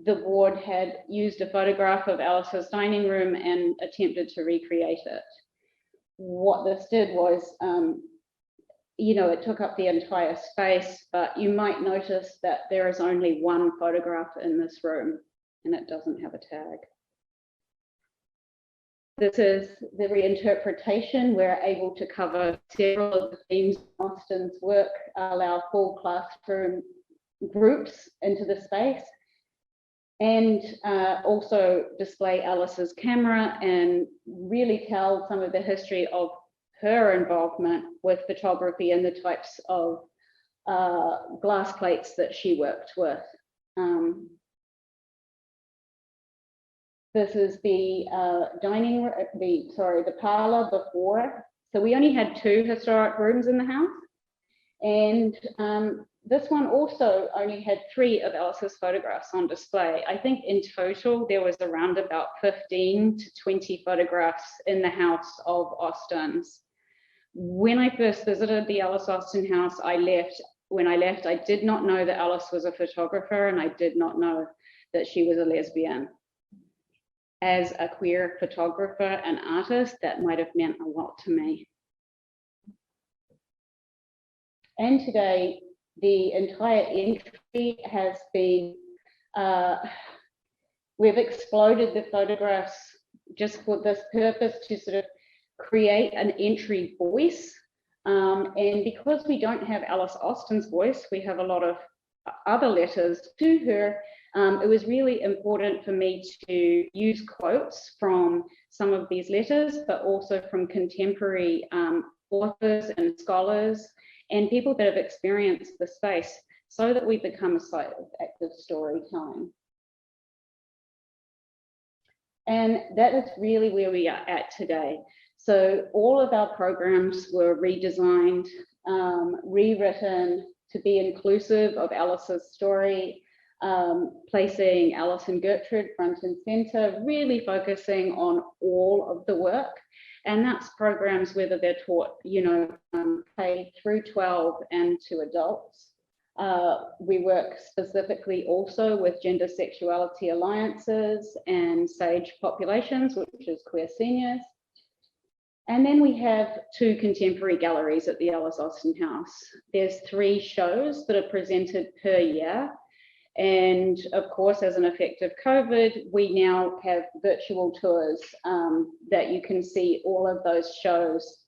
the board had used a photograph of Alice's dining room and attempted to recreate it. What this did was, you know, it took up the entire space, but you might notice that there is only one photograph in this room and it doesn't have a tag. This is the reinterpretation. We're able to cover several of the themes of Austin's work, allow full classroom groups into the space, and also display Alice's camera and really tell some of the history of her involvement with photography and the types of glass plates that she worked with. This is the dining room, the parlor before. So we only had 2 historic rooms in the house. And this one also only had 3 of Alice's photographs on display. I think in total, there was around about 15 to 20 photographs in the house of Austin's. When I first visited the Alice Austin house, when I left, I did not know that Alice was a photographer, and I did not know that she was a lesbian. As a queer photographer and artist, that might have meant a lot to me. And today, the entire entry has been, we've exploded the photographs just for this purpose to sort of create an entry voice. And because we don't have Alice Austen's voice, we have a lot of other letters to her. It was really important for me to use quotes from some of these letters, but also from contemporary authors and scholars and people that have experienced the space, so that we become a site of active storytelling. And that is really where we are at today. So all of our programs were redesigned, rewritten to be inclusive of Alice's story, placing Alice and Gertrude front and center, really focusing on all of the work. And that's programs whether they're taught, K through 12 and to adults. We work specifically also with gender sexuality alliances and SAGE populations, which is queer seniors. And then we have 2 contemporary galleries at the Alice Austen House. There's 3 shows that are presented per year. And of course, as an effect of COVID, we now have virtual tours that you can see all of those shows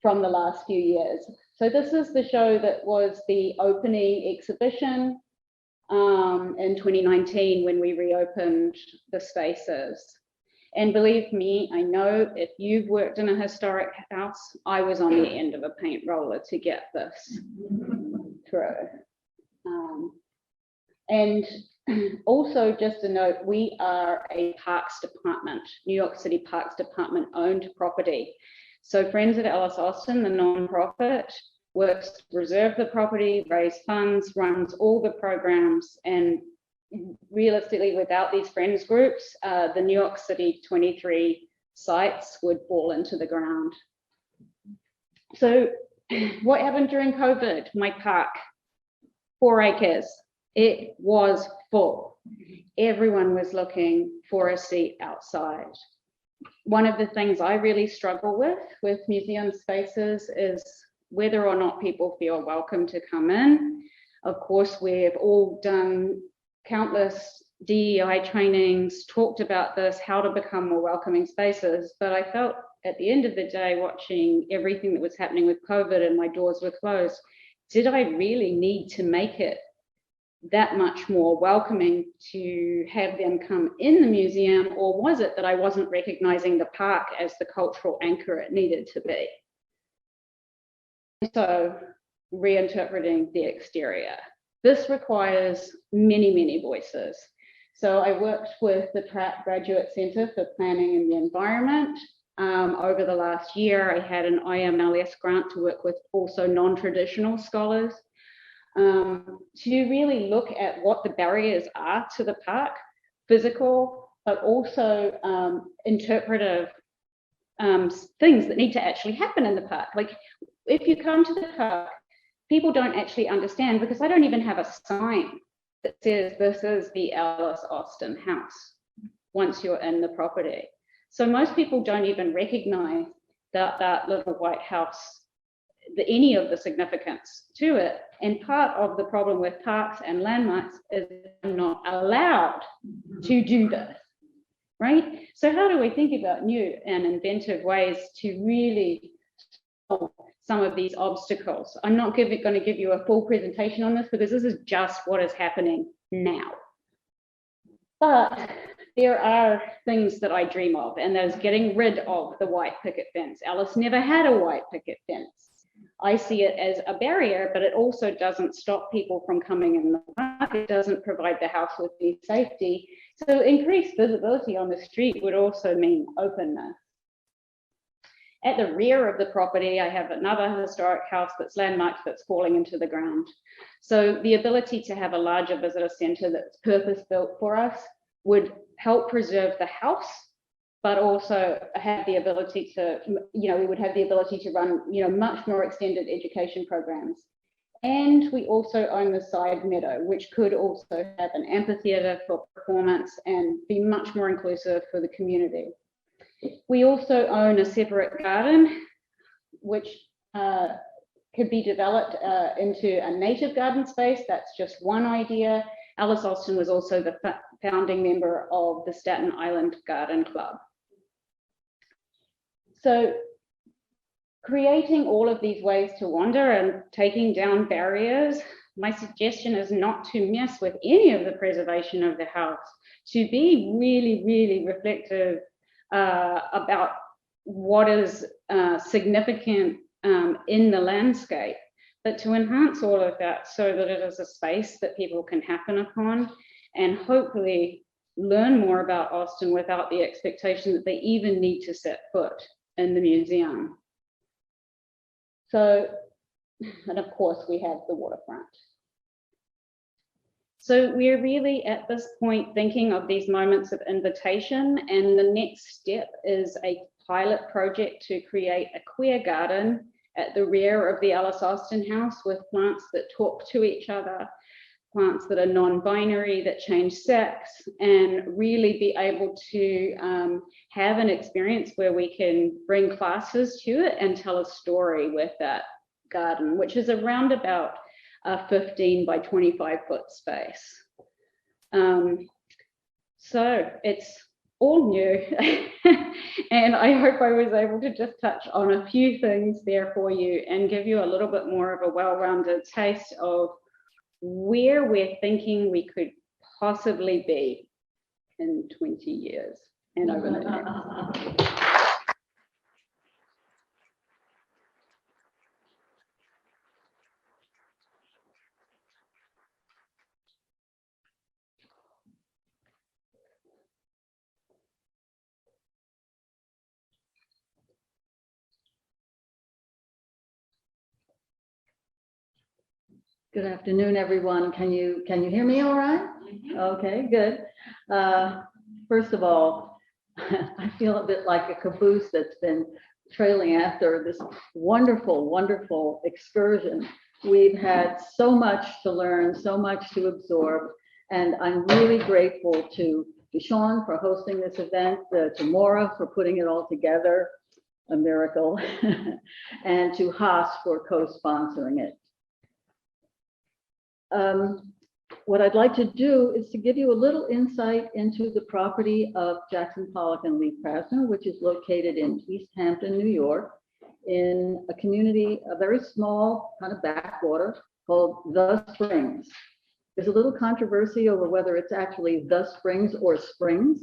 from the last few years. So this is the show that was the opening exhibition in 2019 when we reopened the spaces. And believe me, I know if you've worked in a historic house, I was on the end of a paint roller to get this through. And also just a note, we are a Parks Department, New York City Parks Department owned property. So Friends of Alice Austen, the nonprofit, works to preserve the property, raise funds, runs all the programs, and realistically, without these friends groups, the New York City 23 sites would fall into the ground. So what happened during COVID? My park, 4 acres. It was full. Everyone was looking for a seat outside. One of the things I really struggle with museum spaces is whether or not people feel welcome to come in. Of course, we've all done countless DEI trainings, talked about this, how to become more welcoming spaces, but I felt at the end of the day, watching everything that was happening with COVID and my doors were closed, did I really need to make it that much more welcoming to have them come in the museum, or was it that I wasn't recognizing the park as the cultural anchor it needed to be? So reinterpreting the exterior. This requires many, many voices. So I worked with the Pratt Graduate Center for Planning and the Environment. Over the last year, I had an IMLS grant to work with also non-traditional scholars to really look at what the barriers are to the park, physical, but also interpretive things that need to actually happen in the park. Like if you come to the park, people don't actually understand, because I don't even have a sign that says this is the Alice Austen house once you're in the property. So most people don't even recognize that little white house, any of the significance to it. And part of the problem with parks and landmarks is they're not allowed to do this, right? So how do we think about new and inventive ways to really solve some of these obstacles? I'm not going to give you a full presentation on this, because this is just what is happening now. But there are things that I dream of, and there's getting rid of the white picket fence. Alice never had a white picket fence. I see it as a barrier, but it also doesn't stop people from coming in the park. It doesn't provide the house with any safety. So increased visibility on the street would also mean openness. At the rear of the property, I have another historic house that's landmarked that's falling into the ground. So the ability to have a larger visitor center that's purpose-built for us would help preserve the house, but also have the ability to, we would have the ability to run, much more extended education programs. And we also own the side meadow, which could also have an amphitheater for performance and be much more inclusive for the community. We also own a separate garden, which could be developed into a native garden space. That's just one idea. Alice Austin was also the founding member of the Staten Island Garden Club. So creating all of these ways to wander and taking down barriers, my suggestion is not to mess with any of the preservation of the house, to be really, really reflective about what is significant in the landscape, but to enhance all of that so that it is a space that people can happen upon and hopefully learn more about Austin without the expectation that they even need to set foot in the museum. So, and of course we have the waterfront. So we're really at this point thinking of these moments of invitation, and the next step is a pilot project to create a queer garden at the rear of the Alice Austin house with plants that talk to each other, plants that are non-binary, that change sex, and really be able to have an experience where we can bring classes to it and tell a story with that garden, which is around about a 15 by 25 foot space. So it's all new. And I hope I was able to just touch on a few things there for you and give you a little bit more of a well-rounded taste of where we're thinking we could possibly be in 20 years and over the next. Good afternoon, everyone. Can you hear me all right? Okay, good. First of all, I feel a bit like a caboose that's been trailing after this wonderful, wonderful excursion. We've had so much to learn, so much to absorb, and I'm really grateful to Sean for hosting this event, to Maura for putting it all together, a miracle, and to Haas for co-sponsoring it. What I'd like to do is to give you a little insight into the property of Jackson Pollock and Lee Krasner, which is located in East Hampton, New York, in a community, a very small kind of backwater called The Springs. There's a little controversy over whether it's actually The Springs or Springs,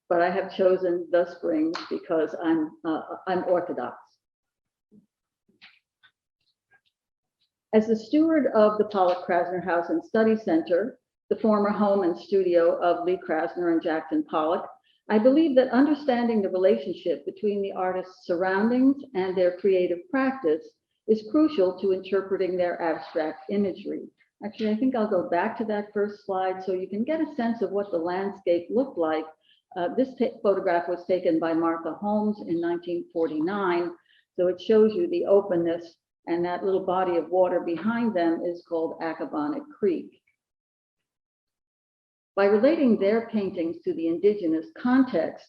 but I have chosen The Springs because I'm Orthodox. As the steward of the Pollock-Krasner House and Study Center, the former home and studio of Lee Krasner and Jackson Pollock, I believe that understanding the relationship between the artist's surroundings and their creative practice is crucial to interpreting their abstract imagery. Actually, I think I'll go back to that first slide so you can get a sense of what the landscape looked like. This photograph was taken by Martha Holmes in 1949, so it shows you the openness, and that little body of water behind them is called Accabonac Creek. By relating their paintings to the indigenous context,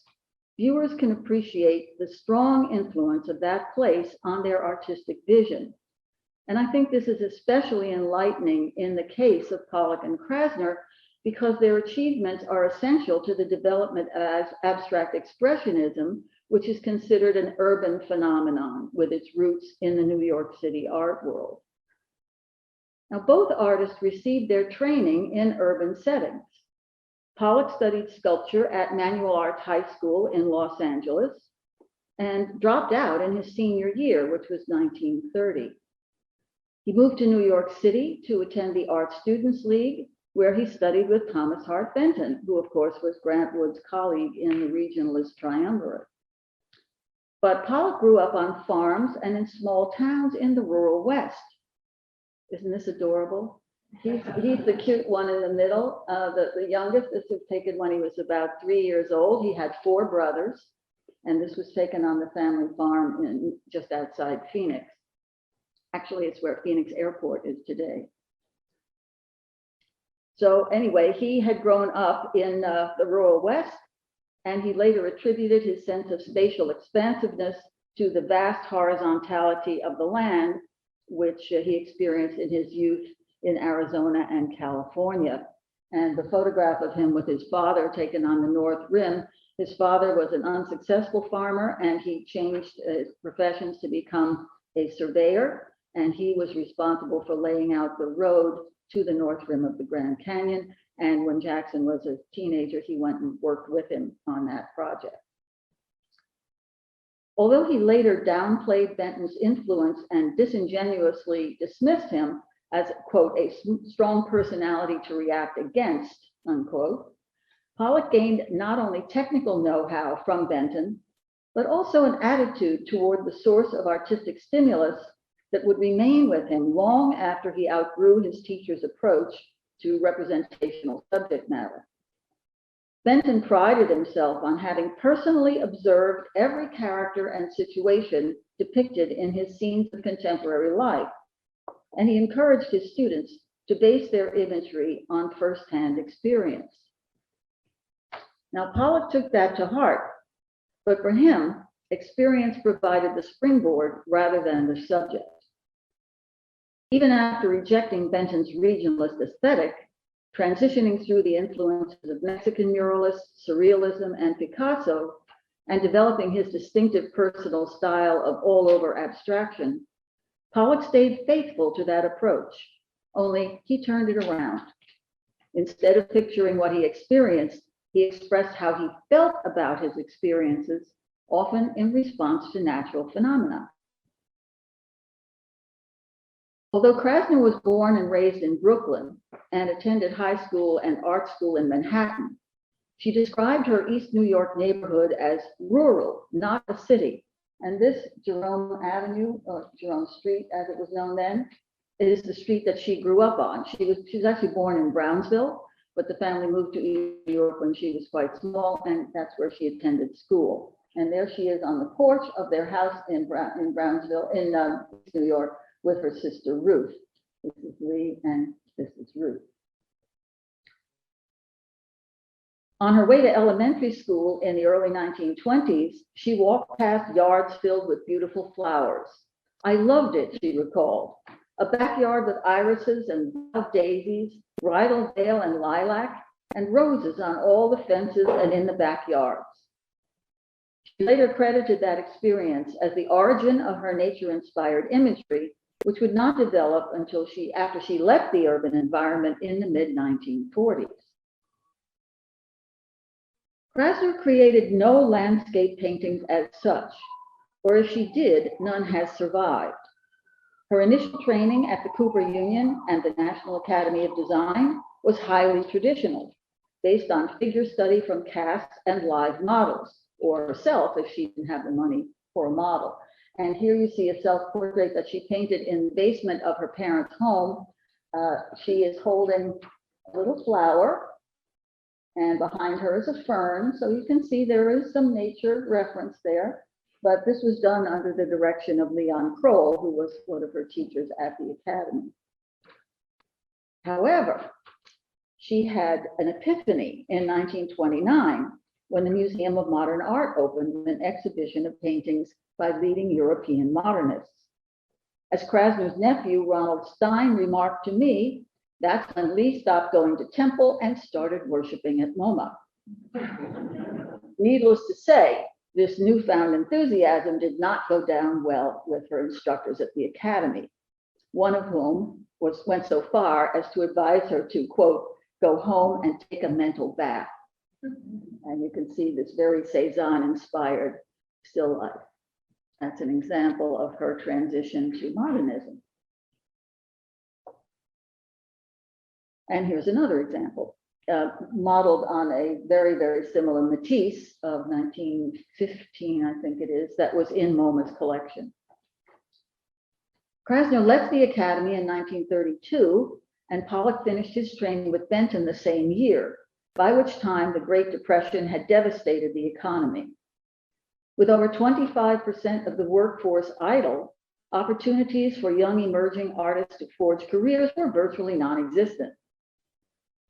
viewers can appreciate the strong influence of that place on their artistic vision. And I think this is especially enlightening in the case of Pollock and Krasner because their achievements are essential to the development of abstract expressionism, which is considered an urban phenomenon with its roots in the New York City art world. Now, both artists received their training in urban settings. Pollock studied sculpture at Manual Arts High School in Los Angeles and dropped out in his senior year, which was 1930. He moved to New York City to attend the Art Students League, where he studied with Thomas Hart Benton, who of course was Grant Wood's colleague in the Regionalist Triumvirate. But Pollock grew up on farms and in small towns in the rural West. Isn't this adorable? He's the cute one in the middle. The youngest, this was taken when he was about 3 years old. He had 4 brothers, and this was taken on the family farm just outside Phoenix. Actually, it's where Phoenix Airport is today. So anyway, he had grown up in the rural West, and he later attributed his sense of spatial expansiveness to the vast horizontality of the land, which he experienced in his youth in Arizona and California. And the photograph of him with his father taken on the North Rim, his father was an unsuccessful farmer and he changed his professions to become a surveyor. And he was responsible for laying out the road to the North Rim of the Grand Canyon. And when Jackson was a teenager, he went and worked with him on that project. Although he later downplayed Benton's influence and disingenuously dismissed him as, quote, a strong personality to react against, unquote, Pollock gained not only technical know-how from Benton, but also an attitude toward the source of artistic stimulus that would remain with him long after he outgrew his teacher's approach to representational subject matter. Benton prided himself on having personally observed every character and situation depicted in his scenes of contemporary life, and he encouraged his students to base their imagery on firsthand experience. Now, Pollock took that to heart, but for him, experience provided the springboard rather than the subject. Even after rejecting Benton's regionalist aesthetic, transitioning through the influences of Mexican muralists, surrealism, and Picasso, and developing his distinctive personal style of all-over abstraction, Pollock stayed faithful to that approach, only he turned it around. Instead of picturing what he experienced, he expressed how he felt about his experiences, often in response to natural phenomena. Although Krasner was born and raised in Brooklyn and attended high school and art school in Manhattan, she described her East New York neighborhood as rural, not a city. And this Jerome Avenue, or Jerome Street as it was known then, is the street that she grew up on. She was actually born in Brownsville, but the family moved to East New York when she was quite small, and that's where she attended school. And there she is on the porch of their house in Brownsville, in East New York, with her sister Ruth. This is Lee and this is Ruth. On her way to elementary school in the early 1920s, she walked past yards filled with beautiful flowers. I loved it, she recalled. A backyard with irises and wild daisies, bridal veil and lilac, and roses on all the fences and in the backyards. She later credited that experience as the origin of her nature-inspired imagery, which would not develop until after she left the urban environment in the mid-1940s. Krasner created no landscape paintings as such, or if she did, none has survived. Her initial training at the Cooper Union and the National Academy of Design was highly traditional, based on figure study from casts and live models, or herself if she didn't have the money for a model. And here you see a self-portrait that she painted in the basement of her parents' home. She is holding a little flower, and behind her is a fern. So you can see there is some nature reference there. But this was done under the direction of Leon Kroll, who was one of her teachers at the Academy. However, she had an epiphany in 1929 when the Museum of Modern Art opened with an exhibition of paintings by leading European modernists. As Krasner's nephew, Ronald Stein, remarked to me, that's when Lee stopped going to temple and started worshiping at MoMA. Needless to say, this newfound enthusiasm did not go down well with her instructors at the Academy, one of whom went so far as to advise her to, quote, go home and take a mental bath. And you can see this very Cézanne-inspired still life. That's an example of her transition to modernism. And here's another example, modeled on a very, very similar Matisse of 1915, I think it is, that was in MoMA's collection. Krasner left the Academy in 1932, and Pollock finished his training with Benton the same year, by which time the Great Depression had devastated the economy. With over 25% of the workforce idle, opportunities for young emerging artists to forge careers were virtually non-existent.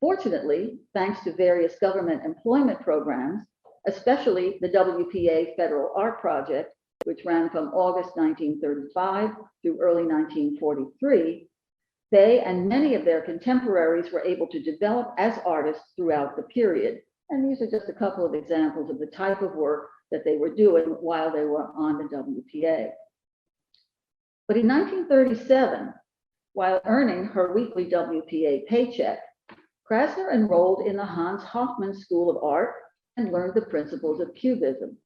Fortunately, thanks to various government employment programs, especially the WPA Federal Art Project, which ran from August 1935 through early 1943, they and many of their contemporaries were able to develop as artists throughout the period. And these are just a couple of examples of the type of work that they were doing while they were on the WPA. But in 1937, while earning her weekly WPA paycheck, Krasner enrolled in the Hans Hofmann School of Art and learned the principles of Cubism,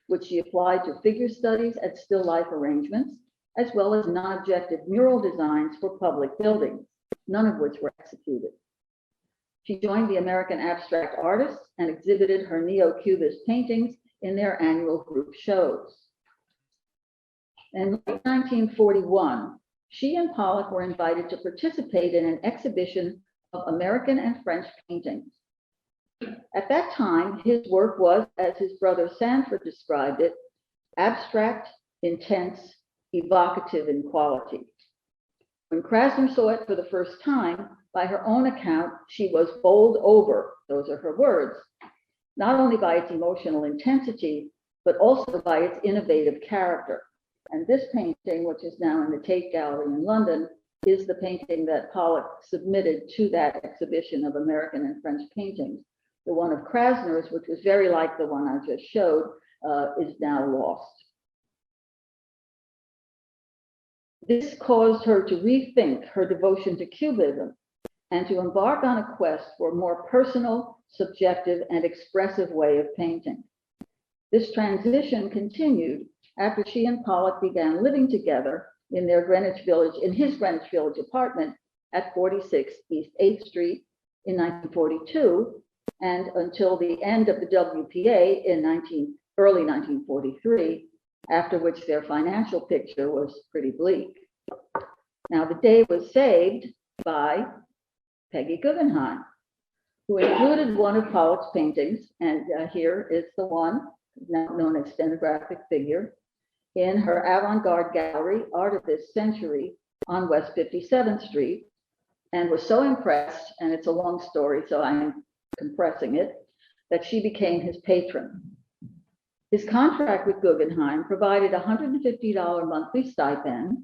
which she applied to figure studies and still life arrangements, as well as non-objective mural designs for public buildings, none of which were executed. She joined the American Abstract Artists and exhibited her neo-Cubist paintings in their annual group shows. In late 1941, she and Pollock were invited to participate in an exhibition of American and French paintings. At that time, his work was, as his brother Sanford described it, abstract, intense, evocative in quality. When Krasner saw it for the first time, by her own account, she was bowled over, those are her words, not only by its emotional intensity, but also by its innovative character. And this painting, which is now in the Tate Gallery in London, is the painting that Pollock submitted to that exhibition of American and French paintings. The one of Krasner's, which was very like the one I just showed, is now lost. This caused her to rethink her devotion to Cubism and to embark on a quest for a more personal, subjective, and expressive way of painting. This transition continued after she and Pollock began living together in their Greenwich Village, in his Greenwich Village apartment at 46 East 8th Street in 1942, and until the end of the WPA in early 1943, after which their financial picture was pretty bleak. Now, the day was saved by Peggy Guggenheim, who included one of Pollock's paintings, and here is the one, now known as Stenographic Figure, in her avant-garde gallery, Art of This Century, on West 57th Street, and was so impressed, and it's a long story, so I'm compressing it, that she became his patron. His contract with Guggenheim provided a $150 monthly stipend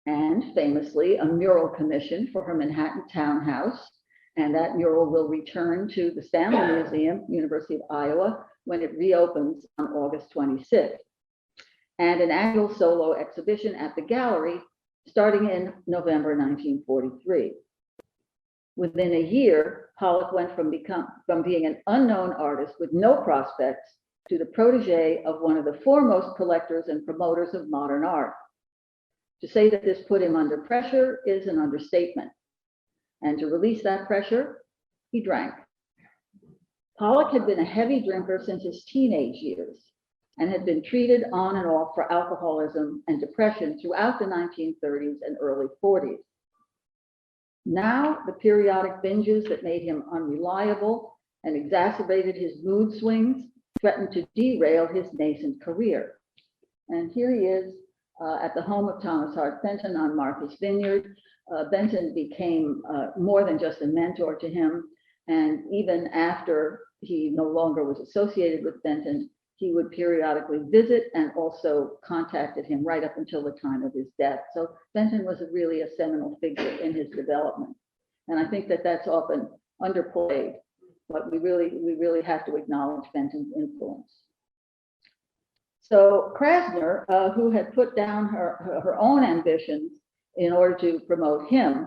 and, famously, a mural commission for her Manhattan townhouse, and that mural will return to the Stanley Museum, University of Iowa, when it reopens on August 26th, and an annual solo exhibition at the gallery starting in November 1943. Within a year, Pollock went from being an unknown artist with no prospects to the protege of one of the foremost collectors and promoters of modern art. To say that this put him under pressure is an understatement. And to release that pressure, he drank. Pollock had been a heavy drinker since his teenage years and had been treated on and off for alcoholism and depression throughout the 1930s and early 40s. Now, the periodic binges that made him unreliable and exacerbated his mood swings threatened to derail his nascent career. And here he is at the home of Thomas Hart Benton on Martha's Vineyard. Benton became more than just a mentor to him. And even after he no longer was associated with Benton, he would periodically visit and also contacted him right up until the time of his death. So Benton was really a seminal figure in his development. And I think that that's often underplayed, but we really have to acknowledge Benton's influence. So Krasner, who had put down her own ambitions in order to promote him,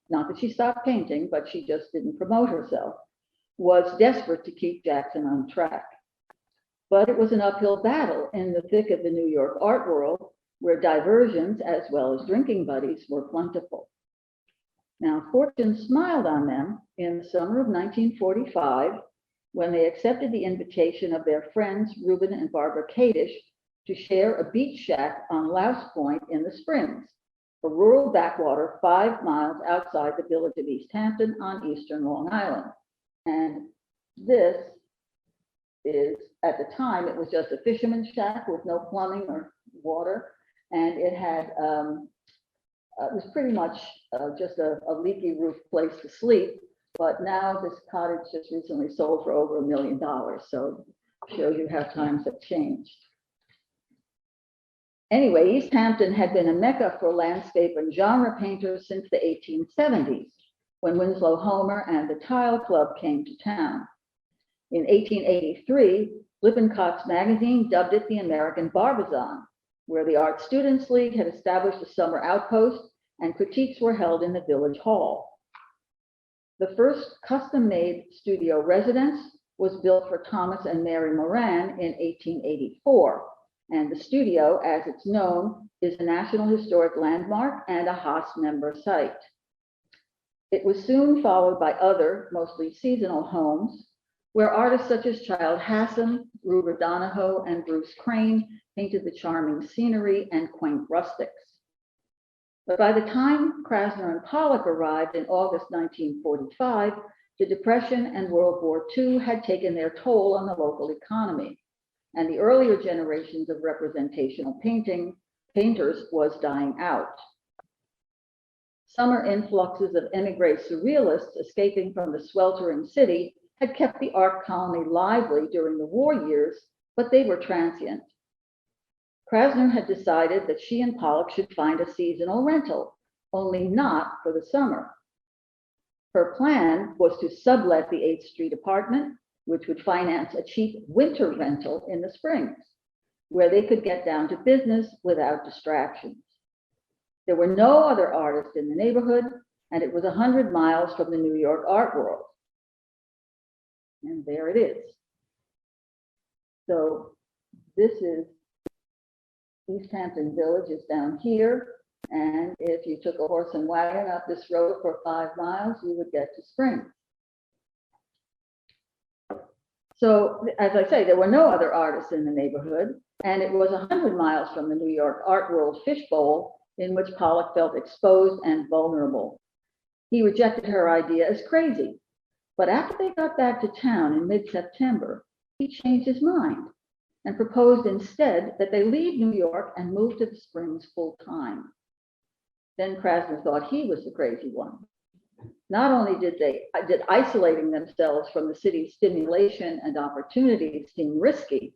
not that she stopped painting, but she just didn't promote herself, was desperate to keep Jackson on track. But it was an uphill battle in the thick of the New York art world, where diversions as well as drinking buddies were plentiful. Now, fortune smiled on them in the summer of 1945, when they accepted the invitation of their friends, Reuben and Barbara Kadish, to share a beach shack on Louse Point in the Springs, a rural backwater 5 miles outside the village of East Hampton on eastern Long Island. And this is, at the time, it was just a fisherman's shack with no plumbing or water. And it had, it was pretty much just a leaky roof place to sleep. But now this cottage just recently sold for over $1 million. So it shows you how times have changed. Anyway, East Hampton had been a mecca for landscape and genre painters since the 1870s, when Winslow Homer and the Tile Club came to town. In 1883, Lippincott's magazine dubbed it the American Barbizon, where the Art Students League had established a summer outpost and critiques were held in the village hall. The first custom-made studio residence was built for Thomas and Mary Moran in 1884. And the studio, as it's known, is a National Historic Landmark and a Haas member site. It was soon followed by other, mostly seasonal homes, where artists such as Childe Hassam, Ruber Donahoe, and Bruce Crane painted the charming scenery and quaint rustics. But by the time Krasner and Pollock arrived in August 1945, the Depression and World War II had taken their toll on the local economy, and the earlier generations of representational painters was dying out. Summer influxes of emigre surrealists escaping from the sweltering city had kept the art colony lively during the war years, but they were transient. Krasner had decided that she and Pollock should find a seasonal rental, only not for the summer. Her plan was to sublet the 8th Street apartment, which would finance a cheap winter rental in the springs, where they could get down to business without distractions. There were no other artists in the neighborhood, and it was 100 miles from the New York art world. And there it is. So this is East Hampton Village is down here. And if you took a horse and wagon up this road for 5 miles, you would get to Springs. So, as I say, there were no other artists in the neighborhood, and it was 100 miles from the New York art world fishbowl in which Pollock felt exposed and vulnerable. He rejected her idea as crazy, but after they got back to town in mid-September, he changed his mind and proposed instead that they leave New York and move to the Springs full-time. Then Krasner thought he was the crazy one. Not only did isolating themselves from the city's stimulation and opportunities seem risky,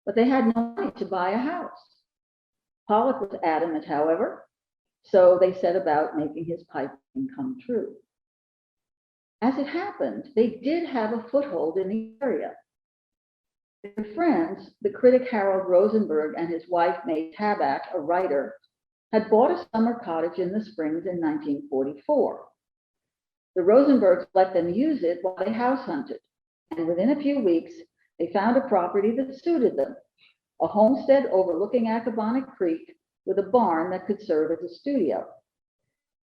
but they had no money to buy a house. Pollock was adamant, however, so they set about making his pipe dream come true. As it happened, they did have a foothold in the area. Their friends, the critic Harold Rosenberg and his wife May Tabak, a writer, had bought a summer cottage in the Springs in 1944. The Rosenbergs let them use it while they house hunted, and within a few weeks, they found a property that suited them, a homestead overlooking Accabonac Creek with a barn that could serve as a studio.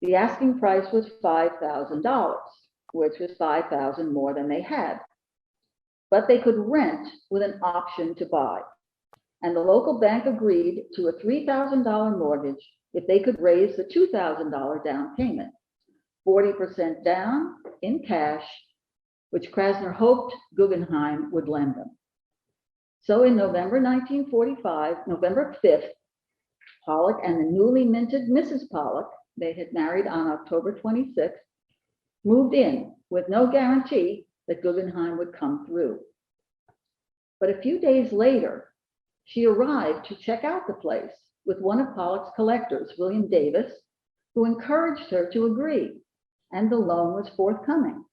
The asking price was $5,000, which was $5,000 more than they had. But they could rent with an option to buy. And the local bank agreed to a $3,000 mortgage if they could raise the $2,000 down payment, 40% down in cash, which Krasner hoped Guggenheim would lend them. So in November 1945, November 5th, Pollock and the newly minted Mrs. Pollock, they had married on October 26th, moved in with no guarantee that Guggenheim would come through. But a few days later, she arrived to check out the place with one of Pollock's collectors, William Davis, who encouraged her to agree, and the loan was forthcoming.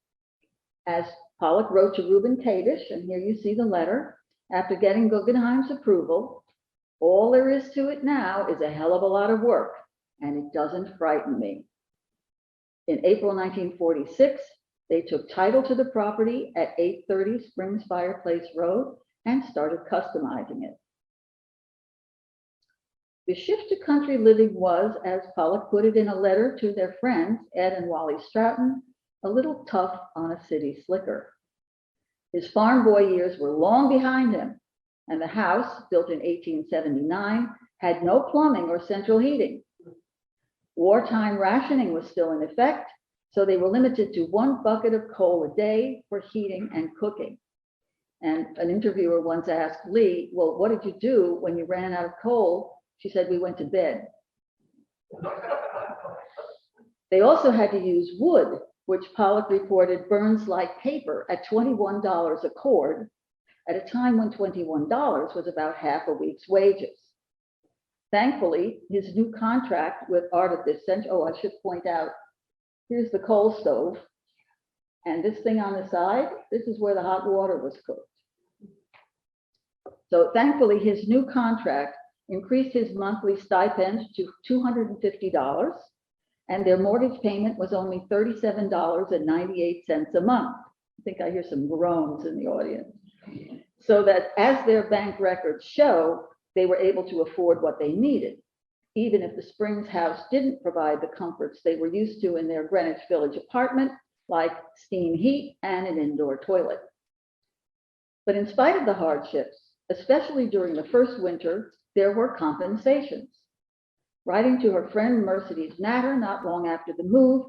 As Pollock wrote to Reuben Kadish, and here you see the letter, after getting Guggenheim's approval, all there is to it now is a hell of a lot of work, and it doesn't frighten me. In April 1946, they took title to the property at 830 Springs Fireplace Road and started customizing it. The shift to country living was, as Pollock put it in a letter to their friends, Ed and Wally Stratton, a little tough on a city slicker. His farm boy years were long behind him, and the house, built in 1879, had no plumbing or central heating. Wartime rationing was still in effect, so they were limited to 1 bucket of coal a day for heating and cooking. And an interviewer once asked Lee, well, what did you do when you ran out of coal? She said, we went to bed. They also had to use wood, which Pollock reported burns like paper at $21 a cord, at a time when $21 was about half a week's wages. Thankfully, his new contract with Art of this Century, oh, I should point out, here's the coal stove. And this thing on the side, this is where the hot water was cooked. So thankfully, his new contract increased his monthly stipend to $250, and their mortgage payment was only $37.98 a month. I think I hear some groans in the audience. So that as their bank records show, they were able to afford what they needed, even if the Springs house didn't provide the comforts they were used to in their Greenwich Village apartment, like steam heat and an indoor toilet. But in spite of the hardships, especially during the first winter, there were compensations. Writing to her friend Mercedes Natter not long after the move,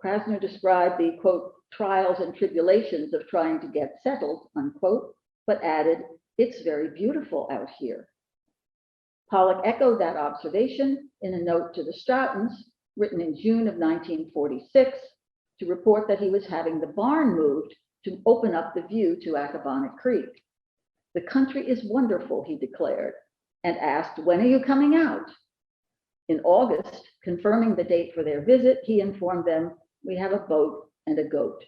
Krasner described the, quote, trials and tribulations of trying to get settled, unquote, but added, it's very beautiful out here. Pollock echoed that observation in a note to the Straughtons, written in June of 1946, to report that he was having the barn moved to open up the view to Accabonac Creek. The country is wonderful, he declared, and asked, when are you coming out? In August, confirming the date for their visit, he informed them, we have a boat and a goat.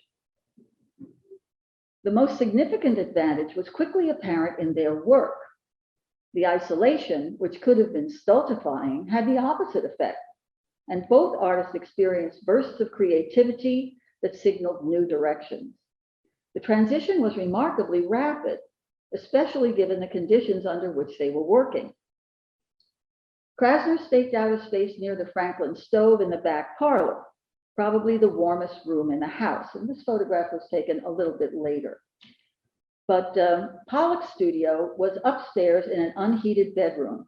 The most significant advantage was quickly apparent in their work. The isolation, which could have been stultifying, had the opposite effect, and both artists experienced bursts of creativity that signaled new directions. The transition was remarkably rapid, especially given the conditions under which they were working. Krasner staked out a space near the Franklin stove in the back parlor, probably the warmest room in the house, and this photograph was taken a little bit later. But Pollock's studio was upstairs in an unheated bedroom,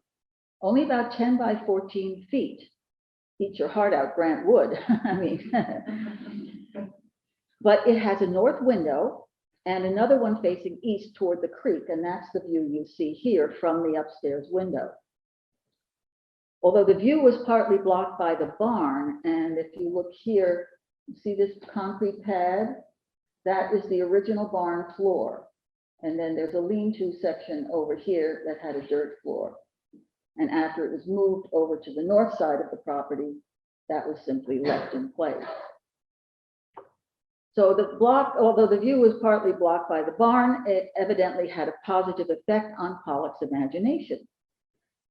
only about 10 by 14 feet. Eat your heart out, Grant Wood. I mean, but it has a north window and another one facing east toward the creek, and that's the view you see here from the upstairs window. Although the view was partly blocked by the barn, and if you look here, you see this concrete pad? That is the original barn floor. And then there's a lean-to section over here that had a dirt floor. And after it was moved over to the north side of the property, that was simply left in place. So the block, although the view was partly blocked by the barn, it evidently had a positive effect on Pollock's imagination.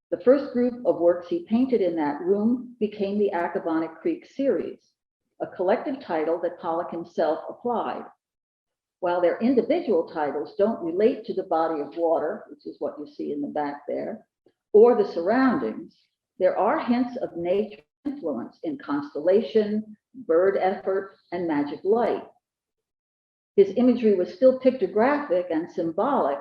The first group of works he painted in that room became the Accabonac Creek series, a collective title that Pollock himself applied. While their individual titles don't relate to the body of water, which is what you see in the back there, or the surroundings, there are hints of nature influence in constellation, bird effort, and magic light. His imagery was still pictographic and symbolic,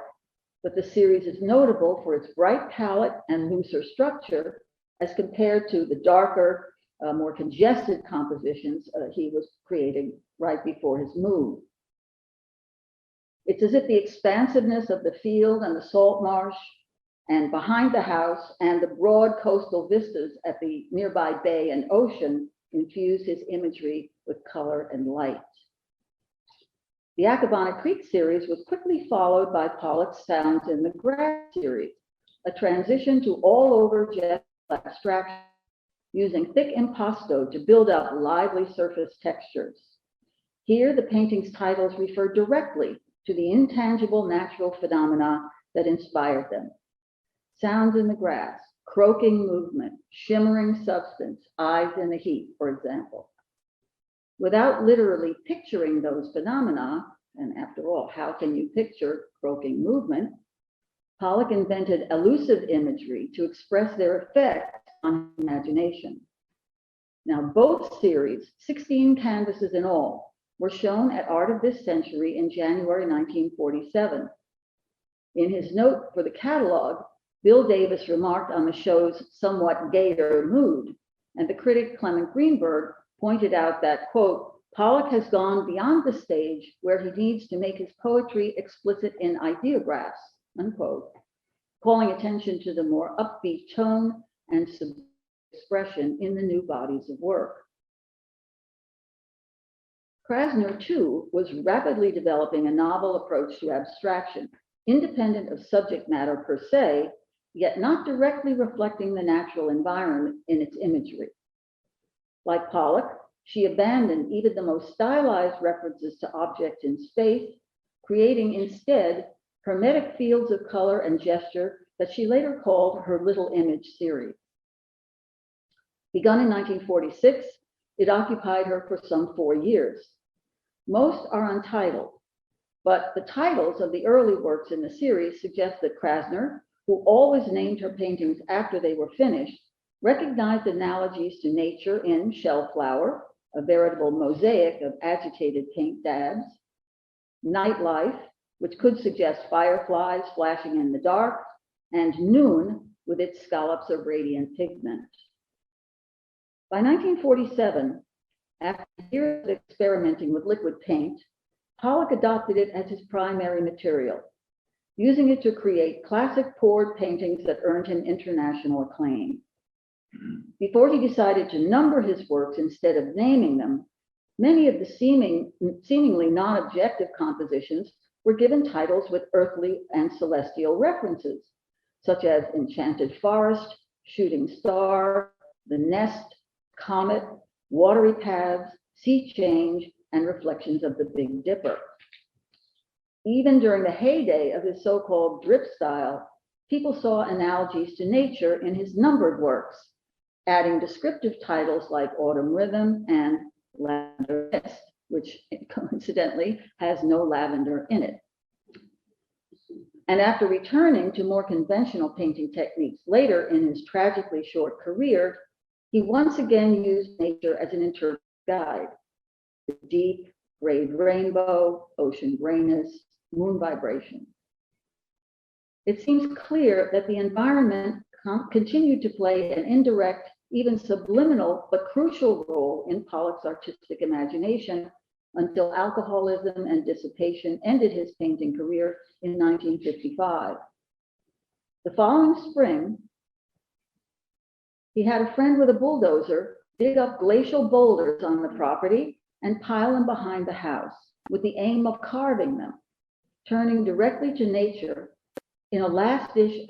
but the series is notable for its bright palette and looser structure as compared to the darker, more congested compositions he was creating right before his move. It's as if the expansiveness of the field and the salt marsh and behind the house and the broad coastal vistas at the nearby bay and ocean infuse his imagery with color and light. The Accabonac Creek series was quickly followed by Pollock's Sounds in the Grass series, a transition to all-over jet abstraction, using thick impasto to build up lively surface textures. Here, the painting's titles refer directly to the intangible natural phenomena that inspired them. Sounds in the grass, croaking movement, shimmering substance, eyes in the heat, for example. Without literally picturing those phenomena, and after all, how can you picture croaking movement? Pollock invented elusive imagery to express their effect on imagination. Now, both series, 16 canvases in all, were shown at Art of this Century in January 1947. In his note for the catalog, Bill Davis remarked on the show's somewhat gayer mood, and the critic Clement Greenberg pointed out that, quote, Pollock has gone beyond the stage where he needs to make his poetry explicit in ideographs, unquote, calling attention to the more upbeat tone and expression in the new bodies of work. Krasner, too, was rapidly developing a novel approach to abstraction, independent of subject matter per se, yet not directly reflecting the natural environment in its imagery. Like Pollock, she abandoned even the most stylized references to objects in space, creating instead hermetic fields of color and gesture that she later called her Little Image series. Begun in 1946, it occupied her for some 4 years. Most are untitled, but the titles of the early works in the series suggest that Krasner, who always named her paintings after they were finished, recognized analogies to nature in Shellflower, a veritable mosaic of agitated paint dabs, Nightlife, which could suggest fireflies flashing in the dark, and Noon, with its scallops of radiant pigment. By 1947, after years of experimenting with liquid paint, Pollock adopted it as his primary material, using it to create classic poured paintings that earned him international acclaim. Before he decided to number his works instead of naming them, many of the seemingly non-objective compositions were given titles with earthly and celestial references, such as Enchanted Forest, Shooting Star, The Nest, Comet, Watery Paths, Sea Change, and Reflections of the Big Dipper. Even during the heyday of his so-called drip style, people saw analogies to nature in his numbered works, adding descriptive titles like Autumn Rhythm and Lavender Mist, which coincidentally has no lavender in it. And after returning to more conventional painting techniques later in his tragically short career, he once again used nature as an interpretive guide. The deep, grayed rainbow, ocean grayness, moon vibration. It seems clear that the environment continued to play an indirect, even subliminal, but crucial role in Pollock's artistic imagination until alcoholism and dissipation ended his painting career in 1955. The following spring, he had a friend with a bulldozer dig up glacial boulders on the property and pile them behind the house with the aim of carving them, turning directly to nature in a last-ditch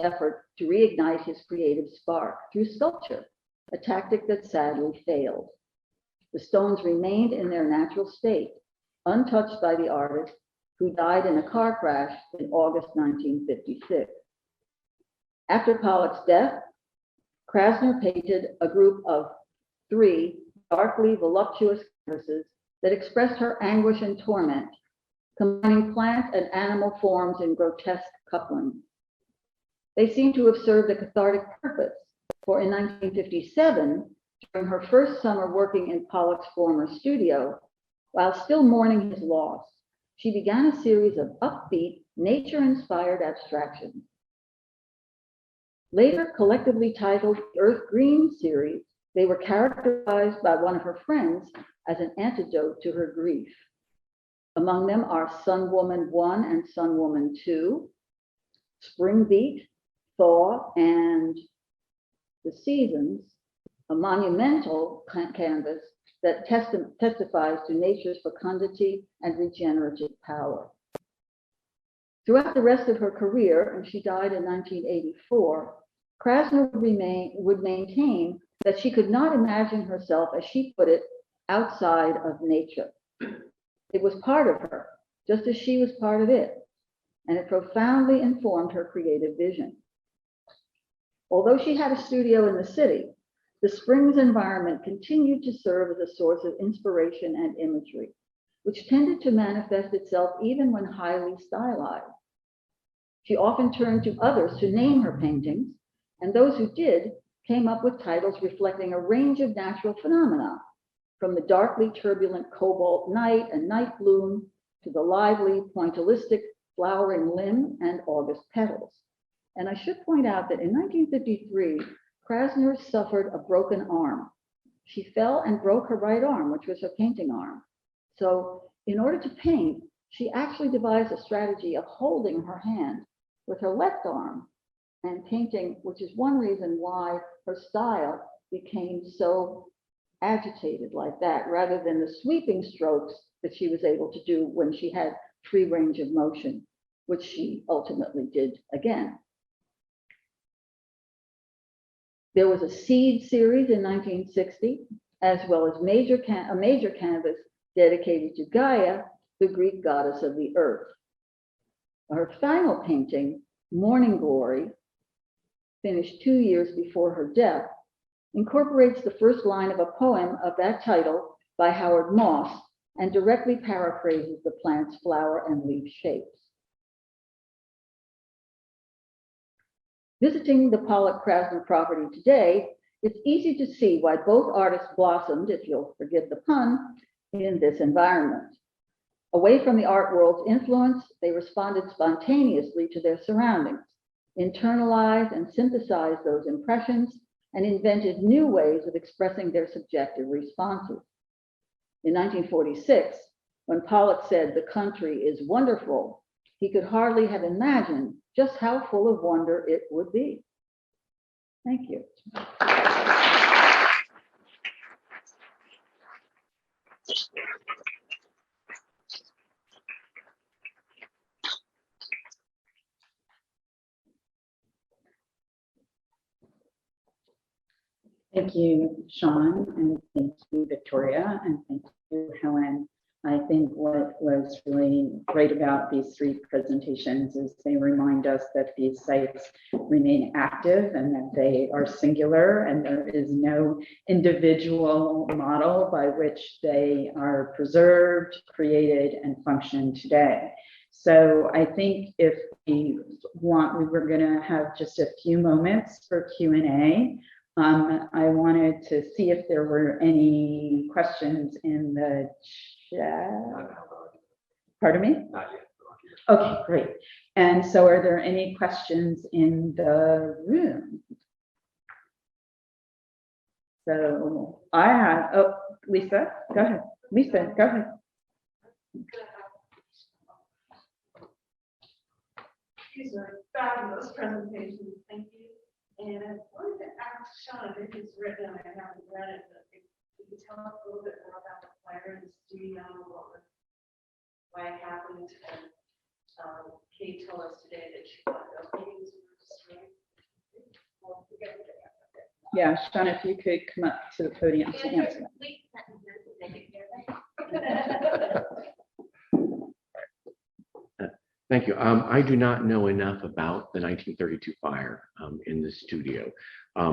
effort to reignite his creative spark through sculpture, a tactic that sadly failed. The stones remained in their natural state, untouched by the artist, who died in a car crash in August 1956. After Pollock's death, Krasner painted a group of 3 darkly voluptuous canvases that expressed her anguish and torment, combining plant and animal forms in grotesque couplings. They seem to have served a cathartic purpose, for in 1957, during her first summer working in Pollock's former studio, while still mourning his loss, she began a series of upbeat, nature-inspired abstractions. Later collectively titled the Earth Green series, they were characterized by one of her friends as an antidote to her grief. Among them are Sun Woman 1 and Sun Woman 2, Spring Beat, Thaw, and The Seasons, a monumental canvas that testifies to nature's fecundity and regenerative power. Throughout the rest of her career, and she died in 1984, Krasner would maintain that she could not imagine herself, as she put it, outside of nature. It was part of her, just as she was part of it, and it profoundly informed her creative vision. Although she had a studio in the city, the Springs environment continued to serve as a source of inspiration and imagery, which tended to manifest itself even when highly stylized. She often turned to others to name her paintings, and those who did came up with titles reflecting a range of natural phenomena, from the darkly turbulent cobalt night and night bloom to the lively pointillistic flowering limb and August petals. And I should point out that in 1953, Krasner suffered a broken arm. She fell and broke her right arm, which was her painting arm. So in order to paint, she actually devised a strategy of holding her hand with her left arm and painting, which is one reason why her style became so agitated like that, rather than the sweeping strokes that she was able to do when she had free range of motion, which she ultimately did again. There was a seed series in 1960, as well as a major canvas dedicated to Gaia, the Greek goddess of the earth. Her final painting, Morning Glory, finished 2 years before her death, incorporates the first line of a poem of that title by Howard Moss and directly paraphrases the plant's flower and leaf shapes. Visiting the Pollock-Krasner property today, it's easy to see why both artists blossomed, if you'll forgive the pun, in this environment. Away from the art world's influence, they responded spontaneously to their surroundings, internalized and synthesized those impressions, and invented new ways of expressing their subjective responses. In 1946, when Pollock said the country is wonderful, he could hardly have imagined just how full of wonder it would be. Thank you. Thank you, Sean, and thank you, Victoria, and thank you, Helen. I think what was really great about these three presentations is they remind us that these sites remain active and that they are singular, and there is no individual model by which they are preserved, created, and function today. So I think if we were going to have just a few moments for Q&A. I wanted to see if there were any questions in the chat. Pardon me? Not yet. Okay, great. And so are there any questions in the room? So I have, oh, Lisa, go ahead. Lisa, go ahead. These are fabulous presentations. Thank you. And I wanted to ask Sean if it's written, I haven't read it, but if you could tell us a little bit more about the fire in the studio, why it happened, and can you tell us today that you got those meetings were destroyed? Yeah, Sean, if you could come up to the podium to answer that. Thank you. I do not know enough about the 1932 fire in the studio,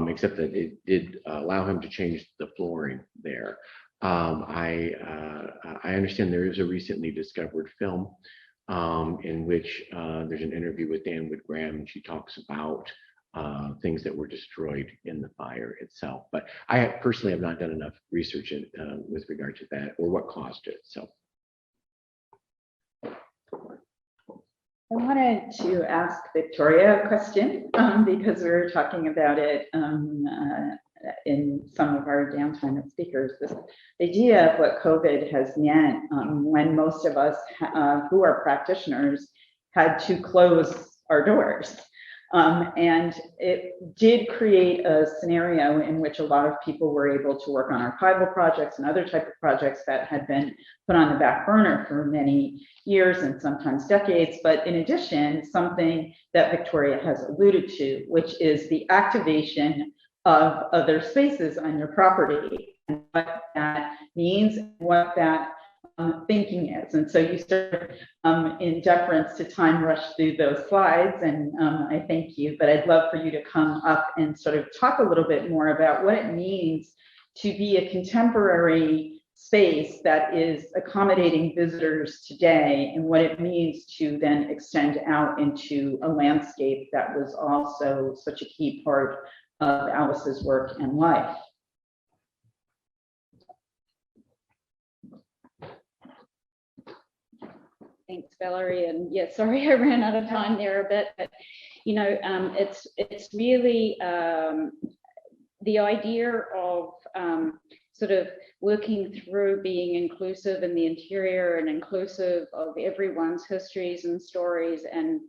except that it did allow him to change the flooring there. I understand there is a recently discovered film in which there's an interview with Dan Wood-Graham, and she talks about things that were destroyed in the fire itself. But I personally have not done enough research with regard to that or what caused it. So. I wanted to ask Victoria a question because we were talking about it in some of our downtime as speakers. This idea of what COVID has meant when most of us who are practitioners had to close our doors. And it did create a scenario in which a lot of people were able to work on archival projects and other type of projects that had been put on the back burner for many years and sometimes decades. But in addition, something that Victoria has alluded to, which is the activation of other spaces on your property and what that means, what that thinking is. And so you start in deference to time rush through those slides, and I thank you, but I'd love for you to come up and sort of talk a little bit more about what it means to be a contemporary space that is accommodating visitors today, and what it means to then extend out into a landscape that was also such a key part of Alice's work and life. Thanks, Valerie. And yeah, sorry I ran out of time there a bit, but you know, it's really the idea of sort of working through being inclusive in the interior and inclusive of everyone's histories and stories, and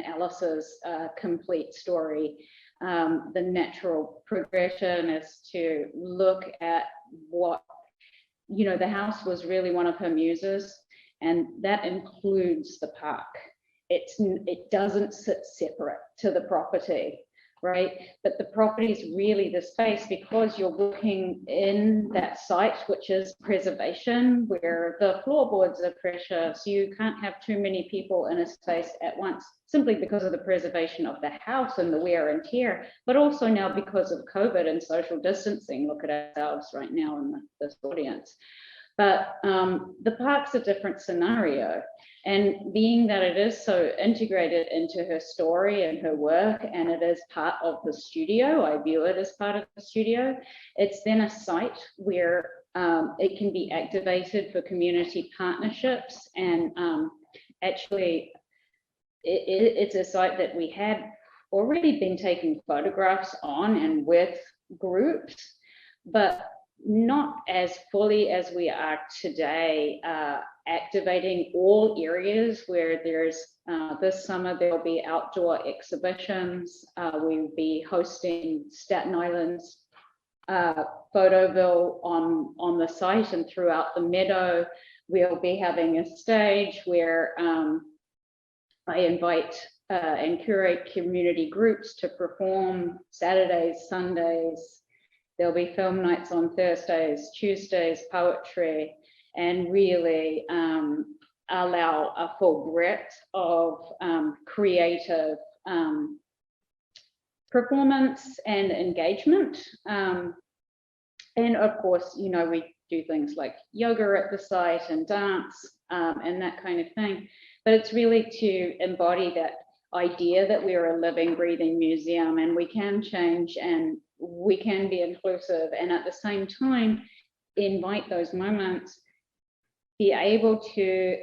Alice's complete story. The natural progression is to look at what, you know, the house was really one of her muses, and that includes the park. It doesn't sit separate to the property. right? But the property is really the space, because you're working in that site, which is preservation, where the floorboards are precious. You can't have too many people in a space at once, simply because of the preservation of the house and the wear and tear, but also now because of COVID and social distancing. Look at ourselves right now in this audience. But the park's a different scenario. And being that it is so integrated into her story and her work, and it is part of the studio, I view it as part of the studio, it's then a site where it can be activated for community partnerships. And actually, it's a site that we had already been taking photographs on and with groups, but not as fully as we are today, activating all areas where there's, this summer there'll be outdoor exhibitions. We'll be hosting Staten Island's Photoville on the site and throughout the meadow. We'll be having a stage where I invite and curate community groups to perform Saturdays, Sundays. There'll be film nights on Thursdays, Tuesdays, poetry, and really allow a full breadth of creative performance and engagement. And of course, you know, we do things like yoga at the site and dance and that kind of thing. But it's really to embody that idea that we're a living, breathing museum, and we can change and we can be inclusive, and at the same time invite those moments, be able to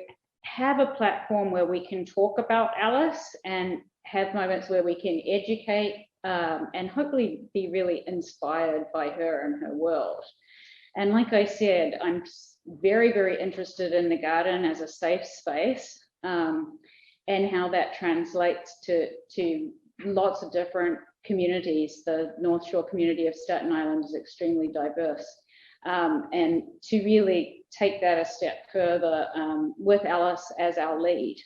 have a platform where we can talk about Alice and have moments where we can educate and hopefully be really inspired by her and her world. And like I said, I'm very, very interested in the garden as a safe space, and how that translates to lots of different communities. The North Shore community of Staten Island is extremely diverse. And to really take that a step further with Alice as our lead.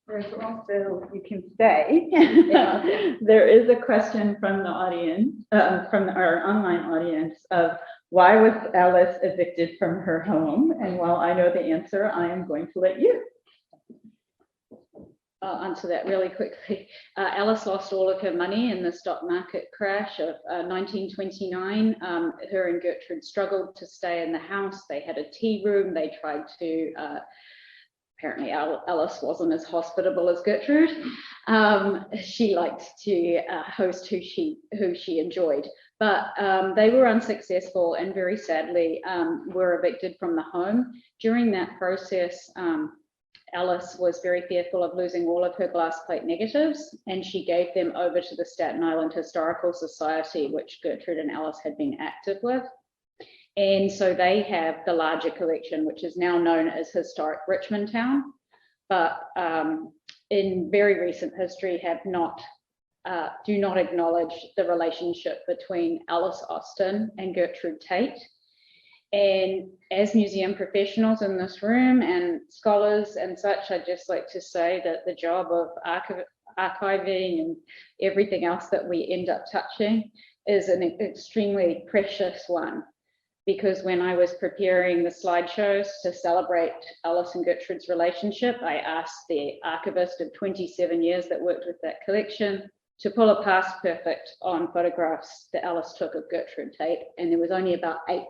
There's also, you can stay. There is a question from the audience, from our online audience, of why was Alice evicted from her home? And while I know the answer, I am going to let you. I'll answer that really quickly. Alice lost all of her money in the stock market crash of 1929. Her and Gertrude struggled to stay in the house. They had a tea room. They tried to, apparently Alice wasn't as hospitable as Gertrude. She liked to host who she enjoyed, but they were unsuccessful and very sadly were evicted from the home. During that process, Alice was very fearful of losing all of her glass plate negatives, and she gave them over to the Staten Island Historical Society, which Gertrude and Alice had been active with. And so they have the larger collection, which is now known as Historic Richmond Town, but in very recent history have not, do not acknowledge the relationship between Alice Austen and Gertrude Tate. And as museum professionals in this room and scholars and such, I'd just like to say that the job of archiving and everything else that we end up touching is an extremely precious one. Because when I was preparing the slideshows to celebrate Alice and Gertrude's relationship, I asked the archivist of 27 years that worked with that collection to pull a past perfect on photographs that Alice took of Gertrude Tate, and there was only about 8.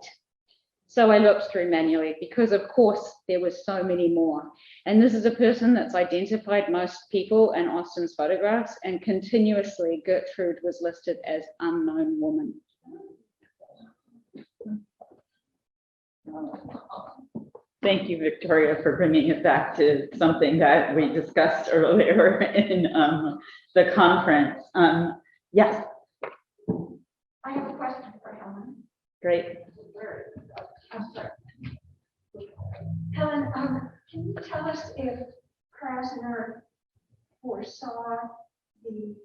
So I looked through manually because, of course, there were so many more. And this is a person that's identified most people in Austen's photographs, and continuously Gertrude was listed as unknown woman. Thank you, Victoria, for bringing it back to something that we discussed earlier in the conference. Yes. I have a question for Helen. Great. I'm sorry. Helen, can you tell us if Krasner foresaw the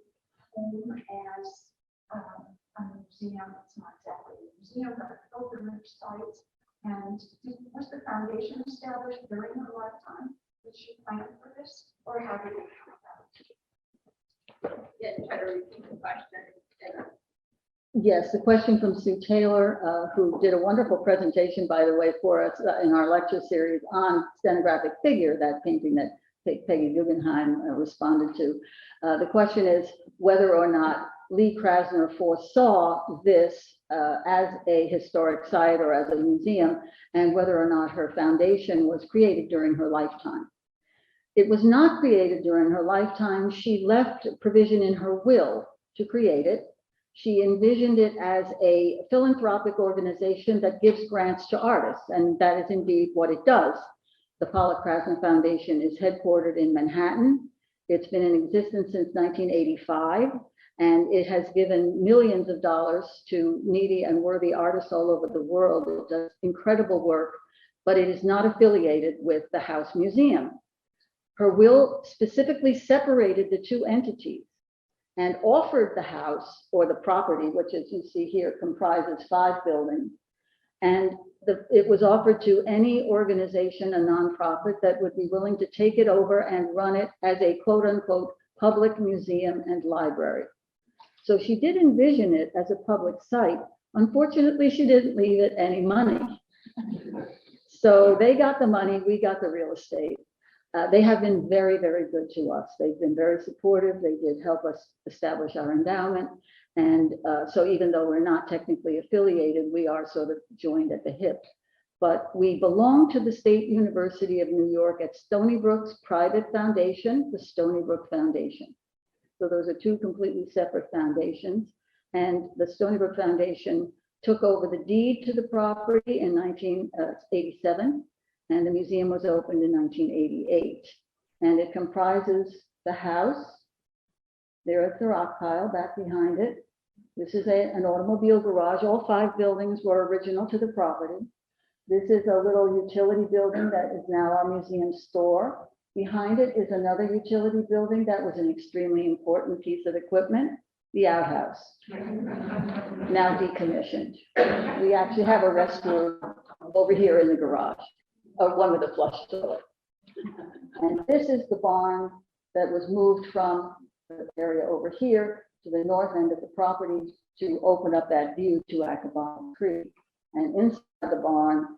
home as a museum? It's not exactly a museum, but a pilgrimage site. And was the foundation established during her lifetime? Did she plan for this, or how did it come Try to repeat the question. Yes, the question from Sue Taylor, who did a wonderful presentation, by the way, for us in our lecture series on stenographic figure, that painting that Peggy Guggenheim responded to. The question is whether or not Lee Krasner foresaw this as a historic site or as a museum, and whether or not her foundation was created during her lifetime. It was not created during her lifetime. She left provision in her will to create it. She envisioned it as a philanthropic organization that gives grants to artists, and that is indeed what it does. The Pollock Krasner Foundation is headquartered in Manhattan. It's been in existence since 1985, and it has given millions of dollars to needy and worthy artists all over the world. It does incredible work, but it is not affiliated with the House Museum. Her will specifically separated the two entities and offered the house or the property, which as you see here comprises 5 buildings. And it was offered to any organization, a nonprofit, that would be willing to take it over and run it as a quote unquote public museum and library. So she did envision it as a public site. Unfortunately, she didn't leave it any money. So they got the money, we got the real estate. They have been very, very good to us. They've been very supportive. They did help us establish our endowment. And so even though we're not technically affiliated, we are sort of joined at the hip. But we belong to the State University of New York at Stony Brook's private foundation, the Stony Brook Foundation. So those are 2 completely separate foundations. And the Stony Brook Foundation took over the deed to the property in 1987. And the museum was opened in 1988. And it comprises the house. There at the rock pile back behind it. This is an automobile garage. All 5 buildings were original to the property. This is a little utility building that is now our museum store. Behind it is another utility building that was an extremely important piece of equipment, the outhouse, now decommissioned. We actually have a restroom over here in the garage. One with a flush toilet. And this is the barn that was moved from the area over here to the north end of the property to open up that view to Accabono Creek. And inside the barn,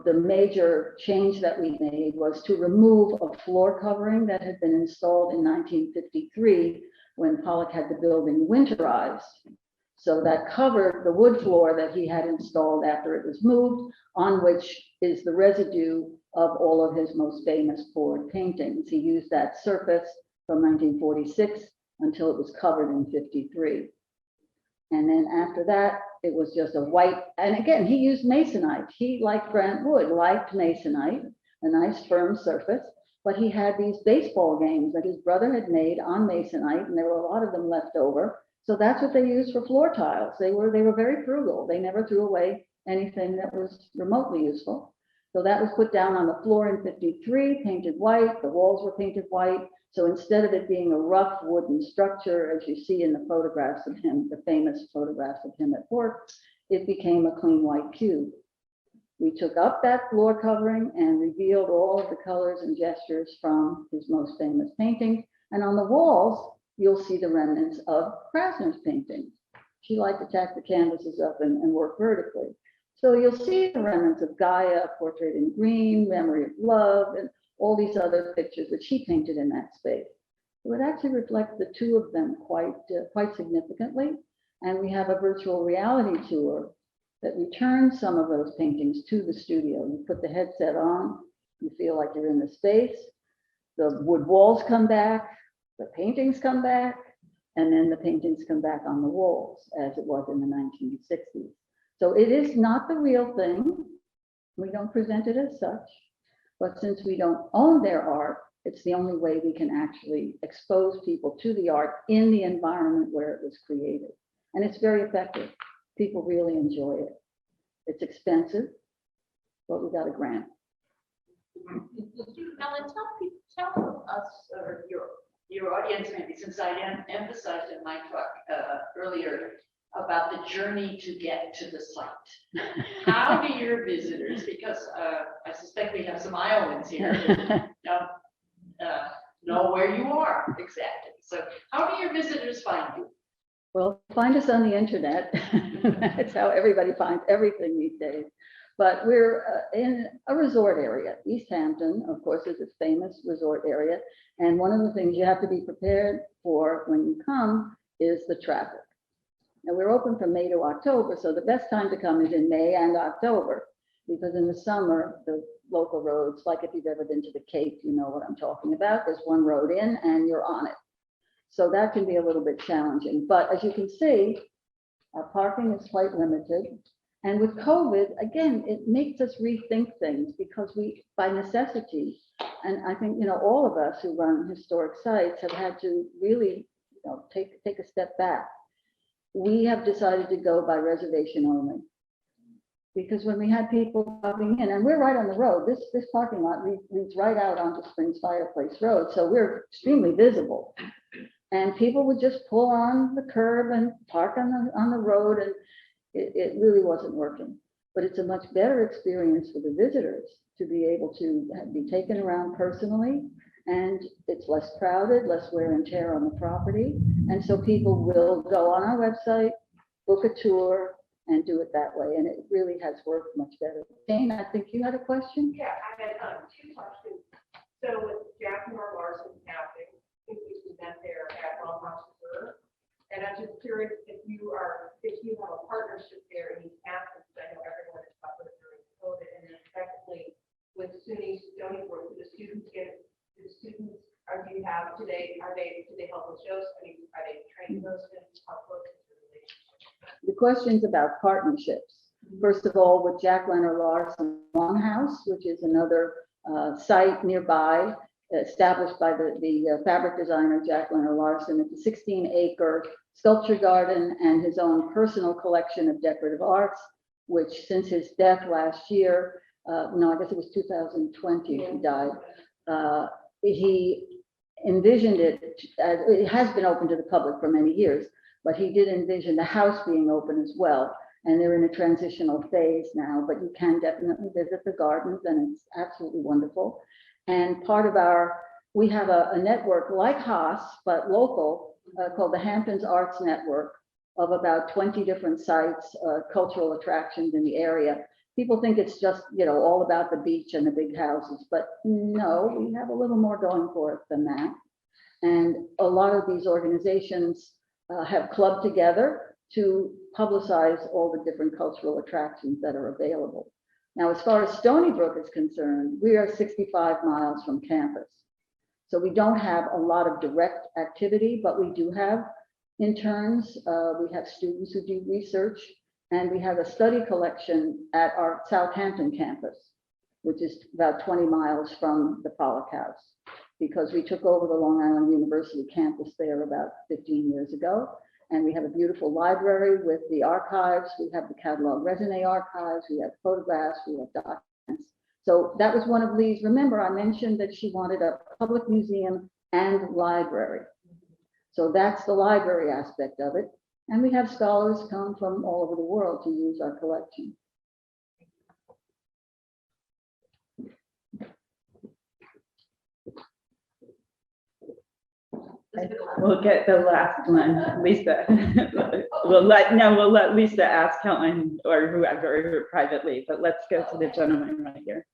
the major change that we made was to remove a floor covering that had been installed in 1953 when Pollock had the building winterized. So that covered the wood floor that he had installed after it was moved, on which is the residue of all of his most famous poured paintings. He used that surface from 1946 until it was covered in 53. And then after that, it was just a white, and again, he used masonite. He, like Grant Wood, liked masonite, a nice firm surface, but he had these baseball games that his brother had made on masonite, and there were a lot of them left over. So that's what they used for floor tiles. They were very frugal. They never threw away anything that was remotely useful. So that was put down on the floor in 53, painted white. The walls were painted white. So instead of it being a rough wooden structure, as you see in the photographs of him, the famous photographs of him at work, it became a clean white cube. We took up that floor covering and revealed all of the colors and gestures from his most famous paintings. And on the walls, you'll see the remnants of Krasner's paintings. She liked to tack the canvases up and work vertically. So you'll see the remnants of Gaia, Portrait in Green, Memory of Love, and all these other pictures that she painted in that space. It would actually reflect the 2 of them quite significantly. And we have a virtual reality tour that returns some of those paintings to the studio. You put the headset on, you feel like you're in the space, the wood walls come back, the paintings come back, and then the paintings come back on the walls as it was in the 1960s. So it is not the real thing. We don't present it as such, but since we don't own their art, it's the only way we can actually expose people to the art in the environment where it was created. And it's very effective. People really enjoy it. It's expensive, but we got a grant. Ellen, tell us, or your audience maybe, since I emphasized in my talk earlier about the journey to get to the site. How do your visitors, because I suspect we have some Iowans here, know where you are exactly. So how do your visitors find us on the internet. That's how everybody finds everything these days. But we're in a resort area. East Hampton, of course, is a famous resort area. And one of the things you have to be prepared for when you come is the traffic. Now, we're open from May to October, so the best time to come is in May and October, because in the summer, the local roads, like if you've ever been to the Cape, you know what I'm talking about. There's one road in and you're on it. So that can be a little bit challenging. But as you can see, our parking is quite limited. And with COVID, again, it makes us rethink things because we, by necessity, and I think, you know, all of us who run historic sites have had to really, you know, take a step back. We have decided to go by reservation only. Because when we had people popping in, and we're right on the road, this parking lot leads right out onto Springs Fireplace Road, so we're extremely visible. And people would just pull on the curb and park on the road, and it really wasn't working. But it's a much better experience for the visitors to be able to be taken around personally, and it's less crowded, less wear and tear on the property. And so people will go on our website, book a tour, and do it that way. And it really has worked much better. Jane, I think you had a question? Yeah, I had two questions. So with Jack Moore Larson happening, I think we met there at Rovang. And I'm just curious if you have a partnership there in East Hampton, because I know everyone is suffered during COVID. And then secondly, with SUNY Stony Brook, do the students, do you have today, do they help with shows? I mean, are they training those students? How close is the relationship? The question's about partnerships. First of all, with Jack Leonard Larson Longhouse, which is another site nearby, established by the fabric designer Jack Leonard Larson. It's a 16-acre sculpture garden and his own personal collection of decorative arts, which since his death last year, no, I guess it was 2020 he died, he envisioned it, it has been open to the public for many years, but he did envision the house being open as well. And they're in a transitional phase now, but you can definitely visit the gardens and it's absolutely wonderful. And part of we have a network like Haas, but local, called the Hamptons Arts Network, of about 20 different sites, cultural attractions in the area. People think it's just, you know, all about the beach and the big houses, but no, we have a little more going for us than that. And a lot of these organizations have clubbed together to publicize all the different cultural attractions that are available. Now, as far as Stony Brook is concerned, we are 65 miles from campus. So we don't have a lot of direct activity, but we do have interns. We have students who do research, and we have a study collection at our Southampton campus, which is about 20 miles from the Pollock House, because we took over the Long Island University campus there about 15 years ago. And we have a beautiful library with the archives. We have the catalog resume archives. We have photographs. We have documents. So that was one of Lee's. Remember, I mentioned that she wanted a public museum and library. So that's the library aspect of it. And we have scholars come from all over the world to use our collection. We'll get the last one, Lisa. we'll let Lisa ask Helen or whoever privately, but let's go to the gentleman right here.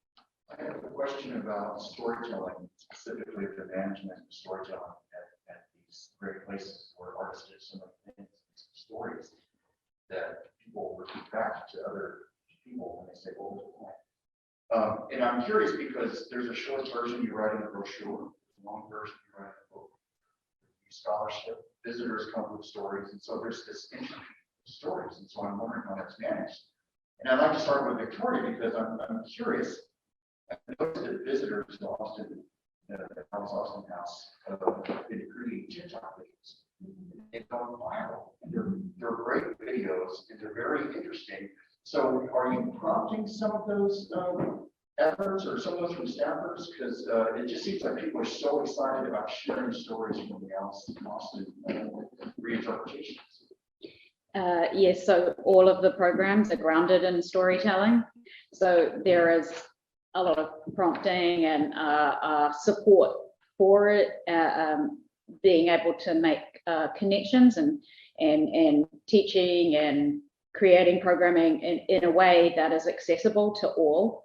I have a question about storytelling, specifically the management of storytelling at these great places where artists do some of the things, stories that people repeat back to other people when they say old. And I'm curious because there's a short version you write in a brochure, a long version you write in a book. Scholarship, visitors come with stories, and so there's this interest in stories, and so I'm wondering how that's managed. And I'd like to start with Victoria because I'm curious. I noticed that visitors often, the Austin House, been creating TikTok videos. They've gone viral, and they're great videos, and they're very interesting. So, are you prompting some of those efforts or some of those from staffers? Because it just seems like people are so excited about sharing stories from the Austin reinterpretations. Yes, so all of the programs are grounded in storytelling. So there is a lot of prompting and support for it. being able to make connections and teaching and creating programming in a way that is accessible to all.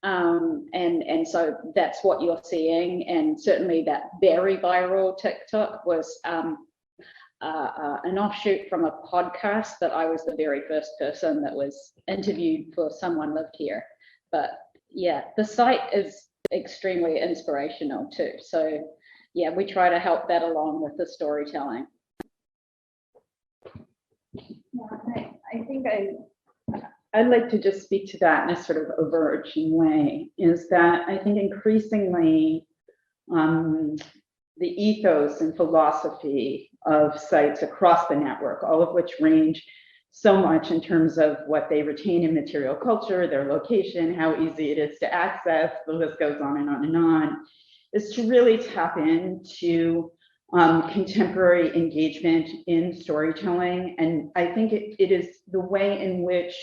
And so that's what you're seeing. And certainly that very viral TikTok was an offshoot from a podcast that I was the very first person that was interviewed for Someone Lived Here. But yeah, the site is extremely inspirational too. So yeah, we try to help that along with the storytelling. Yeah, I think I'd like to just speak to that in a sort of overarching way, is that I think increasingly the ethos and philosophy of sites across the network, all of which range so much in terms of what they retain in material culture, their location, how easy it is to access, the list goes on and on and on, is to really tap into contemporary engagement in storytelling. And I think it is the way in which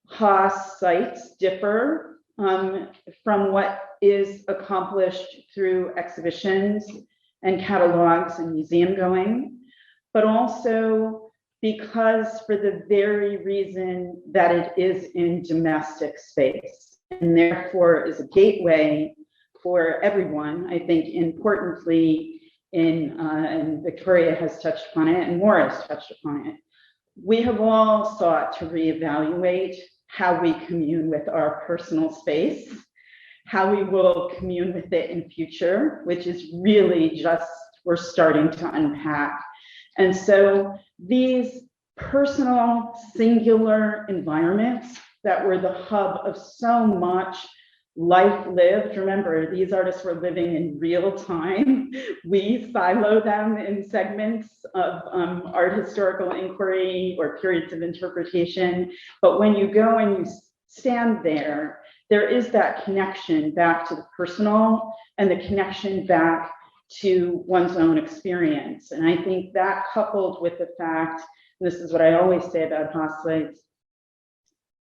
Haas sites differ from what is accomplished through exhibitions and catalogs and museum going, but also because for the very reason that it is in domestic space and therefore is a gateway for everyone. I think importantly, and Victoria has touched upon it and Morris touched upon it, we have all sought to reevaluate how we commune with our personal space, how we will commune with it in future, which is really just, we're starting to unpack. And so these personal, singular environments that were the hub of so much life lived. Remember, these artists were living in real time. We silo them in segments of art historical inquiry or periods of interpretation. But when you go and you stand there, there is that connection back to the personal and the connection back to one's own experience. And I think that coupled with the fact, this is what I always say about Haas sites,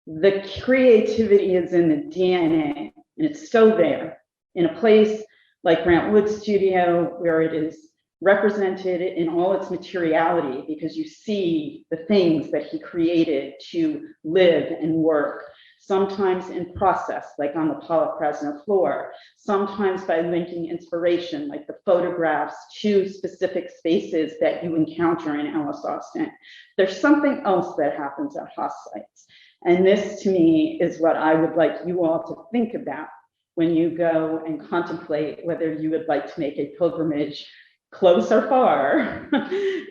the creativity is in the DNA, and it's still there. In a place like Grant Wood's studio, where it is represented in all its materiality, because you see the things that he created to live and work, sometimes in process, like on the Pollock Krasner floor, sometimes by linking inspiration, like the photographs, to specific spaces that you encounter in Alice Austin. There's something else that happens at Haas sites. And this, to me, is what I would like you all to think about when you go and contemplate whether you would like to make a pilgrimage close or far,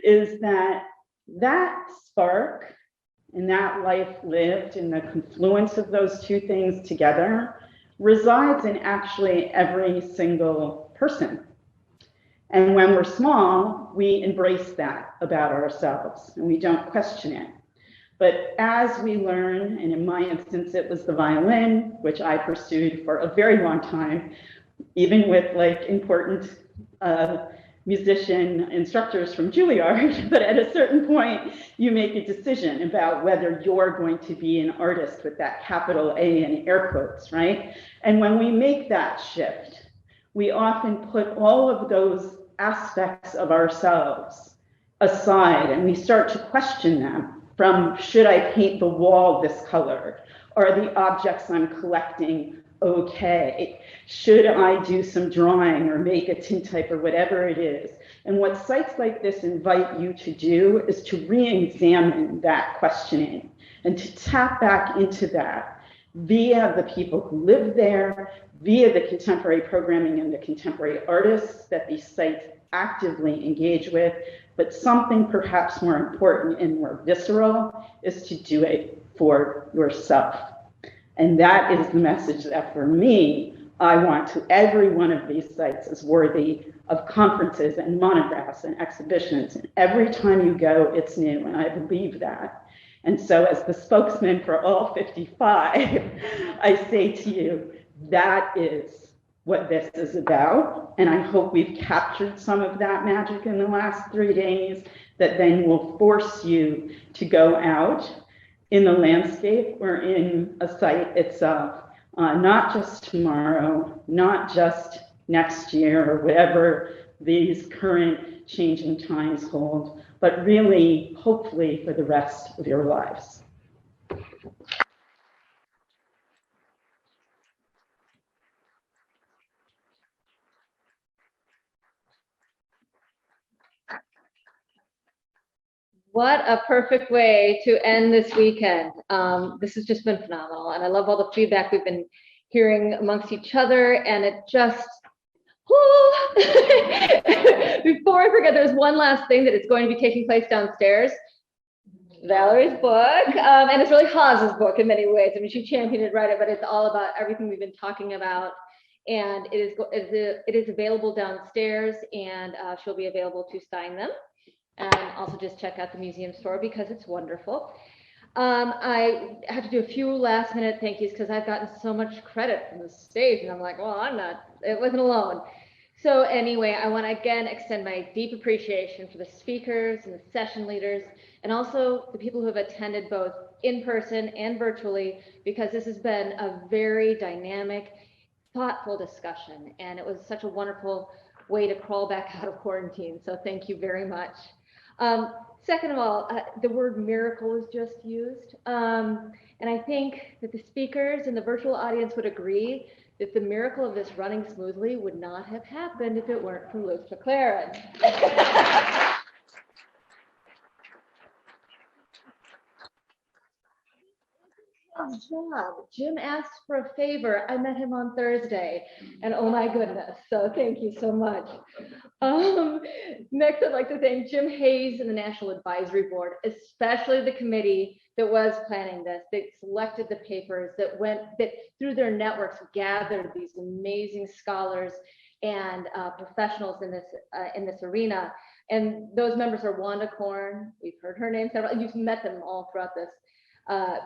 is that spark and that life lived and the confluence of those two things together resides in actually every single person. And when we're small, we embrace that about ourselves and we don't question it. But as we learn, and in my instance, it was the violin, which I pursued for a very long time, even with like important musician instructors from Juilliard, but at a certain point, you make a decision about whether you're going to be an artist with that capital A in air quotes, right? And when we make that shift, we often put all of those aspects of ourselves aside and we start to question them. From, should I paint the wall this color? Are the objects I'm collecting okay? Should I do some drawing or make a tintype or whatever it is? And what sites like this invite you to do is to re-examine that questioning and to tap back into that via the people who live there, via the contemporary programming and the contemporary artists that these sites actively engage with. But something perhaps more important and more visceral is to do it for yourself. And that is the message that for me, I want to every one of these sites is worthy of conferences and monographs and exhibitions. And every time you go, it's new, and I believe that. And so as the spokesman for all 55, I say to you, that is what this is about. And I hope we've captured some of that magic in the last 3 days that then will force you to go out in the landscape or in a site itself, not just tomorrow, not just next year or whatever these current changing times hold, but really, hopefully, for the rest of your lives. What a perfect way to end this weekend. This has just been phenomenal, and I love all the feedback we've been hearing amongst each other, and it just, before I forget, there's one last thing that is going to be taking place downstairs. Valerie's book, and it's really Hawes's book in many ways. I mean, she championed it, right? But it's all about everything we've been talking about, and it is available downstairs, and she'll be available to sign them. And also just check out the museum store because it's wonderful. I have to do a few last minute thank yous because I've gotten so much credit from the stage, and I'm like, well, it wasn't alone. So anyway, I want to again extend my deep appreciation for the speakers and the session leaders, and also the people who have attended both in person and virtually, because this has been a very dynamic, thoughtful discussion, and it was such a wonderful way to crawl back out of quarantine. So thank you very much. Second of all, the word miracle is just used. And I think that the speakers and the virtual audience would agree that the miracle of this running smoothly would not have happened if it weren't for Luke McLaren. Job. Jim asked for a favor. I met him on Thursday, and oh my goodness, so thank you so much. Next, I'd like to thank Jim Hayes and the National Advisory Board, especially the committee that was planning this, that selected the papers, that through their networks gathered these amazing scholars and professionals in this arena. And those members are Wanda Korn. We've heard her name several. You've met them all throughout this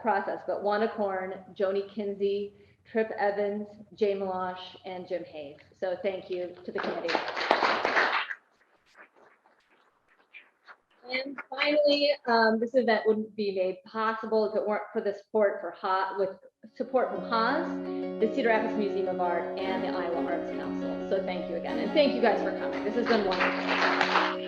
process, but Wanda Korn, Joni Kinsey, Trip Evans, Jay Melosh, and Jim Hayes. So thank you to the committee. And finally, this event wouldn't be made possible if it weren't for the support with support from Haas, the Cedar Rapids Museum of Art, and the Iowa Arts Council. So thank you again, and thank you guys for coming. This has been wonderful.